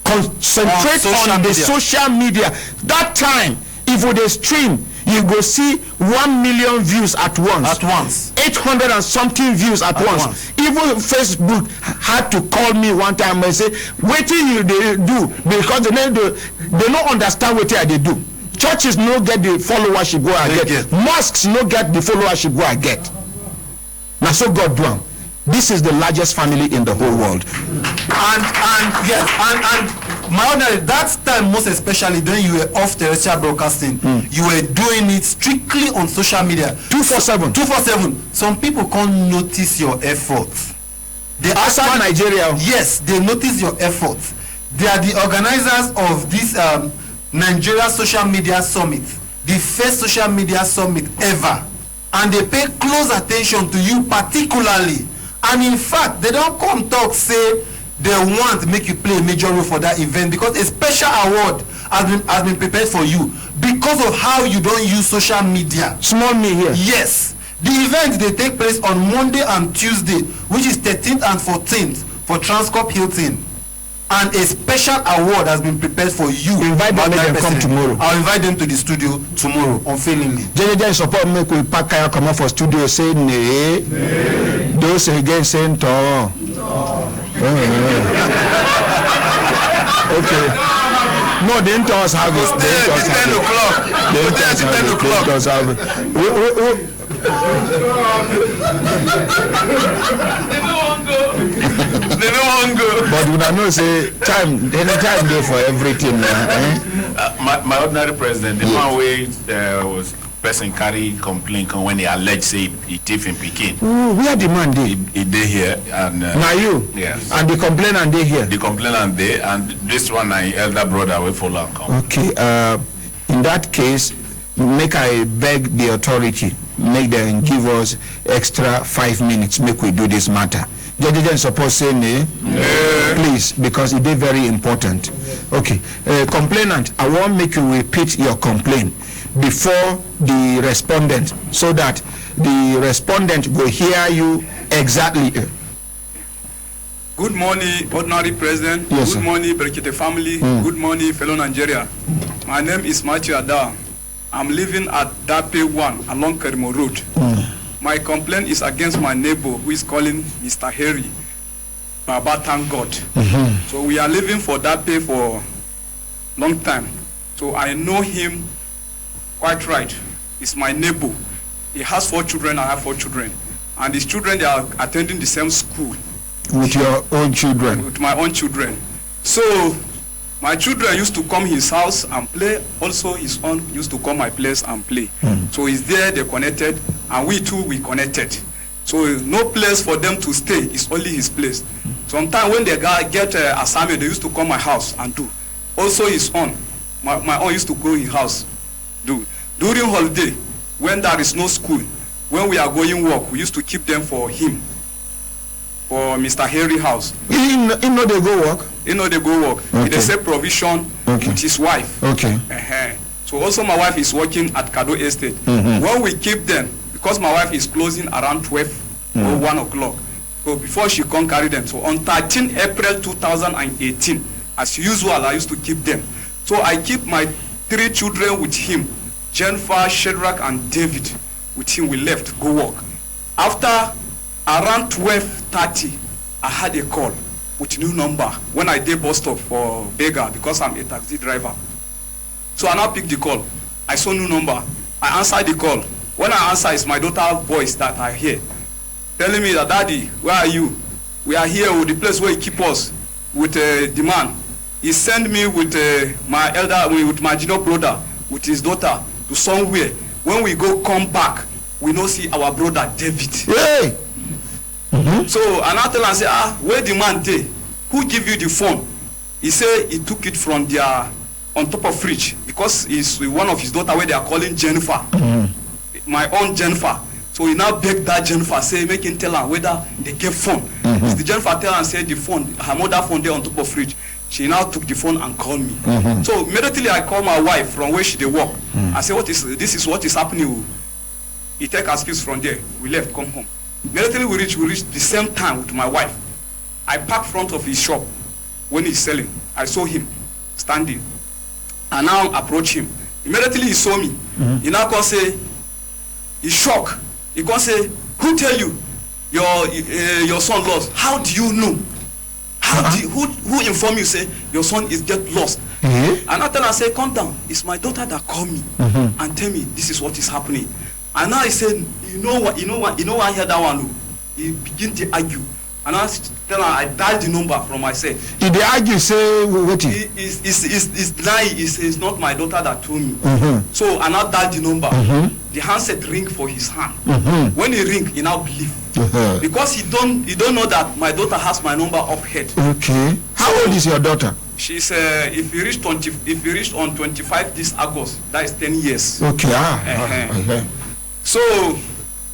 concentrate on the social media. That time, if we dey stream, you go see 1 million views at once. 800 and something views at once. Even Facebook had to call me one time and say, what you they do? Because they don't understand what they do. Churches no get the followership go I get. Mosques no get the followership go I get. Now so God do am. This is the largest family in the whole world. And yes, and my honor, that time most especially when you were off terrestrial broadcasting, you were doing it strictly on social media. 247. 247. Some people can't notice your efforts. They outside Nigeria. Yes, they notice your efforts. They are the organizers of this Nigeria Social Media Summit, the first social media summit ever, and they pay close attention to you particularly. And in fact, they don't come talk say they want to make you play a major role for that event, because a special award has been prepared for you because of how you don't use social media. Small me here. Yes. The event they take place on Monday and Tuesday, which is 13th and 14th for Transcorp Hilton. And a special award has been prepared for you. Invite them, make them come tomorrow. I'll invite them to the studio tomorrow, unfailingly. JJ support me we pack kaya come out for studio say nay. Those again saying to. Okay. No, they didn't us have it. They didn't us have it. 10 o'clock. They didn't us have it. They don't want to go. But when I know say time there for everything. My ordinary president, the one way was person carry complaint when they allege say he thief in Pekin. Where the man dey? He dey here and. Now you. Yes. And the complainant dey here. The complainant dey, and this one my elder brother will follow and come. Okay. In that case, make I beg the authority, make them give us extra 5 minutes, make we do this matter. Judge suppose say nay, please, because it is very important. Okay, complainant, I want make you repeat your complaint before the respondent, so that the respondent will hear you exactly. Good morning, ordinary president. Yes, good sir. morning, Brekete family. Good morning, fellow Nigeria. My name is Matthew Ada. I'm living at Dape 1 along Kerimo Road. My complaint is against my neighbor who is calling Mr. Harry. Baba, thank God. So we are living for Dape for a long time. So I know him quite right. He's my neighbor. He has 4 children, I have 4 children. And his children, they are attending the same school. With your own children? With my own children. So my children used to come his house and play. Also his own used to come my place and play. So he's there, they connected, and we too, we connected. So no place for them to stay, it's only his place. Sometimes when they get assignment, they used to come my house and do. Also his own, my own used to go his house, do. During holiday, when there is no school, when we are going work, we used to keep them for him, for Mr. Harry house. He know they go work? He know they go work. Okay. They say provision with his wife. Okay. So also my wife is working at Kado Estate. When we keep them, because my wife is closing around 12 or 1 o'clock. So before she can carry them. So on 13 April 2018, as usual, I used to keep them. So I keep my 3 children with him, Jennifer, Shadrach, and David. With him, we left, go work. After around 12:30, I had a call with new number when I did bus stop for Bega because I'm a taxi driver. So I now picked the call. I saw new number. I answered the call. When I answer, it's my daughter's voice that I hear, telling me that, Daddy, where are you? We are here with the place where he keep us with the man. He sent me with with my junior brother, with his daughter, to somewhere. When we come back, we no see our brother David. Hey. So and I tell him, say, where the man dey? Who give you the phone? He say he took it from their on top of fridge because it's one of his daughter where they are calling Jennifer. My own Jennifer. So he now begged that Jennifer, say, make him tell her whether they get phone. The Jennifer tell her and say the phone, her mother phone there on top of fridge. she now took the phone and called me. So immediately I called my wife from where she dey work. I say, this is what is happening. He take her skills from there. We left, come home. Immediately we reached the same time with my wife. I parked front of his shop when he's selling. I saw him standing. I now approach him. Immediately he saw me. He now come say, he's shocked. He come say, who tell you your son lost? How do you know? Who inform you say your son is get lost? And I tell her, I say, come down. It's my daughter that called me and tell me this is what is happening. And now he said, you know what, I hear that one. He begin to argue. And I tell her, I dialed the number from myself. If they argue, say, what is? It's lie. It's not my daughter that told me. So I now dialed the number. The handset ring for his hand. When he ring, he now believe. Because he don't know that my daughter has my number off head. Okay. How old is your daughter? She's if you reach on 25 this August, that is 10 years. Okay. So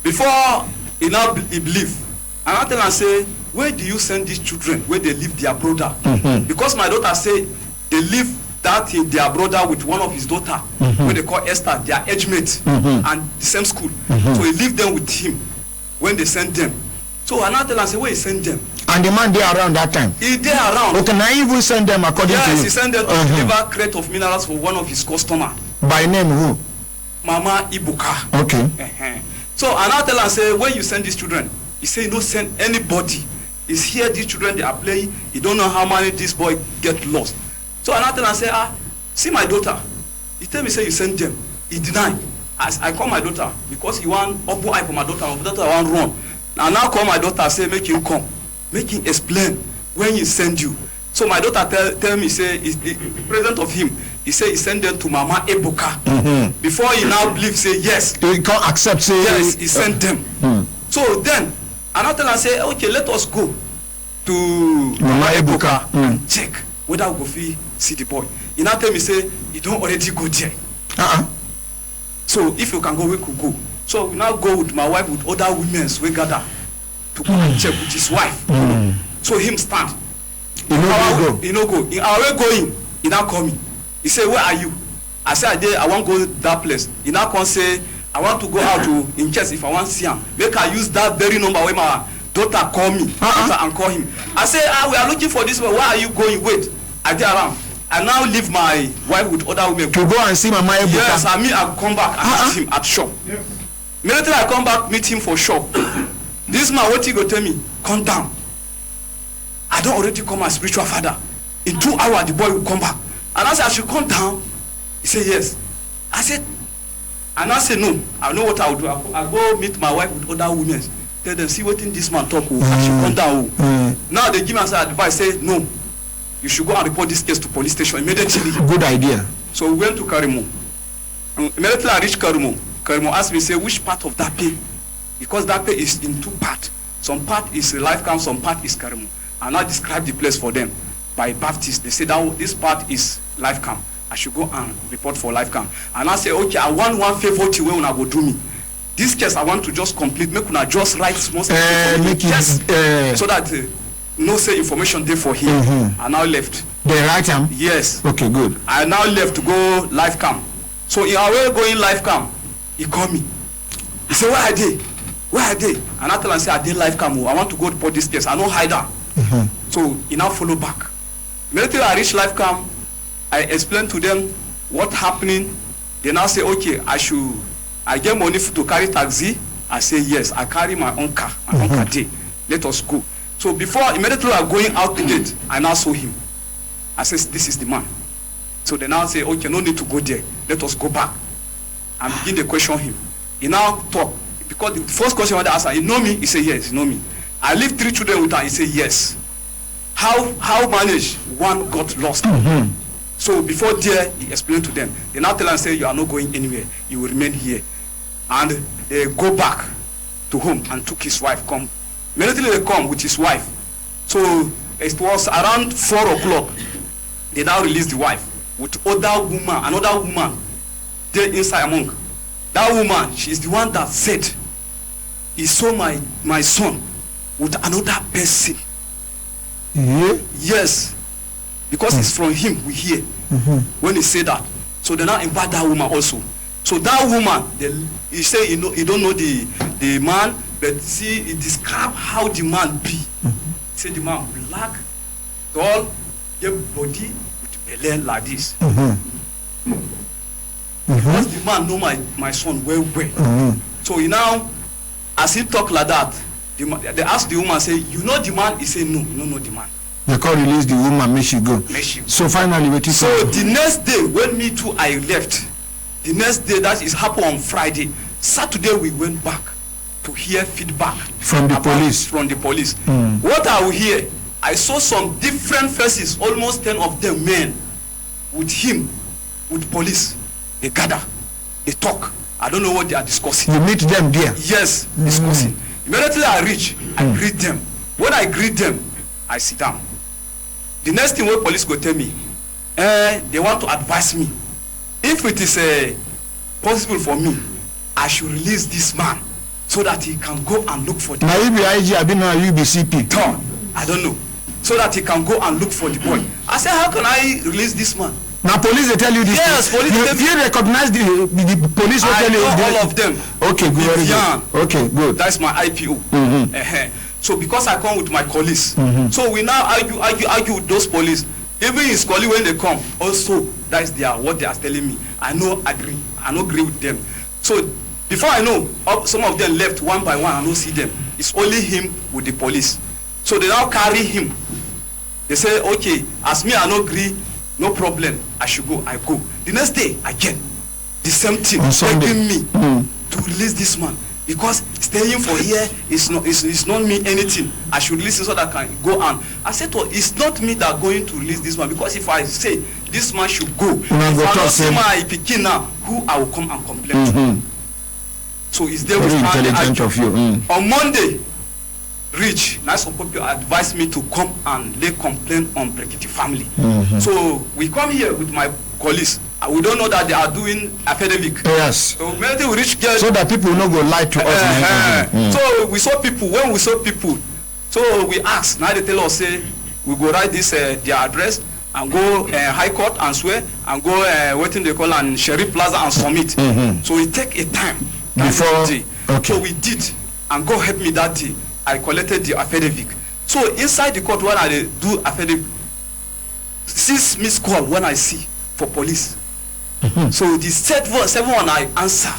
before he now he believe, and I tell her, say, where do you send these children where they leave their brother? Because my daughter say they leave their brother with one of his daughter, where they call Esther, their age mate, and the same school. So he leave them with him when they send them. So I tell her, say, where he send them? And the man there around that time? He there around. Okay, now he will send them according to you? Yes, he send them to deliver crate of minerals for one of his customer. By name who? Mama Ibuka. Okay. So I tell her, say, where you send these children? He say, no send anybody. He's here, these children, they are playing. He don't know how many this boy get lost. So I tell her, say, see my daughter. He tell me, say, you send them. He deny. As I call my daughter, because he want open eye for my daughter want run. And now call my daughter, say, make him come. Make him explain when he send you. So my daughter tell me, say, the president of him, he say he send them to Mama Ebuka. Before he now believe, say, yes. He can't accept, say. Yes, he sent them. So then, I tell her, say, okay, let us go to Mama Ebuka and check whether we go see the boy. He now tell me, say, you don't already go there. So if you can go, we could go. So we now go with my wife, with other women, we gather to go and check with his wife. So him stand. He no go. In our way going, he now call me. He say, where are you? I say, I want to go that place. He now come say, I want to go out to in case if I want to see him. Make I use that very number where my daughter call me and call him. I say, we are looking for this one. Where are you going? Wait, I get around. I now leave my wife with other women. To go and see Mama Ebuka? Yes, I come back and meet him at shop. Immediately I come back, meet him for shop. This man, what he go tell me? Come down. I don't already call my spiritual father. In 2 hours, the boy will come back. And I said, I should come down. He said, yes. I said, and I said, no. I know what I will do. I go meet my wife with other women. Tell them, see what in this man talk. I should come down. Now they give me some advice. Say, no. You should go and report this case to police station immediately. Good idea. So we went to Karimo. Immediately I reached Karimo. Karimo asked me, say, which part of that pay? Because that pay is in 2 parts. Some part is life camp, some part is Karimo. And I described the place for them by Baptist. They said that this part is life camp. I should go and report for life camp. And I say, okay, I want one favor to when una go do me. This case I want to just complete. Make una just write small so that no say information there for him. I now left. They write him? Yes. Okay, good. I now left to go life camp. So in our way going life camp, he called me. He said, where are they? Where are they? And I tell him, say, I did life camp. I want to go report this case. I know hider. So he now follow back. Immediately I reach life camp, I explain to them what happening. They now say, okay, I get money to carry taxi. I say, yes, I carry my own car, my own car day. Let us go. So before, immediately I'm going out the gate, I now saw him. I said, this is the man. So they now say, okay, no need to go there. Let us go back. And begin to question him. He now talk. Because the first question I asked, you know me? He said, yes, you know me. I leave 3 children with her. He said, yes. How manage? One got lost. So before there, he explained to them. They now tell him, say, you are not going anywhere. You will remain here. And they go back to home and took his wife. Come. Immediately they come with his wife. So it was around 4 o'clock. They now release the wife with another woman there inside among. That woman, she is the one that said, he saw my son with another person. Yes. because it's from him we hear when he say that. So they now invite that woman also. So that woman, he say he don't know the man, but see, he describe how the man be. He say the man black, tall, get body with belly like this. Because the man know my son well. So he now, as he talk like that, they ask the woman, say, you know the man? He say, no, you don't know the man. They call release the woman, make she go. So finally, so the next day, when me too, I left. The next day, that is happened on Friday. Saturday, we went back to hear feedback from the police. From the police. What I will hear, I saw some different faces, almost 10 of them men, with him, with police. They gather, they talk. I don't know what they are discussing. You meet them there? Yes, discussing. Immediately I reach, I greet them. When I greet them, I sit down. The next thing what police go tell me, they want to advise me. If it is possible for me, I should release this man so that he can go and look for the boy. Now you be IG, I be now you be CP. I don't know. So that he can go and look for the boy. I said, how can I release this man? Now police they tell you this. Yes, police. You recognize the police will tell you. I know all of them. Okay, good. Okay, good. That's my IPO. So because I come with my colleagues, so we now argue with those police. Even his colleague when they come, also that's what they are telling me. I no agree with them. So before I know, some of them left one by one. I don't see them. It's only him with the police. So they now carry him. They say, okay, as me I no agree, no problem. I should go. I go. The next day again, the same thing begging me to release this man. Because staying for here is not mean anything. I should listen so that I can go on. I said, well, it's not me that going to release this man. Because if I say this man should go, if I don't see my pikin now, who I will come and complain to. So it's there with intelligent of you. On Monday, Rich, nice of people advised me to come and lay complaint on Brekete family. So we come here with my colleagues. We don't know that they are doing affidavit. Yes. So maybe we reach girls. So that people no go lie to us. So we saw people. When we saw people, so we asked. Now they tell us, say, we go write this their address and go High Court and swear and go what they call and Sheriff Plaza and submit. So it take a time before. So we did, and God help me that day. I collected the affidavit. So inside the court when I do affidavit, 6 missed call when I see for police. So the seven one I answer.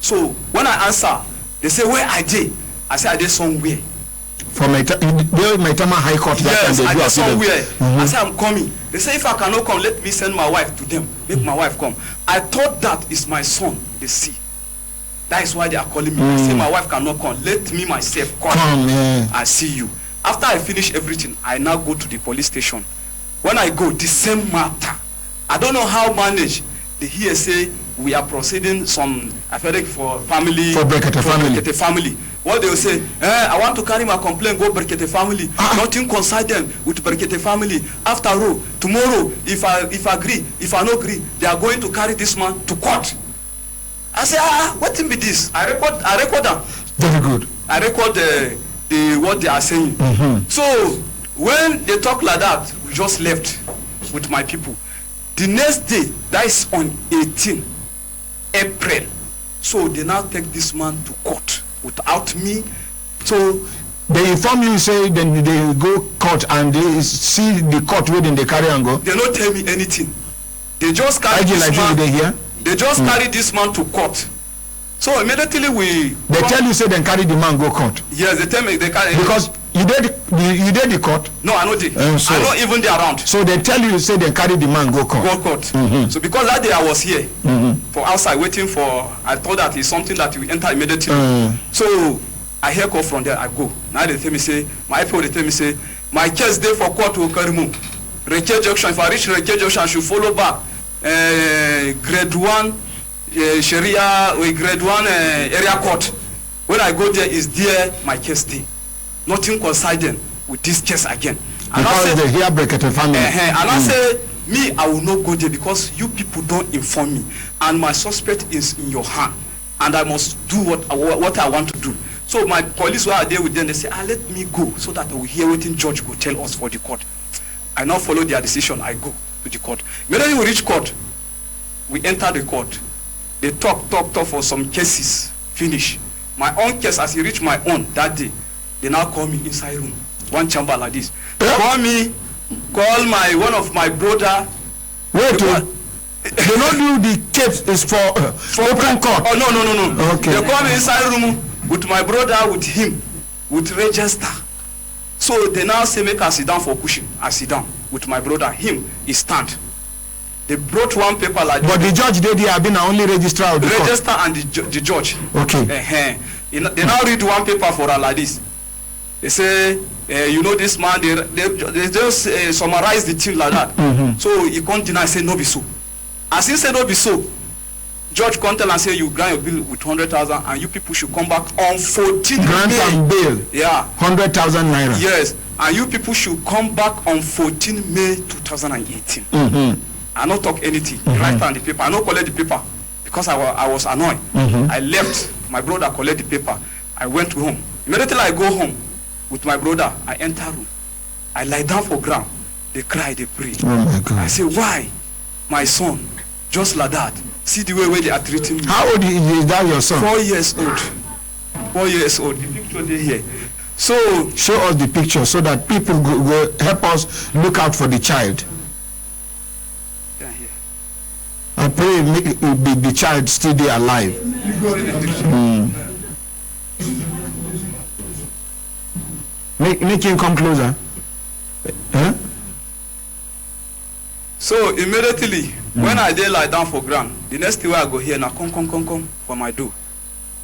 So when I answer, they say where I did. I say I did somewhere. From Maitama High Court. Yes, I did somewhere. I say I'm coming. They say if I cannot come, let me send my wife to them. Make my wife come. I thought that is my son. They see. That is why they are calling me. They say my wife cannot come. Let me myself come. I see you. After I finish everything, I now go to the police station. When I go, the same matter. I don't know how manage. They hear say we are proceeding some affidavit for family. For Brekete family. What they will say, I want to carry my complaint, go Brekete family. Nothing concern them with Brekete family. After all, tomorrow, if I agree, if I not agree, they are going to carry this man to court. I say, what thing be this? I record them. Very good. I record what they are saying. So when they talk like that, we just left with my people. The next day, that is on 18 April. So they now take this man to court without me. So they inform you, say then they go court and they see the court waiting, they carry and go. They don't tell me anything. They just carry this man. They just carry this man to court. So immediately they tell you say then carry the man go court. Yes, they tell me they carry. Because you did the court. No, I know the. So, I know even they around. So they tell you say then carry the man go court. Go court. So because that day I was here for outside waiting for. I thought that is something that we enter immediately. So I hear call from there. I go. Now they tell me say my people they tell me say my case there for court to carry me. Brekete junction. If I reach Brekete junction, I should follow back. Grade 1 Sharia or grade 1 area court. When I go there, is there my case there? Nothing coincident with this case again. And because they hear Brekete family. And I say, me, I will not go there because you people don't inform me, and my suspect is in your hand, and I must do what I want to do. So my police were there with them. They say, let me go so that I will hear what the judge will tell us for the court. I now follow their decision. I go to the court. Immediately we reach court, we enter the court. They talk for some cases. Finish. My own case, as he reached my own that day, they now call me inside room, one chamber like this. Call me, call one of my brother. Wait, they don't do the case is for open court. Oh no. Okay. They call me inside room with my brother, with him, with register. So they now say make us sit down for cushion. I sit down with my brother. Him, he stand. They brought one paper like. But the judge they have been only registrar of the court. Register and the judge. Okay. They now read one paper for her like this. They say, you know this man. They just summarize the thing like that. So he can't deny. Say no be so. As he said no be so, judge can't tell and say you grant your bill with 100,000 and you people should come back on 14 grant May. and bail. Yeah. 100,000 naira. Yes, and you people should come back on 14 May 2018. I not talk anything. Write on the paper. I not collect the paper because I was annoyed. I left. My brother collect the paper. I went home. Immediately I go home with my brother. I enter room. I lie down for ground. They cry. They pray. Oh my God. I say, why, my son, just like that? See the way they are treating me. How old is that your son? 4 years old. 4 years old. The picture they here. So show us the picture so that people will help us look out for the child. I pray the child still be alive. Make him come closer. Huh? So immediately, when I dey lie down for ground, the next thing I go here now, come for my door.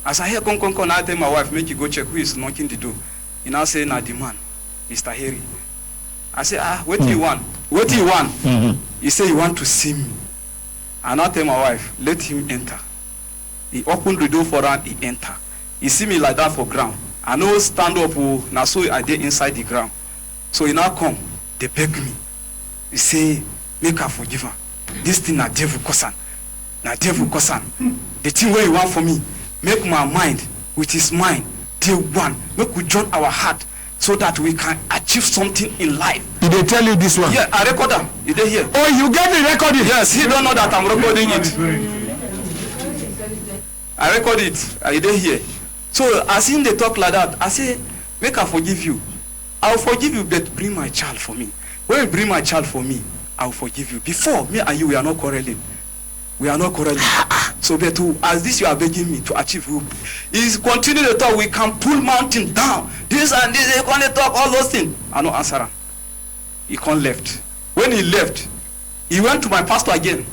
As I hear come, I tell my wife, make you go check who is knocking the door. He now say, na the man, Mr. Harry. I say, what do you want? What do you want? He say, you want to see me. And I tell my wife, let him enter. He opened the door for her, he enter. He see me like that for ground. I know stand up, now so I did inside the ground. So he now come, they beg me. He say, make her forgive her. This thing na devil cause na devil cause. The thing where you want for me, make my mind with his mind, till one. Make we join our heart so that we can achieve something in life. Did they tell you this one? Yeah, I record them. Is they here? Oh, you get the recording? Yes, he don't know that I'm recording it. I record it. Are they here? So as him they talk like that, I say, make her forgive you. I'll forgive you, but bring my child for me. When you bring my child for me, I'll forgive you. Before, me and you, we are not quarreling. We are not quarreling. So, but as this you are begging me to achieve, is continue to talk. We can pull mountain down. This and this, they can't talk all those things. I no answer him. He can't left. When he left, he went to my pastor again.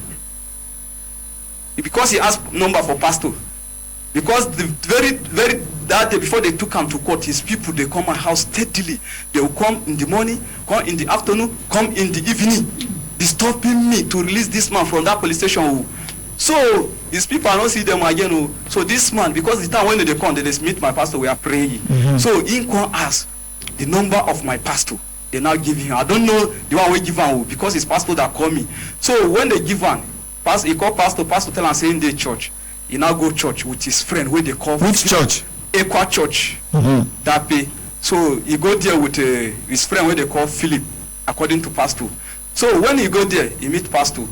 Because he asked number for pastor. Because the very that day before they took him to court, his people, they come my house steadily. They will come in the morning, come in the afternoon, come in the evening, disturbing me to release this man from that police station. So his people, I don't see them again. So this man, because the time when they come, they meet my pastor, we are praying. So he come ask the number of my pastor. They now give him. I don't know the one we give him because it's pastor that call me. So when they give him, he call pastor tell him say in the church. He now go church with his friend where they call. Which church? Equa Church. That pay. So he go there with his friend where they call Philip, according to pastor. So when he go there, he meet pastor.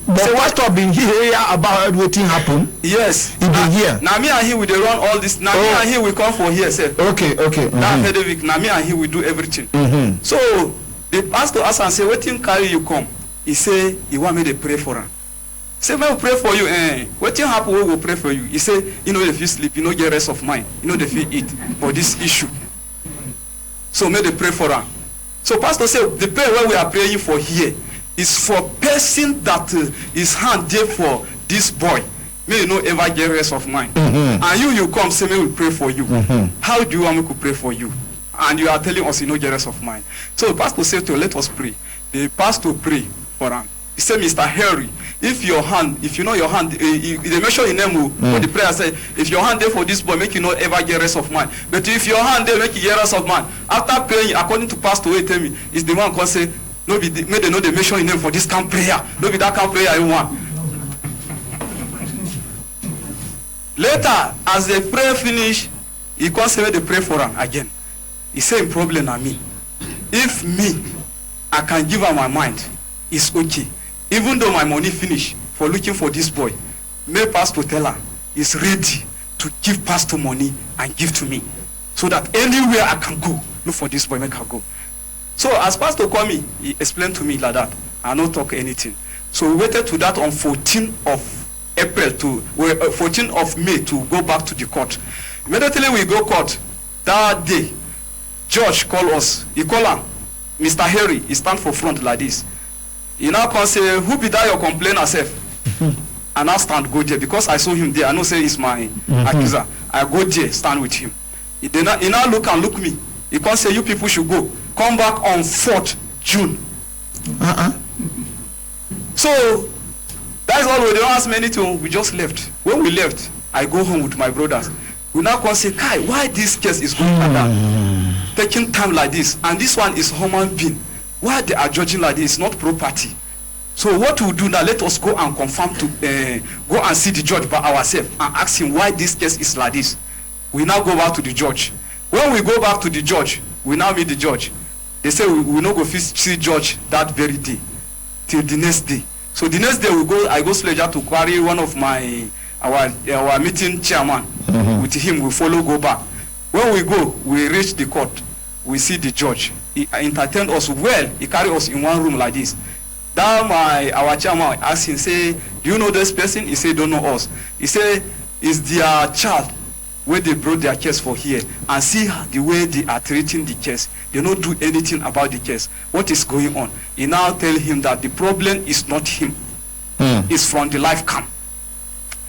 But so pastor been here about waiting happen? Yes. He been here. Now me and he we dey run all this. Now me and he we come for here, sir. Okay. That headache. Now me and he we do everything. So the pastor ask and say, "Wetin carry you come?" He say, "He want me to pray for him." Say, "May we pray for you." Wetin happen? We will pray for you. He say, "You know if you sleep, you know get rest of mind. You know if you eat for this issue." So may they pray for him. So pastor say, the prayer where we are praying for here is for person that his hand there for this boy. May you no ever get rest of mind. And you come say, may we pray for you. How do you want me to pray for you? And you are telling us you no get rest of mind. So the pastor said to let us pray. The pastor pray for him. He said, Mr. Harry, if you know your hand, they measure your name for the prayer. Say, if your hand there for this boy, make you not ever get rest of mind. But if your hand there make you get rest of mind, after praying, according to pastor, he tell me, is the one can say, no be may they know they measure your name for this camp prayer. No be that camp prayer you want. Later, as the prayer finish, he can say they pray for him again. He say, problem na me. If me, I can give her my mind. It's okay. Even though my money finish for looking for this boy, may pastor tell her is ready to give pastor money and give to me, so that anywhere I can go, look for this boy, make her go. So as pastor called me, he explained to me like that. I not talk anything. So we waited to that on 14th of April to 14th of May to go back to the court. Immediately we go court. That day, judge call us. He call him, Mr. Harry. He stand for front like this. He now come say, who be that your complainer self? And I stand go there because I saw him there. I know say he's my accuser. I go there, stand with him. He now look and look me. He come say, you people should go. Come back on 4th June. So that's all. We don't ask many things. We just left. When we left, I go home with my brothers. We now come say, Kai, why this case is going like that? Taking time like this. And this one is human being. Why they are judging like this? It's not property. So what we do now, let us go and confirm to go and see the judge by ourselves and ask him why this case is like this. We now go back to the judge. When we go back to the judge, we now meet the judge. They say we not go see judge that very day till the next day. So the next day I go Sledger to carry one of our meeting chairman. With him we go back. When we go, we reach the court. We see the judge. He entertained us well. He carry us in one room like this. Then our chairman asked him, say, do you know this person? He said, don't know us. He said, it's their child where they brought their case for here, and see the way they are treating the case. They don't do anything about the case. What is going on? He now tell him that the problem is not him. It's from the life camp.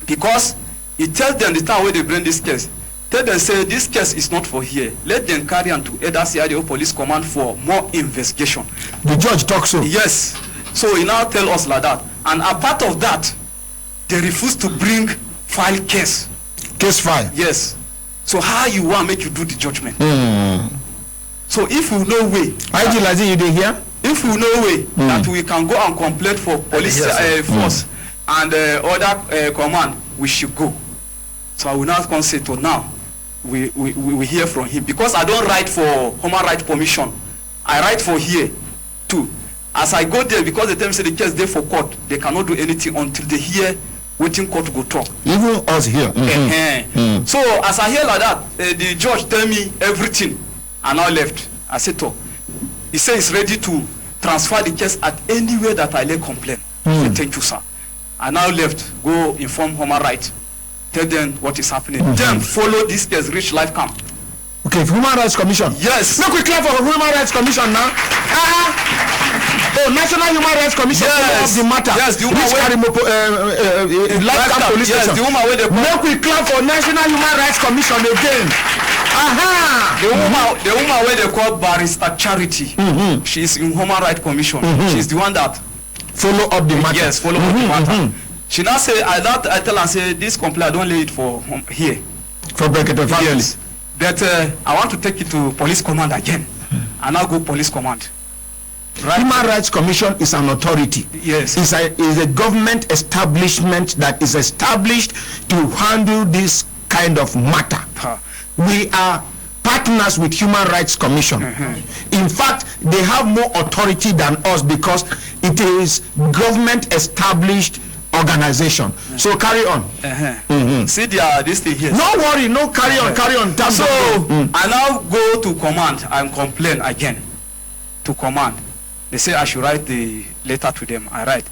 Because he tells them the time where they bring this case. Tell them, say, this case is not for here. Let them carry on to either CIDO police command for more investigation. The judge talks so? Yes. So he now tell us like that. And a part of that, they refuse to bring file case. Case file? Yes. So how you want make you do the judgment? So if we know way, IG Lazi, you dey hear? If we know way that we can go and complain for police force and other command, we should go. So I will not say to now. We hear from him because I don't write for Human Rights Commission. I write for here too. As I go there, because the time say the case there for court, they cannot do anything until they hear waiting court go talk. Even us here. So as I hear like that, the judge tell me everything, and I left. I said, "Oh," he said he's ready to transfer the case at anywhere that I lay complaint. I said, "Thank you, sir." I now left, go inform Human Rights, tell them what is happening. Then follow this case, reach life camp. Okay, Human Rights Commission. Yes. Look, we clear for Human Rights Commission now. Oh, National Human Rights Commission of the matter. Yes, the woman life camp police station. The woman where they make we clear for National Human Rights Commission again. The woman where they call Barrister Charity. She is in Human Rights Commission. She's the one that follow up the matter. Yes, follow up the matter. She now say, I tell her, say, this complaint, I don't lay it for here. For Brekete family. Yes. But I want to take it to police command again. And I'll go police command. Right. Human Rights Commission is an authority. Yes. It's a government establishment that is established to handle this kind of matter. We are partners with Human Rights Commission. In fact, they have more authority than us because it is government established organization. So carry on. See this thing here. No worry, no carry on. So I now go to command and complain again to command. They say I should write the letter to them. I write.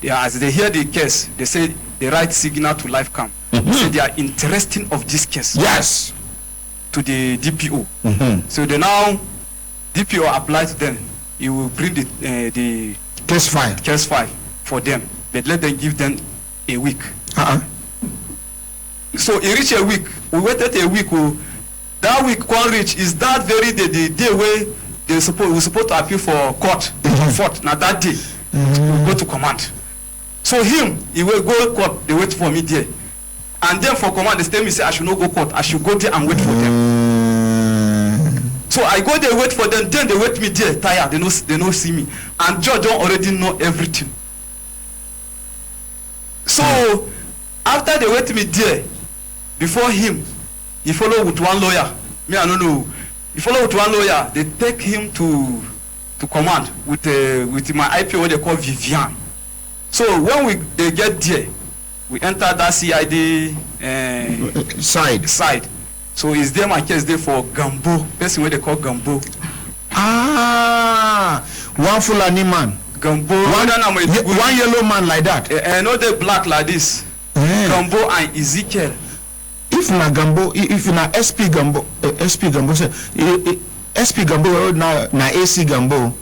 As they hear the case, they say they write signal to life camp. They say they are interested of this case. Yes. To the DPO. So they now DPO apply to them. He will bring the case file for them. But let them give them a week. So it reached a week. We waited a week. That week one reach is that very day, the day where we supposed to appeal for court. Now that day, we go to command. So he will go court. They wait for me there. And then for command, they tell me, say I should not go court. I should go there and wait for them. So I go there, wait for them. Then they wait me there, tired. They don't see me. And judge don't already know everything. So after they wait me there, before him, he follow with one lawyer. Me, I don't know. He follow with one lawyer. They take him to to command with my IPO what they call Vivian. So when they get there, we enter that CID side. So is there my case there for Gambo, person what they call Gambo. One Fulani man. Gambo. One yellow man like that. No, they black like this. Gambo and Ezekiel. If na Gambo, if na SP Gambo, SP Gambo say SP Gambo na AC Gambo,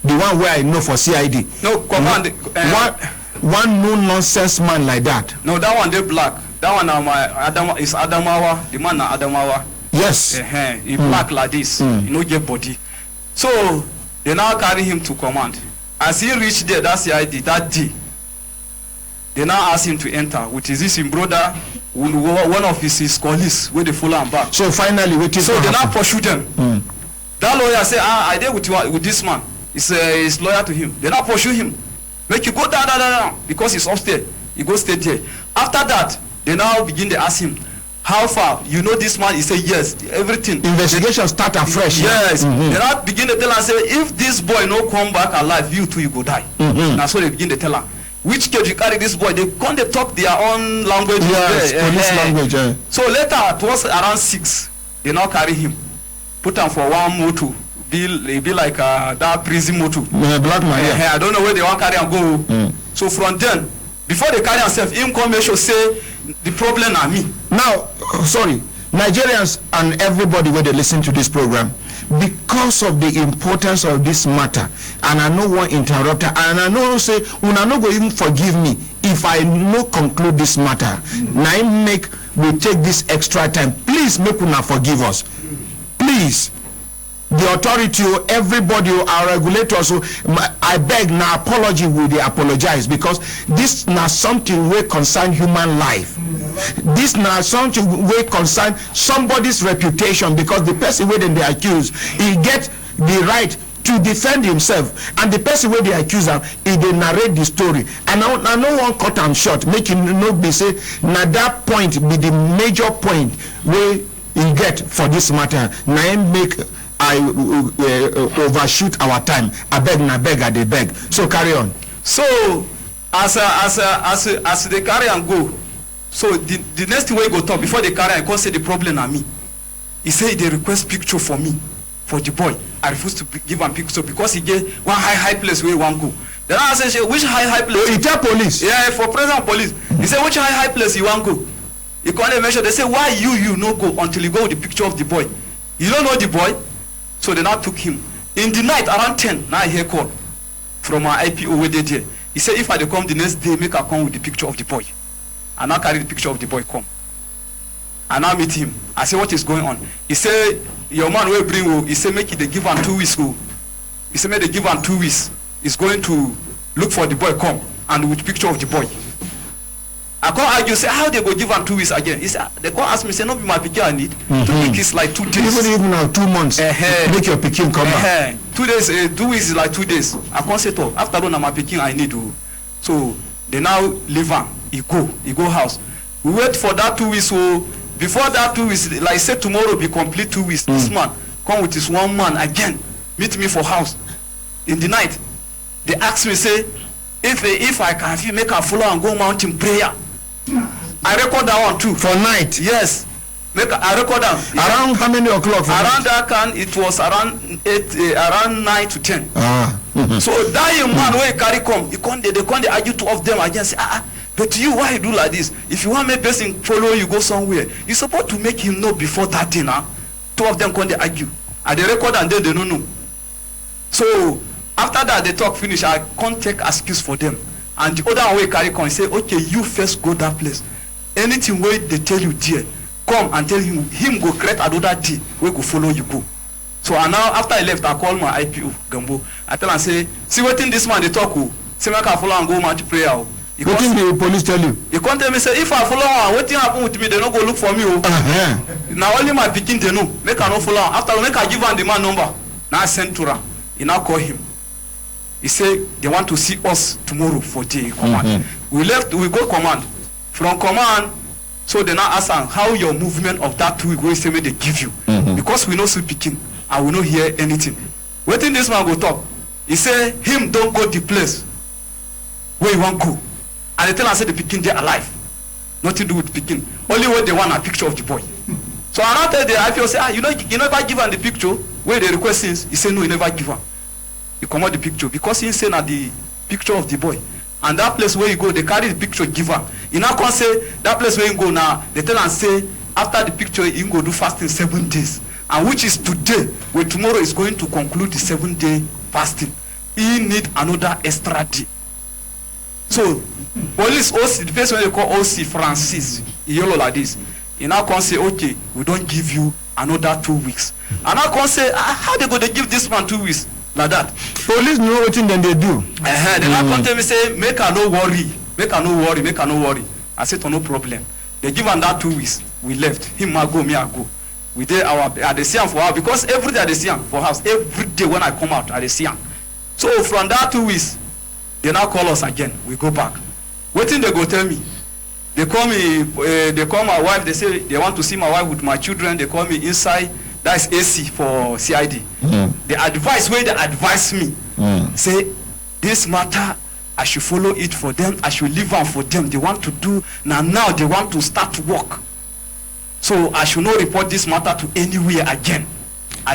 the one where I know for CID. No, command. One no nonsense man like that. No, that one they black. That one is Adamawa. The man na Adamawa. Yes. He black like this. He no get body. So they now carry him to command. As he reached there, that CID that day, they now ask him to enter, which is his brother, one of his colleagues, where they follow him back. So finally, so they now pursue them. That lawyer say, I did with this man. He's lawyer to him. They now pursue him. Make you go down, because he's upstairs. He goes stay there. After that, they now begin to ask him, how far? You know this man? He say yes, everything. Investigation start afresh. Yes. They now begin to tell her, say, if this boy no come back alive, you too, you go die. Now so they begin to tell her. Which case you carry this boy? They come to talk their own language. Yes, police language. So later, it was around 6. They now carry him, put him for one motor. Be like that prison motor. Black man. I don't know where they want carry and go. So from then, before they carry themselves, him come make sure say the problem are me. Now, sorry, Nigerians and everybody where they listen to this program, because of the importance of this matter, and I know one interrupter, and I know say una no go even forgive me if I no conclude this matter. Now make we take this extra time. Please make una forgive us. Please. The authority, everybody, our regulators, I beg now apology will they apologize, because this now something will concern human life. This now something will concern somebody's reputation, because the person where they accuse, he get the right to defend himself, and the person where they accuse him, he they narrate the story. And I no one cut him short, make him no be say now that point be the major point where he get for this matter. Now make I overshoot our time. I they beg. So carry on. So as they carry and go, so the next thing we go talk before they carry, I can't say the problem are me. He say they request picture for me, for the boy. I refuse to give him picture because he get one high place where he want go. Then I say, which high place? He tell police. Yeah, for present police. He say, which high place you want go? He can't mention. They say, why you no go until you go with the picture of the boy? You don't know the boy. So they now took him. In the night, around 10, now I hear call from our IPO where they did. He said, if I come the next day, make a come with the picture of the boy. I now carry the picture of the boy come. I now meet him. I say, what is going on? He said, your man will bring you. He said, make it, they give him 2 weeks. He said, make they give him 2 weeks. He's going to look for the boy come and with picture of the boy. I can't argue, say, how they go give him 2 weeks again? He said, they can't ask me, say, no, be my pikin I need. 2 weeks is like 2 days. Even now 2 months, make your pikin come back. 2 days, 2 weeks is like 2 days. I can't say, to, after all, my pikin I need to. So they now leave him. He go house. We wait for that 2 weeks. So before that 2 weeks, like say tomorrow be complete 2 weeks. This man come with his one man again, meet me for house. In the night, they ask me, say, if I can make a follow and go mountain prayer. I record that one too. For night? Yes. I record that. Around how many o'clock? Around that can it was around 9 to 10. So that young man where he carry come, they argue 2 of them again. Say, but you why you do like this? If you want me person follow you go somewhere, you supposed to make him know before that thing. 2 of them come they argue. And they record and then they don't know. So after that they talk finish, I can't take excuse for them. And the other way carry come say, okay, you first go that place. Anything where they tell you there, come and tell him go create another day where go follow you go. So and now after I left, I call my IPO Gambo. I tell him say, see what in this man they talk say make I follow and go man to prayer. What did the police tell you? He can't tell me say if I follow and what thing happen with me, they don't go look for me. Now only my pikin they know. Make I not follow. After make I give him the man number. Now I send to him. He now call him. He say they want to see us tomorrow for the command. We go command. From command, so they now ask how your movement of that 2 weeks they give you. Because we know still picking and we don't hear anything. Waiting this man go talk. He say him don't go the place where he want go, and they tell am say the pikin dey alive, nothing do with pikin, only when they want a picture of the boy. So I now tell the IPO say, you never give am the picture wey dey request since. He say no, he never give am. He comot the picture because he say na the picture of the boy, and that place where he go they carry the picture give am. He now come say that place where he go now they tell am say after the picture he go do fasting 7 days, and which is today, where tomorrow is going to conclude the 7-day fasting. He need another extra day. So police OC, the person they call OC Francis, he yellow like this. He now come say okay, we don't give you another 2 weeks. And I come say how they go to give this man 2 weeks like that? Police know what thing then they do. They now come tell me say make her no worry, make her no worry, make her no worry. I said no problem. They give him that 2 weeks. We left. Him I go, me I go. We did our at the for house because every day I see him for house. Every day when I come out I see him. So from that 2 weeks, they now call us again. We go back. Waiting they go tell me. They call me. They call my wife. They say they want to see my wife with my children. They call me inside. That's AC for CID. The advice where they advise me say this matter I should follow it for them. I should leave on for them. They want to do now they want to start work. So I should not report this matter to anywhere again.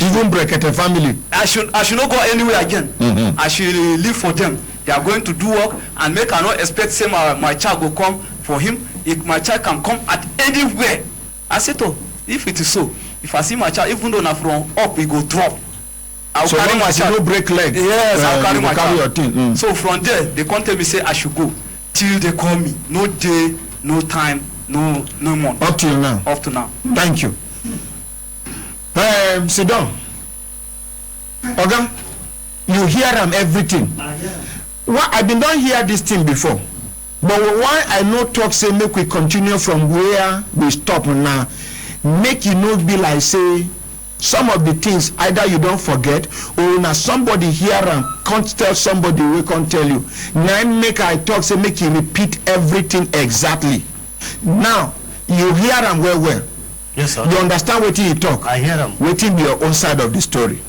Even Brekete family. I should not go anywhere again. I should leave for them. They are going to do work and make I not expect say my child will come for him. If my child can come at anywhere. I said oh, if it is so, if I see my child, even though na from up, he go drop. I'll so carry my child. No break leg. Yes, I'll carry my child. Your thing. So from there, they come tell me say I should go till they call me. No day, no time, no month. Up till now. Up to now. Thank you. Sit down. Oga, you hear everything. Well, I been don't hear this thing before. But why I no talk say make we continue from where we stop now. Make you not be like say some of the things either you don't forget or now somebody here and can't tell somebody we can't tell you. Now make I talk say make you repeat everything exactly. Now you hear them well. Yes, sir. You understand what you talk. I hear them. Waiting your own side of the story.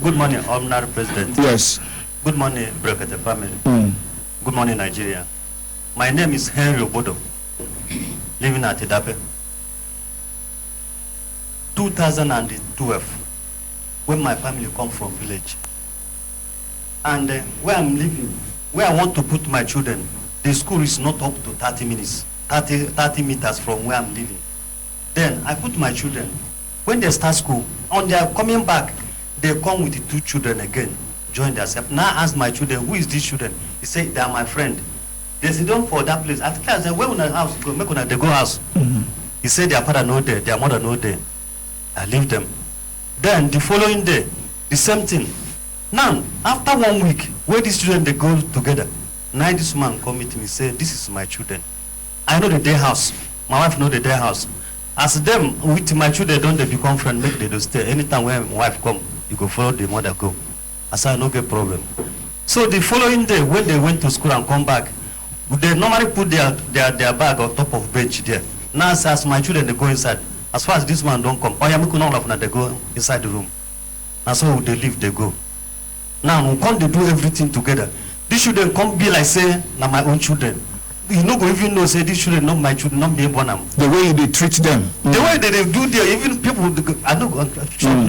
Good morning, Honorable President. Yes. Good morning, Brekete family. Good morning, Nigeria. My name is Henry Obodo, living at Idape. 2012, when my family come from village, and where I'm living, where I want to put my children, the school is not up to 30 meters from where I'm living. Then I put my children. When they start school, on their coming back, they come with the 2 children again, join themselves. Now I ask my children, who is these children? He said, they are my friend. They sit down for that place. At class, where una house go? Make una they go house. He said their father no there, their mother no there. I leave them. Then the following day, the same thing. Now, after 1 week, where these children they go together, now this man come meet me, say, this is my children. I know the day house. My wife know the day house. As them with my children, don't they become friends, make they do stay. Anytime when my wife come, you go follow the mother go. I said, no get problem. So the following day, when they went to school and come back, they normally put their bag on top of bench there. Now as my children they go inside. As far as this man don't come, they go inside the room. And so they leave, they go. Now we come they do everything together. These children come be like say, now my own children. You know, even know say these children not my children, not me born them. The way they treat them. The way they do there, even people I know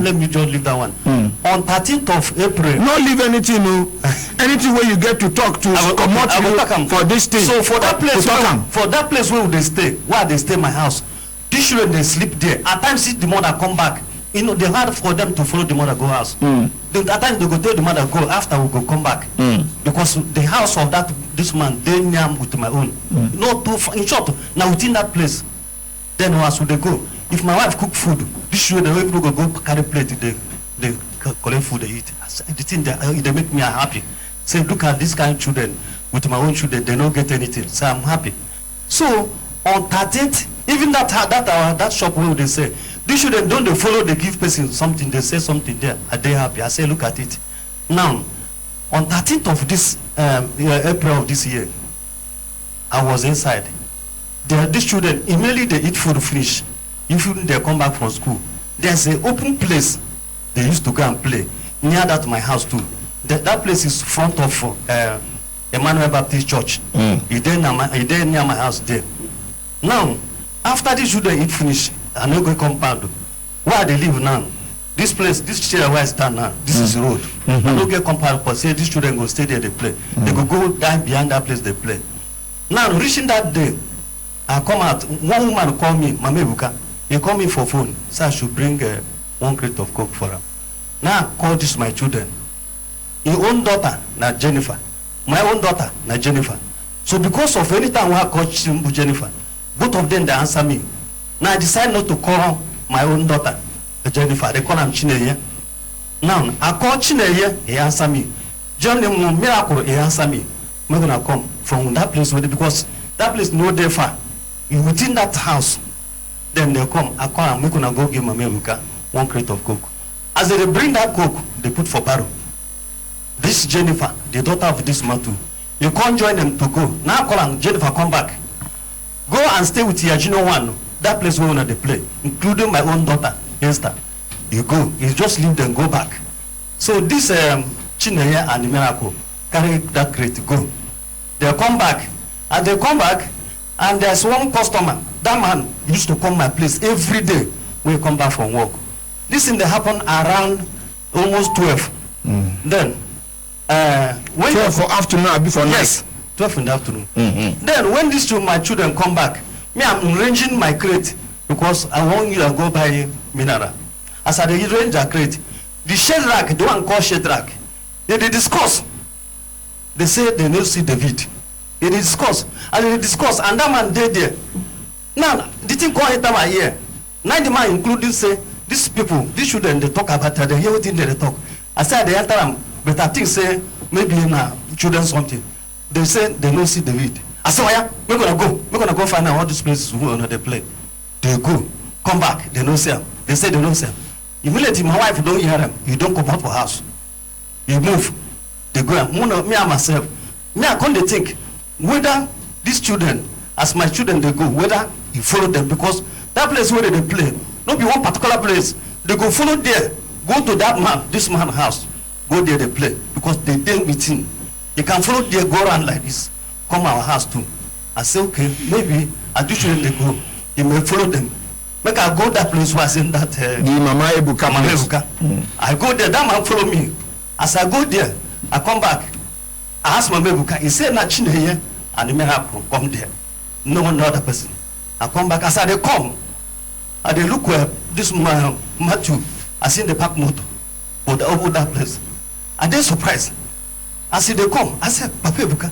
let me just leave that one. On 13th of April. Not leave anything, no. Anything where you get to talk to come out for this thing. So for that place where they stay, where they stay my house, these children they sleep there. At times see the mother come back. You know, they hard for them to follow the mother go house. At times they go tell the mother go after we go come back. Because the house of this man they near with my own. No too in short, now within that place. Then as they go, if my wife cook food, this children they will go carry plate, they collect food they eat. The thing they make me happy. Say look at this kind of children with my own children, they don't get anything. So I'm happy. So on 13th, even that shop where they say these children don't they follow, they give person something, they say something there, are they happy? I say look at it. Now on 13th of this April of this year, I was inside. These children immediately they eat food finish. Even they come back from school, there's an open place they used to go and play near that my house too. That place is front of Emmanuel Baptist Church. He there near my house there. Now, after the children eat finish, I no go compound. Where they live now? This place, this children where I stand now, this is the road. I no get compound, but say these children go stay there, they play. They go down behind that place, they play. Now, reaching that day, I come out, one woman call me, Mama Ebuka. He call me for phone, so I should bring 1 crate of coke for him. Now, I call this my children. His own daughter, na Jennifer. My own daughter, na Jennifer. So because of any time I call Jennifer, both of them, they answer me. Now, I decide not to call my own daughter, Jennifer. They call him Chineye. Now, I call Chineye, he answer me. John Miracle, he answer me. I'm going to come from that place, because that place no there far. Within that house, then they come. I call them, we're going to go give Mama Ebuka 1 crate of coke. As they bring that coke, they put for barrel. This Jennifer, the daughter of this Matu, you can't join them to go. Now call them, Jennifer, come back. Go and stay with Yajino one. That place where they play, including my own daughter, Esther. You go, you just leave them, go back. So this Chineye and the Miracle carry that crate, go. They come back. And they come back, and there's one customer. That man used to come my place every day when he come back from work. This thing they happen around almost 12. Then when 12 for afternoon or before night? Yes, 12 in the afternoon. Then when these two my children come back, me I'm arranging my crate because I want you to go buy mineral. As I arrange the crate, the shade rack, the one called shade rack, they discuss. They say they don't see David. They discuss and that man dead there. Now the thing call it my ear. Now the man including say these people, these children, they talk about it, they hear what they talk. I said they enter them, but I think say maybe now children something. They say they don't see David. I said, yeah, we're gonna go find out all these places who they play. They go, come back, they don't see them. They say they don't see them. Immediately my wife don't hear them. You don't come out for house. You move. They go. Me and myself. Me I come to think whether these children, as my children they go, whether you follow them, because that place where they play, not be one particular place. They go follow there, go to that man, this man's house, go there they play, because they deal with him. You can follow there, go around like this, come our house too. I say okay, maybe additionally they go, you may follow them. Make I go that place where I say that the Mama Ebuka. I go there, that man follow me. As I go there, I come back. I ask Mama Ebuka, he said not Chineye and the Miracle come there. No one other person. I come back, as I they come, and they look where this man Matthew, I seen the park motor over that place. And they surprised. I see they come. I said, Papa Ebuka,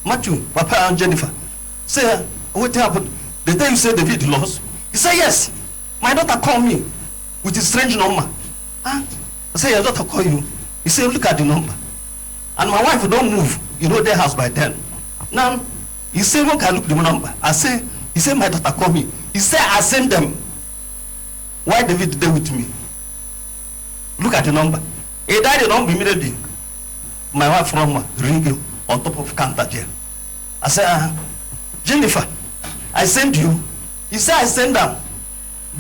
Matthew, Papa and Jennifer. Say, what happened? The day you say David lost, he said, yes. My daughter called me with a strange number. Huh? I said, your daughter called you. He said, look at the number. And my wife don't move, their house by then. Now, he said, look, I look the number. He said, my daughter called me. He said, I sent them. Why David there with me? Look at the number. He died the number immediately. My wife from ringing on top of counter there. I said, Jennifer, I sent you. He said, I sent them.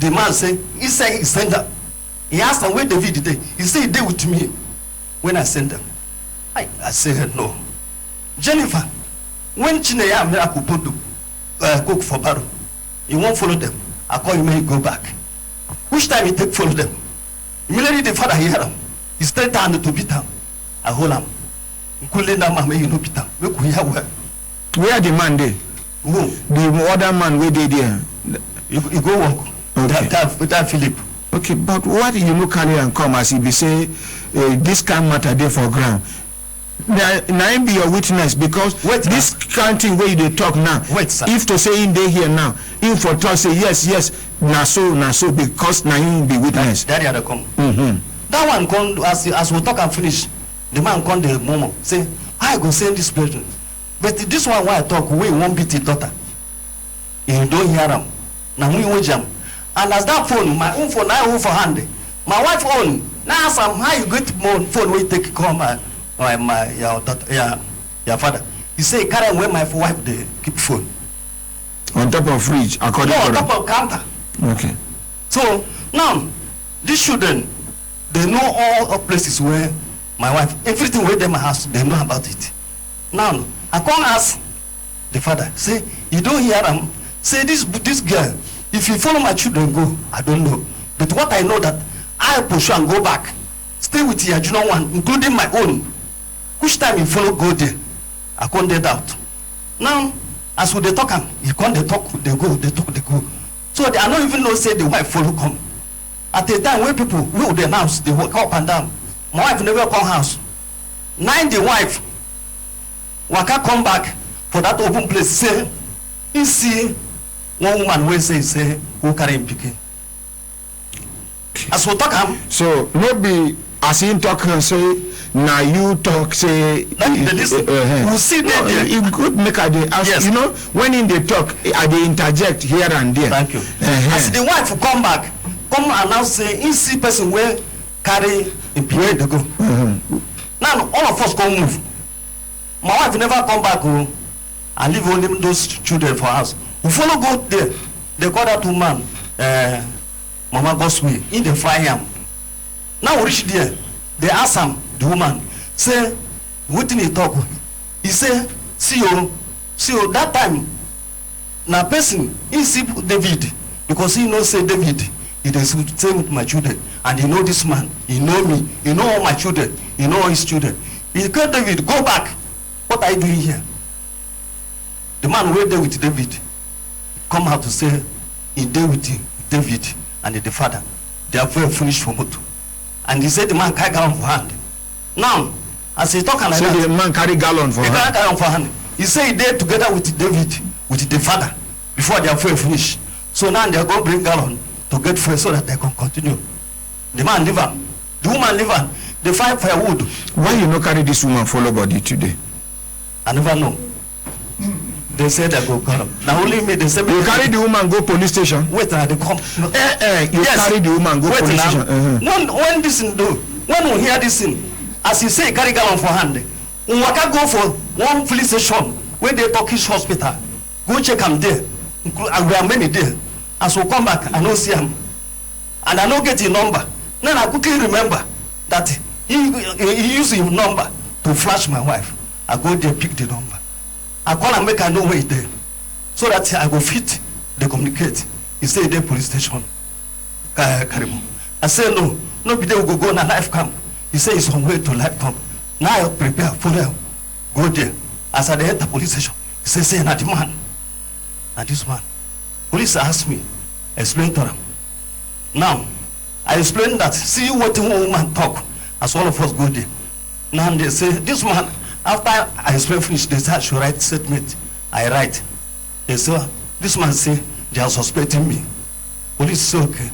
The man said, he sent them. He asked them where David did. He said, he did with me when I sent them. I said, no. Jennifer, when Chineye and Miracle put cook for barrel, you won't follow them. I call you, may you go back. Which time you take follow them? Immediately the father hear them. He straight down to beat them. I hold him. Where the man there? Who? The other man where they there? You go walk. Okay. That Philip. Okay, but what you carry and come as he be say this kind matter there for ground? Now be your witness, because this kind thing where they talk now. Wait, sir. If to say in they here now, if for talk say yes, na so because now him be witness. Daddy had to come. That one come as we talk and finish. The man come the moment say, I go send this person. But this one why I talk, we won't beat the daughter. You don't hear him. Now we won't jam. And as that phone, my own phone, I own for hand. My wife own. Now some how you get more phone we take call your daughter, your father. He say carry away my wife they keep phone. On top of fridge, according to on top of counter. Okay. So now these children, they know all places where my wife, everything wey dey my house, they know about it. Now, I come ask the father, say, you don't hear am? Say, this girl, if you follow my children go, I don't know. But what I know that I pursue and go back, stay with your junior one, including my own. Which time you follow go there, I come dead out. Now, as we dey talk am, you come dey talk, they go, they talk, they go. So I don't even know say the wife follow come. At the time when people will dey announce, they walk up and down. My wife never come house. Now the wife waka come back for that open place, say, you see one woman wey say who carry him pikin. As we talk am. So maybe as him talk and say, now you talk say. We see that there. You could make a day. Yes. You know, when in the talk, they interject here and there. Thank you. As the wife come back, come announce say, you see person wey carry him pikin dey go. Now all of us come move. My wife never come back home and leave only those children for house. We follow go there. They call that woman Mama Goswe. In the fry am. Now we reach there. They ask him, the woman, say, what did he talk? He say, see you, that time, na person, he see David, because he knows say David, he does same with my children, and he know this man, he know me, he know all my children, he know all his children. He called David, go back. What are you doing here? The man went there with David, come out to say, he there with David and the father. They are very finished for motor. And he said the man carry gallon for hand. Now, as he talking like that, the man carry gallon for hand. Carry gallon for hand. He say he there together with David, with the father, before they are fuel finish. So now they are going to bring gallon to get fuel so that they can continue. The man leave her. The woman leave her. They find firewood. Why you not carry this woman follow body today? I never know. They said they go call them. Now only me, they said... You carry the woman go police station? Wait, they come. You yes. Carry the woman go police station? When this thing do, when we hear this thing, as he say, carry gallon for hand, we can go for one police station, where they Turkish hospital, go check them there. And we are many there. As we come back, I don't see him. And I don't get his number. Then I quickly remember that he used his number to flash my wife. I go there, pick the number. I call and make her know where he's there. So that I go fit, they communicate. He say there police station. Karimu. I say no be there we go na life camp. He say it's on way to life camp. Now I prepare for them. Go there. As I enter police station, he say na the man. Na this man. Police ask me, explain to them. Now, I explain that, see what one woman talk, as all of us go there. Now they say, this man, after I explain finish, they say I should write statement. I write. They say, this man say, they are suspecting me. Police say, okay,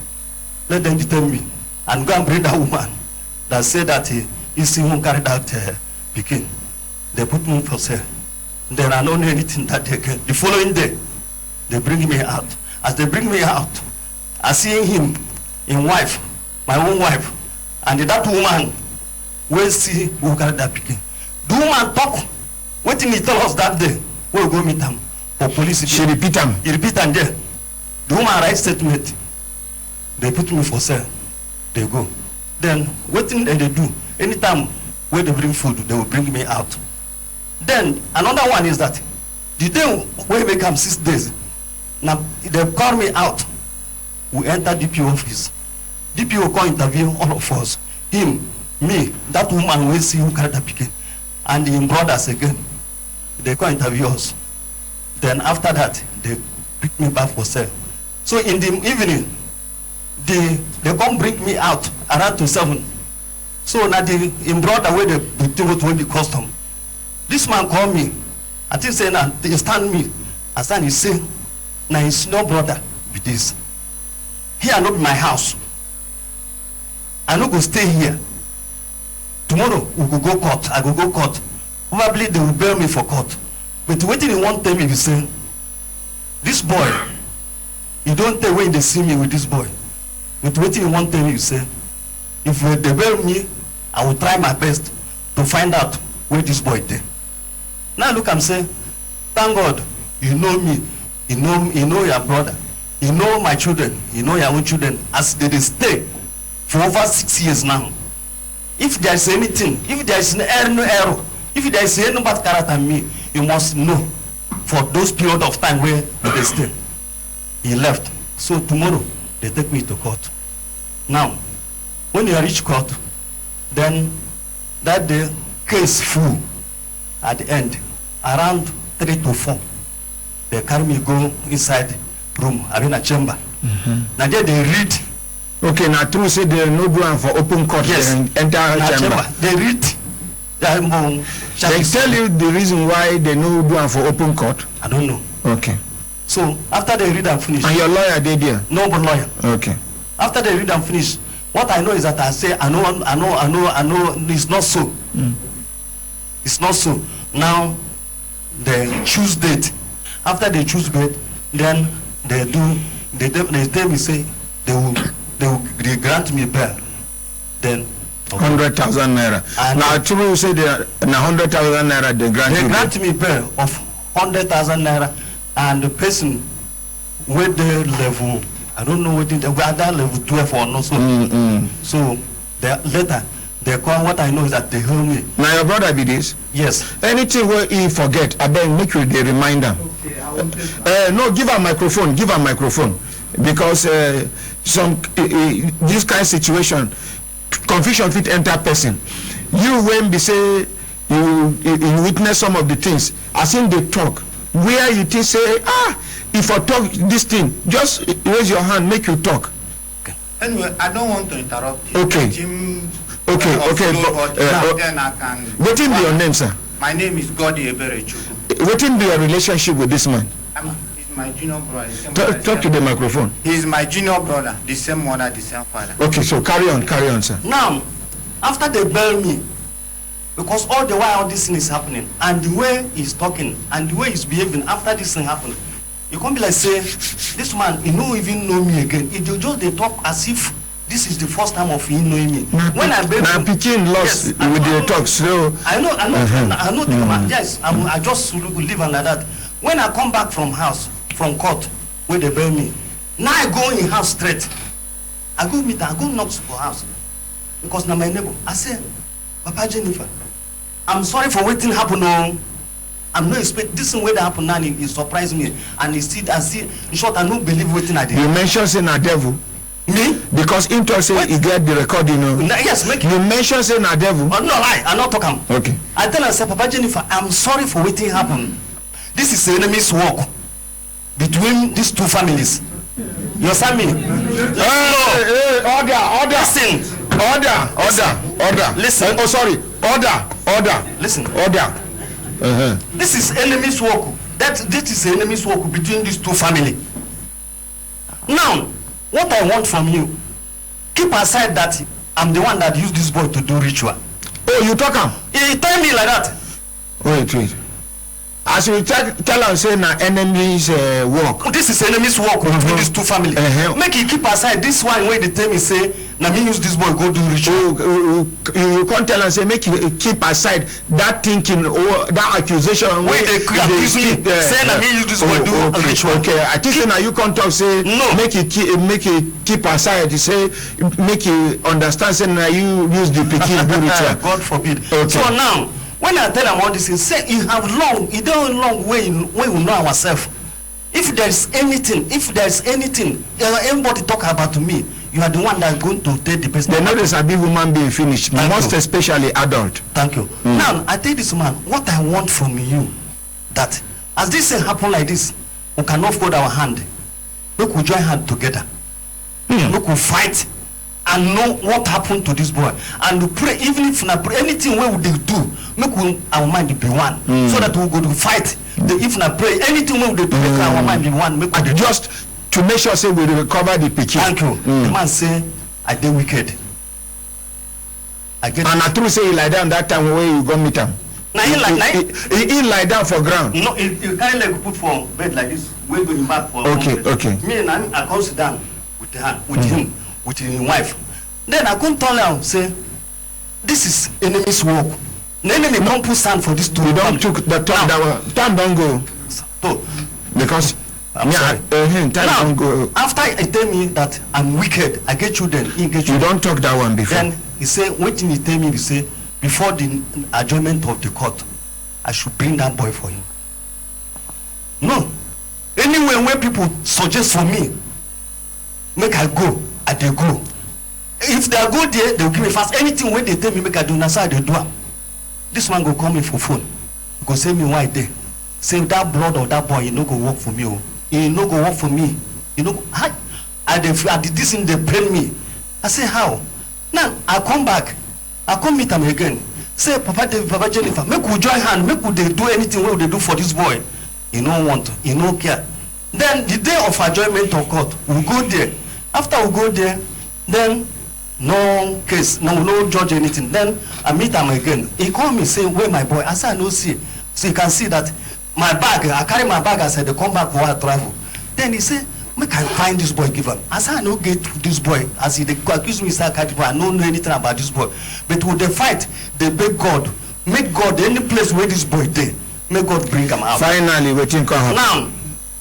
let them detain me. And go and bring that woman that said that he see who carried out Pekin. They put me for sale. Then I don't know anything that they can. The following day, they bring me out. As they bring me out, I see him, in wife, my own wife, and that woman will see who carried that Pekin. The woman talk, what did he tell us that day? We'll go meet him for police. She repeat him. He repeat him there. The woman write statement. They put me for sale. They go. Then what thing they do? Anytime when they bring food, they will bring me out. Then another one is that the day when we come 6 days, now they call me out. We enter DPO office. DPO come interview all of us. Him, me, that woman we see who carried the Pekin, and him brothers again. They come interview us. Then after that, they pick me back for sale. So in the evening, they come bring me out around to 7. So now the in brother where they do what will be custom. This man call me. I think say now they stand me. I stand he say, now his no brother with this. Here not my house. I no go stay here. Tomorrow we will go court. I will go court. Probably they will bail me for court. But what they want tell me is say, this boy, you don't tell when they see me with this boy. But what they want tell me is say, if they bail me, I will try my best to find out where this boy is. Now look, I'm saying, thank God, you know me, you know your brother, you know my children, you know your own children, as they stay for over 6 years now. if there is anything, if there is no error, if there is any bad character in me, you must know for those period of time where they stay. He left. So tomorrow they take me to court. Now, when you reach court, then that day case full at the end, around 3 to 4. They carry me go inside room, I mean a chamber. Now there they read. Okay, now true say they no go for open court. Yes. Enter chamber. They read. They tell you the reason why they no do for open court. I don't know. Okay. So after they read and finish. And your lawyer did there? No, but lawyer. Okay. After they read and finish, what I know is that I say I know it's not so. It's not so. Now they choose date. After they choose date, then they tell me say they grant me bail. Then 100,000 naira. Now true say they 100,000 naira they grant me bail of 100,000 naira, and the person with the level, I don't know what they were that level 12 or not so. So later they call, what I know is that they hear me. Now your brother be this? Yes. Anything where he forget, I beg make you the reminder. Okay, no, give her microphone, because some this kind of situation, confusion fit enter person. You when they say you witness some of the things, as in they talk, where you think say, if I talk this thing, just raise your hand, make you talk. Okay. Anyway, I don't want to interrupt you. Okay. Okay. Then I can. What be your name, sir? My name is Godi Eberechuku. What be your relationship with this man? He's my junior brother. Talk to the microphone. He's my junior brother, the same mother, the same father. Okay, so carry on, sir. Now, after they bail me, because all the while all this thing is happening, and the way he's talking, and the way he's behaving after this thing happened, you can't be like say, this man, he don't even know me again. He just they talk as if this is the first time of him knowing me. When I bail him, Pekin lost with the talk slow. I know the man. Yes, I just live like that. When I come back from court, where they bail me, now I go in house straight. I go meet her, I go knock for house. Because now my neighbor, I say, Papa Jennifer, I'm sorry for waiting happen on. I'm not expect this way that happen now. It surprised me, and he see, in short, I don't believe waiting I did. You mentioned saying a devil. Me? Because Intel say he get the recording. Yes, make you mentioned saying a devil. No, I'm not talking. Okay. I tell her, say, Papa Jennifer, I'm sorry for waiting happen. This is the enemy's work between these two families. You understand me? Order. Listen. Order. Listen. Oh, sorry. Order. Listen. Order. This is enemy's work. This is enemy's work between these two families. Now, what I want from you, keep aside that I'm the one that used this boy to do ritual. Oh, you talk him? He tell me like that. Wait. As you tell us say na enemy's work. This is enemy's work between these two families. Make you keep aside this one where they tell me say na me use this boy go do ritual. You can't tell us say make you keep aside that thinking or that accusation where they accuse me say na me use this boy do ritual. Okay, I think now you can't talk say no. make you keep aside. Say make you understand say na you use the pikin do ritual. God forbid. Okay. So now, when I tell them all this, say you have long way we know ourselves. If there's anything, anybody talk about me, you are the one that is going to take the person. They know there's a big woman being finished, most especially adult. Thank you. Now I tell this man, what I want from you, that as this thing happen like this, we cannot hold our hand. We could join hand together. We could fight and know what happened to this boy, and pray. Even if na pray anything we would do, make our mind be one, so that we go to fight. If na pray anything we would do, make our mind be one. Make and just to make sure say we recover the pikin. Thank you. The man say I dey wicked. I get. And I true say he lie down that time when you go meet him. Now he lie down for ground. No, he carry leg put for bed like this. We go back for. Okay. Me and I come sit down with him. With his wife. Then I couldn't tell her, say, this is enemy's work. The enemy don't put stand for this two. You don't took the time don't go. So, because time don't go. After he tell me that I'm wicked, I get children, he get children. You don't talk that one before. Then He say, waiting, he tell me, he say, before the adjournment of the court, I should bring that boy for him. No. Anyway, when people suggest for me, make I go, I dey go. If they go there, they will give me fast. Anything when they tell me make I do, na so I dey do am. This man go call me for phone. He go say me why there. Say that blood of that boy, he no go work for me. Oh. He no go work for me. You know, I did this thing, they pain me. I say how? Now I come back. I come meet him again. Say, Papa David, Papa Jennifer, make we join hand, make we they do anything what they do for this boy. He no want, he no care. Then the day of adjournment of court, we go there. After we go there, then no case, no judge anything. Then I meet him again. He call me, say, where my boy? I say, I no see. So you can see that my bag, I carry my bag, I said, they come back for I travel. Then he say, make I find this boy, give him. I say, I no get this boy. As he accuse me, say, I don't know anything about this boy. But with the fight, they beg God, make God any place where this boy there, make God bring him out. Finally, waiting come house. Now,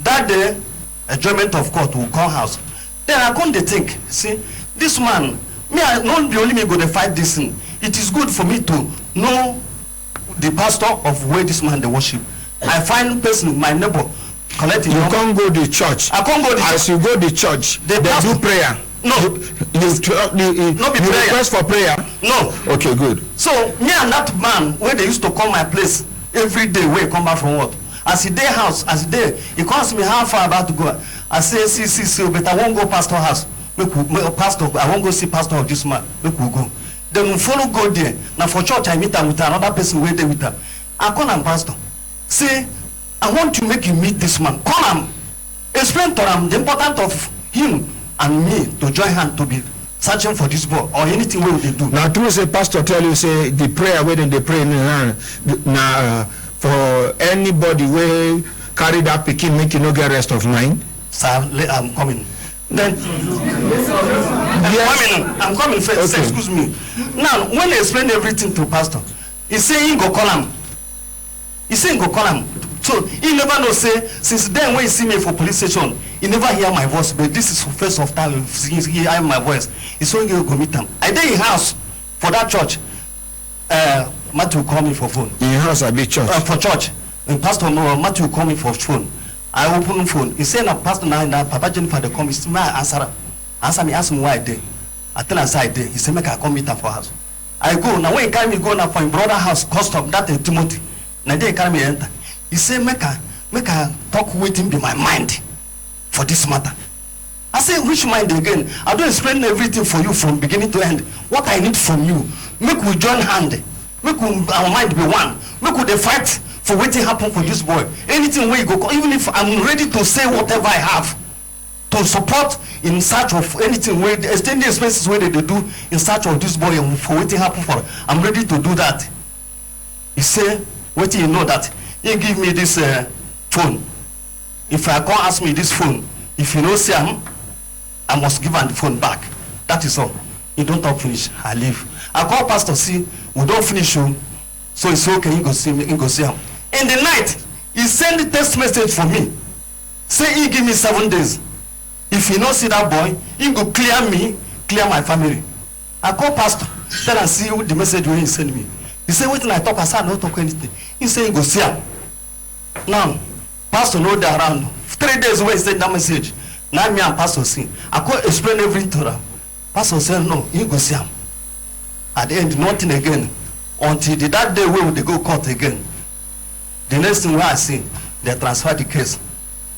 that day, adjournment of court will come house. Then I come to think, see, this man, me, I not be only me go to fight this thing. It is good for me to know the pastor of where this man they worship. I find person, my neighbor, collecting. You can't go to church. I can't go to As you go to church, they do prayer. No. You request for prayer? No. Okay, good. So, me and that man, where they used to come my place every day, where he come back from work. As he day house, as he day, he calls me how far about to go. I say, see, but I won't go pastor house. Pastor, I won't go see pastor of this man. Make we go. Then we follow go there. Now for church, I meet him with another person where they with him. I call him pastor. Say, I want to make you meet this man. Call him. Explain to him the importance of him and me to join hand to be searching for this boy or anything where they do. Now, true say pastor tell you say the prayer where they pray now for anybody where carry that pikin make you no get rest of mind. Sir, I'm coming. Then I'm coming first. Okay. Excuse me. Now, when I explain everything to pastor, he say he go call him. He say he go call him. So he never know say since then when he see me for police station, he never hear my voice. But this is the first of time he hear my voice. He so he go meet him. I dey in house for that church. Matthew call me for phone. In house a big church. For church. And pastor no Matthew call me for phone. I open the phone. He say na pastor now Papa Jennifer they come. He say I answer. Answer me ask me why I dey. I tell him say I dey. He say make I come meet him for house. I go now when he carry me go now for him brother house custom that Timothy. Now they carry me enter. He say make I talk with him be my mind for this matter. I say which mind again? I don't explain everything for you from beginning to end. What I need from you, make we join hand. Make our mind be one. Make we dey fight for wetin happen for this boy. Anything where you go, even if I'm ready to say whatever I have to support in search of anything where extend the expenses where they do in search of this boy and for wetin happen for, I'm ready to do that. He say wetin you know that he give me this phone. If I come ask me this phone, if you no see him, I must give him the phone back. That is all. He don't talk finish. I leave. I call pastor, see, we don't finish you. So it's okay, he go see me, he go see him. In the night, he send the text message for me. Say he give me 7 days. If he not see that boy, he go clear me, clear my family. I call pastor, tell him see the message when he send me. He say, wait till I talk, I say I don't talk anything. He say he go see him. Now, pastor know they around. 3 days when he send that message. Now me and pastor see. I could explain everything to them. Pastor said no, he go see him. At the end, nothing again. Until that day when they go court again. The next thing I see, they transfer the case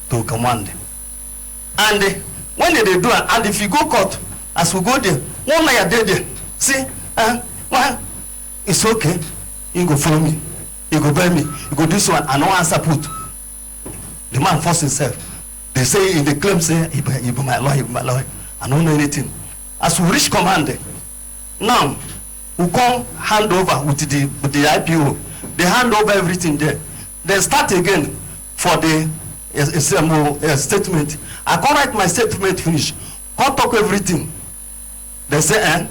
to command. And when they do it, and if you go court, as we go there, one lawyer there, see, well, it's okay. He go follow me. He go bear me. He go do this one, and no answer put. The man forced himself. They say in the claim, say, he be my lawyer, he be my lawyer. I don't know anything. As we reach command, now, we come hand over with the IPO. They hand over everything there. They start again for the statement. I can't write my statement finish. Can't talk everything. They say,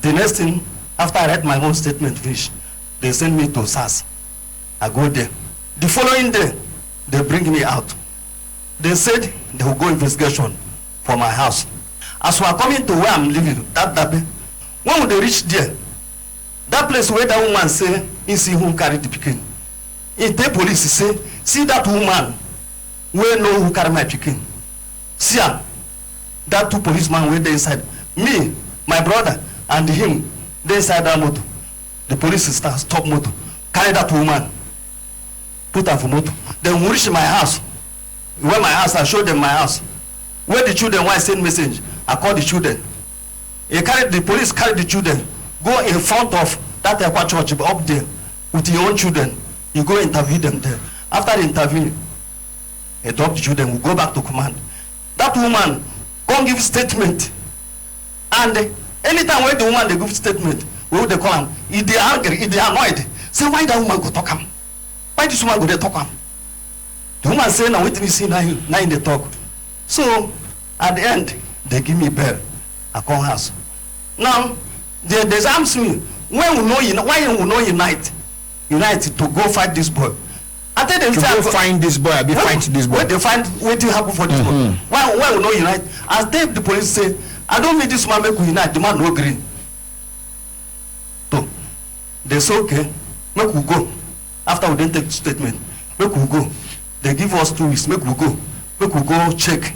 the next thing, after I write my own statement finish, they send me to SAS. I go there. The following day, they bring me out. They said they will go investigation for my house. As we are coming to where I'm living, that day, When they reach there, that place where that woman say, he see who carried the pikin. If the police say, see that woman, we know who carry my pikin. See her. That two policemen were there inside. Me, my brother, and him, they inside that motor. The police stop motor. Carry that woman. Put her for motor. Then we reach my house. Where my house, I show them my house. Where the children want to send message, I call the children. The police carry the children. Go in front of that Ekwa church up there with your own children. You go interview them there. After the interview, adopt the children, we go back to command. That woman come give statement. And anytime when the woman they give statement, we will call them. If they are angry, if they are annoyed, say why that woman go talk him? Why this woman go there talk him? The woman say now wait me see now in the talk. So at the end, they give me bail. I come house. Now they ask me when we know why we know unite to go fight this boy. I tell them to go find this boy, be fight this boy. When they find what will happen for this boy. Why we know unite? As the police say, I don't need this man make we unite. The man no agree. So they say okay, make we go. After we didn't take statement, make we go. They give us 2 weeks. Make we go check.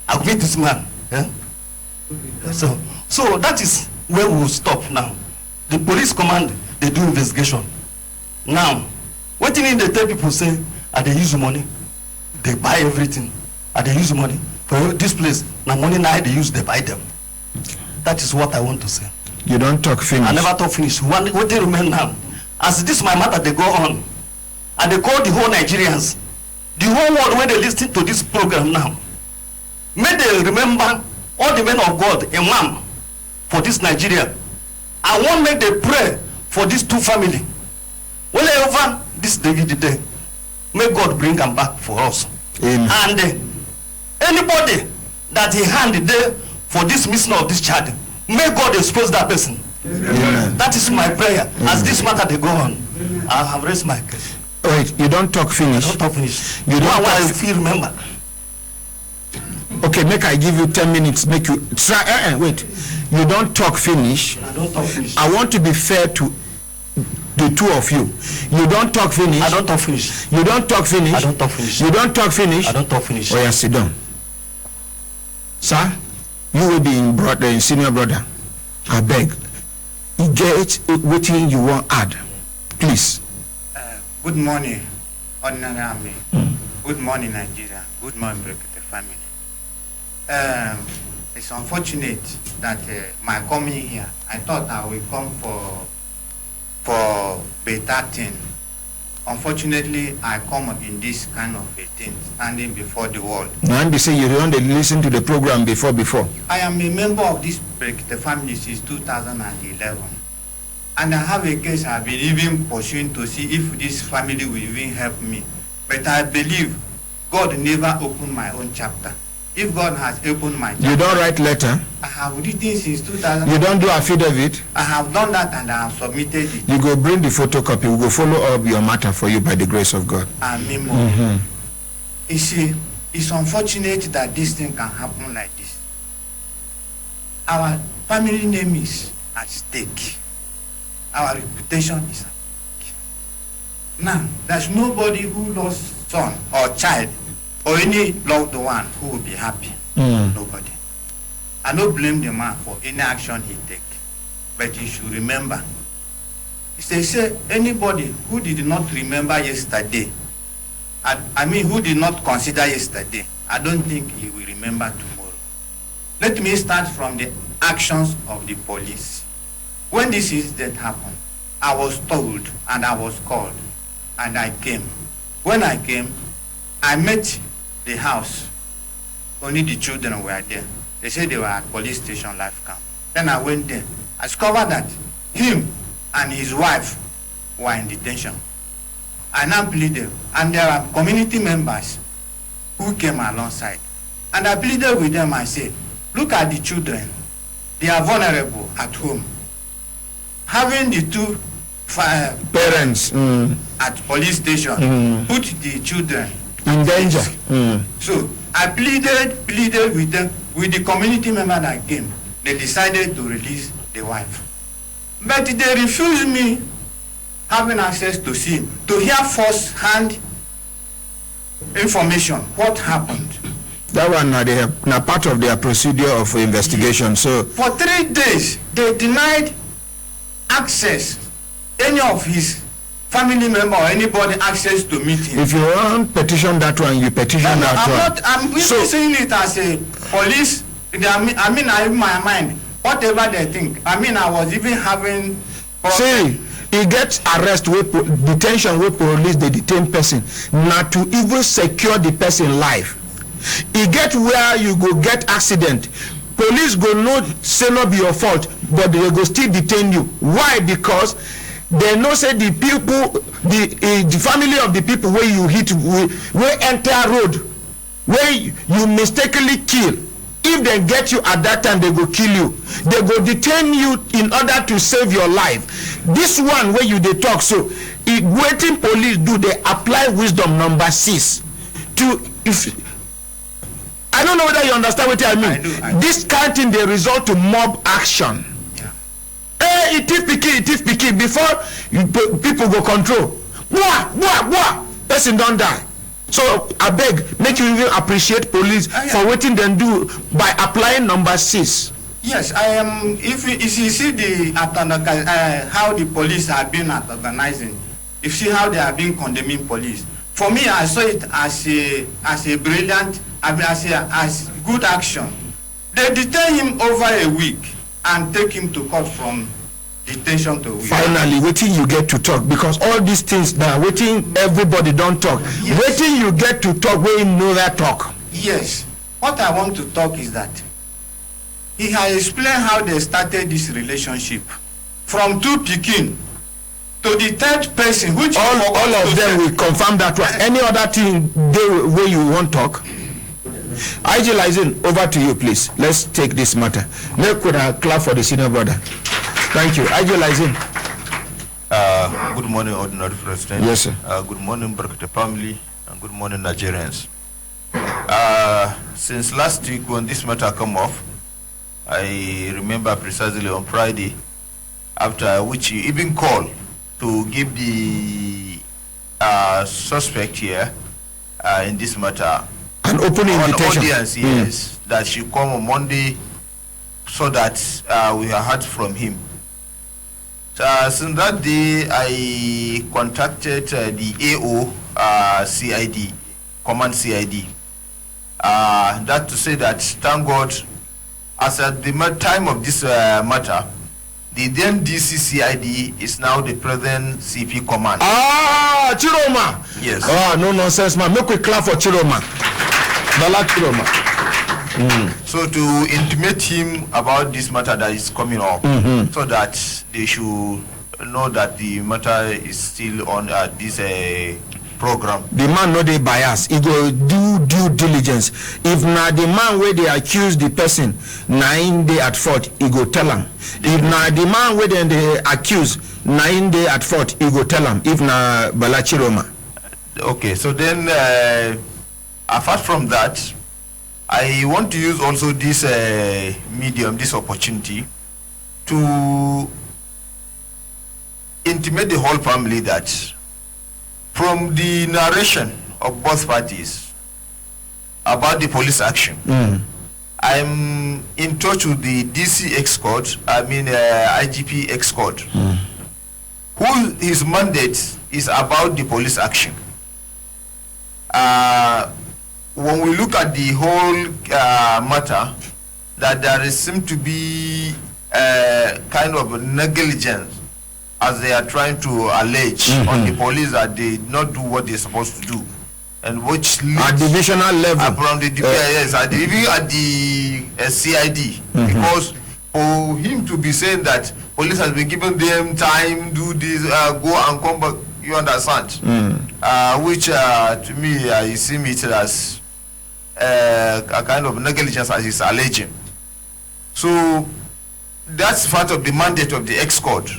I'll meet this man. Yeah? So that is where we will stop now. The police command, they do investigation. Now, what thing they tell people say, they use money, they buy everything, they use money for this place. Now money now they use, they buy them. That is what I want to say. You don't talk finish. I never talk finish. What they remain now? As this my matter, they go on, and they call the whole Nigerians, the whole world when they listen to this program now. May they remember all the men of God, Imam, for this Nigeria. I want make they pray for these two family. Whenever this David today, may God bring them back for us. Amen. And anybody that he handed there for this missing of this child, may God expose that person. Amen. That is my prayer. Amen. As this matter they go on, I have raised my case. Wait, you don't talk finish. I don't talk finish. You don't talk I feel remember. Okay, make I give you 10 minutes. Make you try. Wait, you don't talk finish. I don't talk finish. I want to be fair to the two of you. You don't talk finish. I don't talk finish. You don't talk finish. I don't talk finish. You don't talk finish. I don't talk finish. Oh yeah, sit down. Sir, you will be in senior brother. I beg. You get waiting you want add. Please. Good morning, ordinary army. Good morning, Nigeria. Good morning, Brekete family. It's unfortunate that my coming here, I thought I will come for better thing. Unfortunately, I come in this kind of a thing, standing before the world. And they say you don't listen to the program before. I am a member of this Brekete family since 2011. And I have a case I've been even pursuing to see if this family will even help me. But I believe God never opened my own chapter. If God has opened my chapter... You don't write letter? I have written since 2000. You don't do affidavit? I have done that and I have submitted it. You go bring the photocopy. We will follow up your matter for you by the grace of God. Amen. You see, it's unfortunate that this thing can happen like this. Our family name is at stake. Our reputation is at stake. Now, there's nobody who lost son or child or any loved one who will be happy. Nobody. I don't blame the man for any action he take. But you should remember. If they say anybody who did not remember yesterday, I mean who did not consider yesterday, I don't think he will remember tomorrow. Let me start from the actions of the police. When this incident happened, I was told and I was called and I came. When I came, I met the house. Only the children were there. They said they were at police station life camp. Then I went there. I discovered that him and his wife were in detention. I now pleaded, and there are community members who came alongside. And I pleaded with them, I said, look at the children. They are vulnerable at home. Having the two parents at police station put the children in danger. So I pleaded with them, with the community member that came. They decided to release the wife. But they refuse me having access to see him, to hear first-hand information, what happened. That one now part of their procedure of investigation. So for 3 days, they denied access, any of his family member or anybody access to meet him. If you want petition that one, you petition that one. I'm seeing it as a police. I mean, in my mind, whatever they think. I mean, I was even having. See, he gets arrest with detention with police. They detain person not to even secure the person life. He get where you go get accident. Police go not say not be your fault, but they go still detain you. Why? Because they know say the people, the family of the people where you hit, where enter road, where you mistakenly kill. If they get you at that time, they go kill you. They go detain you in order to save your life. This one where you they talk, so waiting police do, they apply wisdom number 6 to if. I don't know whether you understand what I mean. I do. This kind of thing they result to mob action. It is picky before people go control. Person don't die. So I beg, make you even appreciate police for waiting them do by applying number 6. Yes, I am. If you see the how the police have been organizing, if you see how they have been condemning police. For me, I saw it as a brilliant, as good action. They detain him over a week and take him to court from detention to week. Finally, waiting you get to talk, because all these things now, waiting everybody don't talk. Yes. Waiting you get to talk where you know that talk. Yes. What I want to talk is that he has explained how they started this relationship from 2 pikin to the 3rd person, which all of them will confirm that one. Any other thing where you want talk? IG Lizen, over to you, please. Let's take this matter. Make a clap for the senior brother. Thank you. IG Lizen. Good morning, Ordinary President. Yes, sir. Good morning, Brekete family, and good morning, Nigerians. Since last week when this matter come off, I remember precisely on Friday, after which you even called to give the suspect here in this matter an open invitation, audience, yes, that she come on Monday so that we have heard from him. Since that day, I contacted the AO CID, Command CID. That to say that, thank God, as at the time of this matter, the then DC CID is now the present CP Command. Chiroma! Yes. No nonsense, man. Make we clap for Chiroma. Bala Chiroma. So to intimate him about this matter that is coming up, so that they should know that the matter is still on this program. The man no dey bias. He go do due diligence. If na the man where they accuse the person, na in dey at fault, he go tell him. If na the man where they accuse, na in dey at fault, he go tell him. If na Bala Chiroma. Okay, so then apart from that, I want to use also this medium, this opportunity, to intimate the whole family that from the narration of both parties about the police action, I'm in touch with the DC ex-court, IGP ex-court, who his mandate is about the police action. When we look at the whole matter, that there seems to be kind of negligence as they are trying to allege on the police that they did not do what they're supposed to do, and which leads at divisional level from the yes, at the CID, because for him to be saying that police has been giving them time, do this, go and come back, you understand? Which to me, I see it as a kind of negligence as he's alleging. So that's part of the mandate of the ex-court,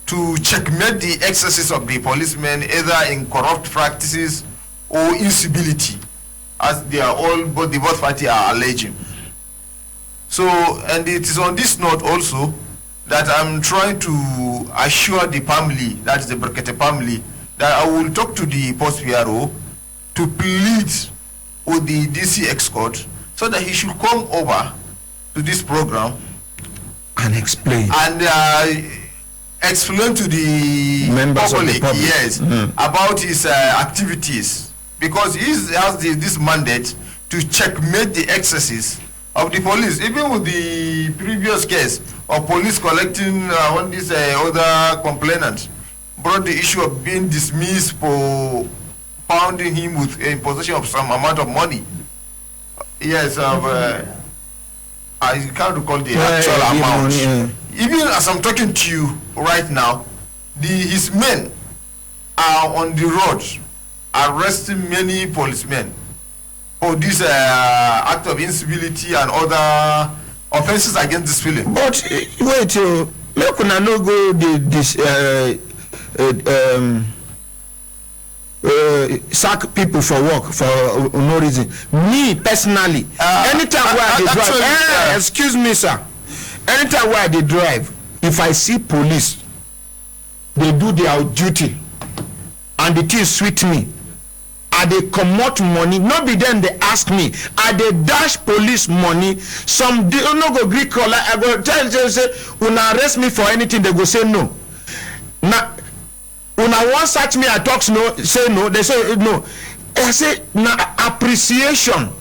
to checkmate the excesses of the policemen, either in corrupt practices or incivility, as they are all, both parties are alleging. So, and it is on this note also that I'm trying to assure the family, that is the Brekete family, that I will talk to the post PRO to plead with the DC escort so that he should come over to this program and explain explain to the members public, of the public. Yes, about his activities, because he has this mandate to checkmate the excesses of the police. Even with the previous case of police collecting when this other complainant brought the issue of being dismissed for pounding him with in possession of some amount of money. Yes, I can't recall the actual amount. Even as I'm talking to you right now, his men are on the road arresting many policemen for this act of incivility and other offenses against this feeling. But wait, make una no go sack people for work for no reason. Me personally, anytime where I dey drive, excuse me, sir. Anytime where I dey drive, if I see police, they do their duty, and the thing sweet me, I dey comot money. No be them they ask me. I dey dash police money. Some no go gree call. I go tell them say, una arrest me for anything. They go say no. Now, una wan search me, I talk no, say no. They say no. I say na appreciation.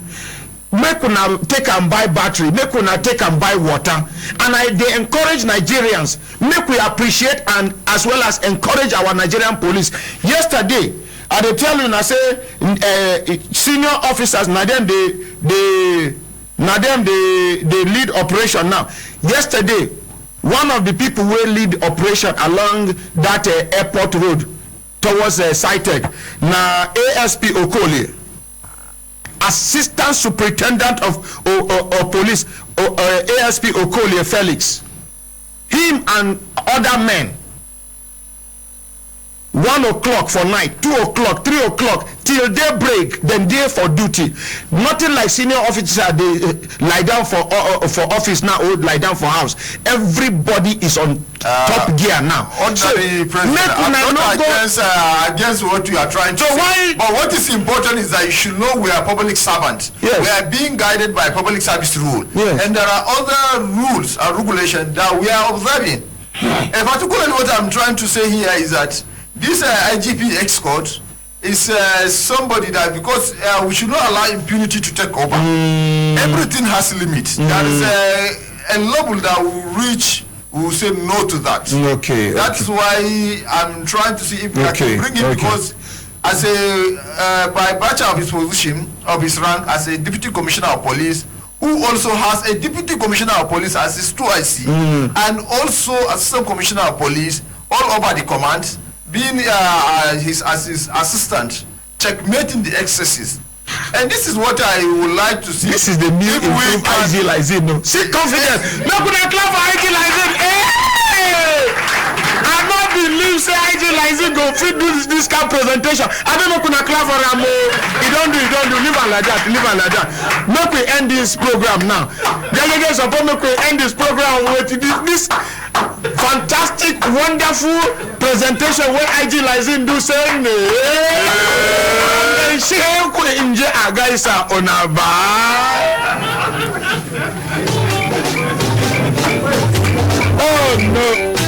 Make una take and buy battery. Make una take and buy water. And they encourage Nigerians. Make we appreciate and as well as encourage our Nigerian police. Yesterday, I dey tell you, I say senior officers, na them they lead operation now. Yesterday, one of the people who lead operation along that airport road towards Cytec, na ASP Okoli, Assistant Superintendent of Police, ASP Okoli Felix, him and other men, 1 o'clock for night, 2 o'clock, 3 o'clock, till daybreak, then there for duty. Nothing like senior officer, they lie down for office now or lie down for house. Everybody is on top gear now. So, I'm not against what you are trying to say. But what is important is that you should know we are public servants. Yes. We are being guided by public service rule. Yes. And there are other rules and regulations that we are observing. And particularly what I'm trying to say here is that this IGP escort is somebody that, because we should not allow impunity to take over. Everything has limits. There is a level that will reach, we will say no to that. Okay. That's why I'm trying to see if I can bring it, because as a by virtue of his position, of his rank as a deputy commissioner of police, who also has a deputy commissioner of police as his 2IC, and also assistant commissioner of police all over the command, being his assistant, checkmating the excesses. And this is what I would like to see. This is the new improved IG Lizin. No, see confidence. No, could I clap for IG Lizin? Hey! I don't believe say IG Lizin go fit do this kind of presentation. I don't know could I clap for Ramo. You don't do. Leave it like that. Make we end this program now. Delegates support make we end this program with this fantastic, wonderful presentation where IG Lizin do saying oh no.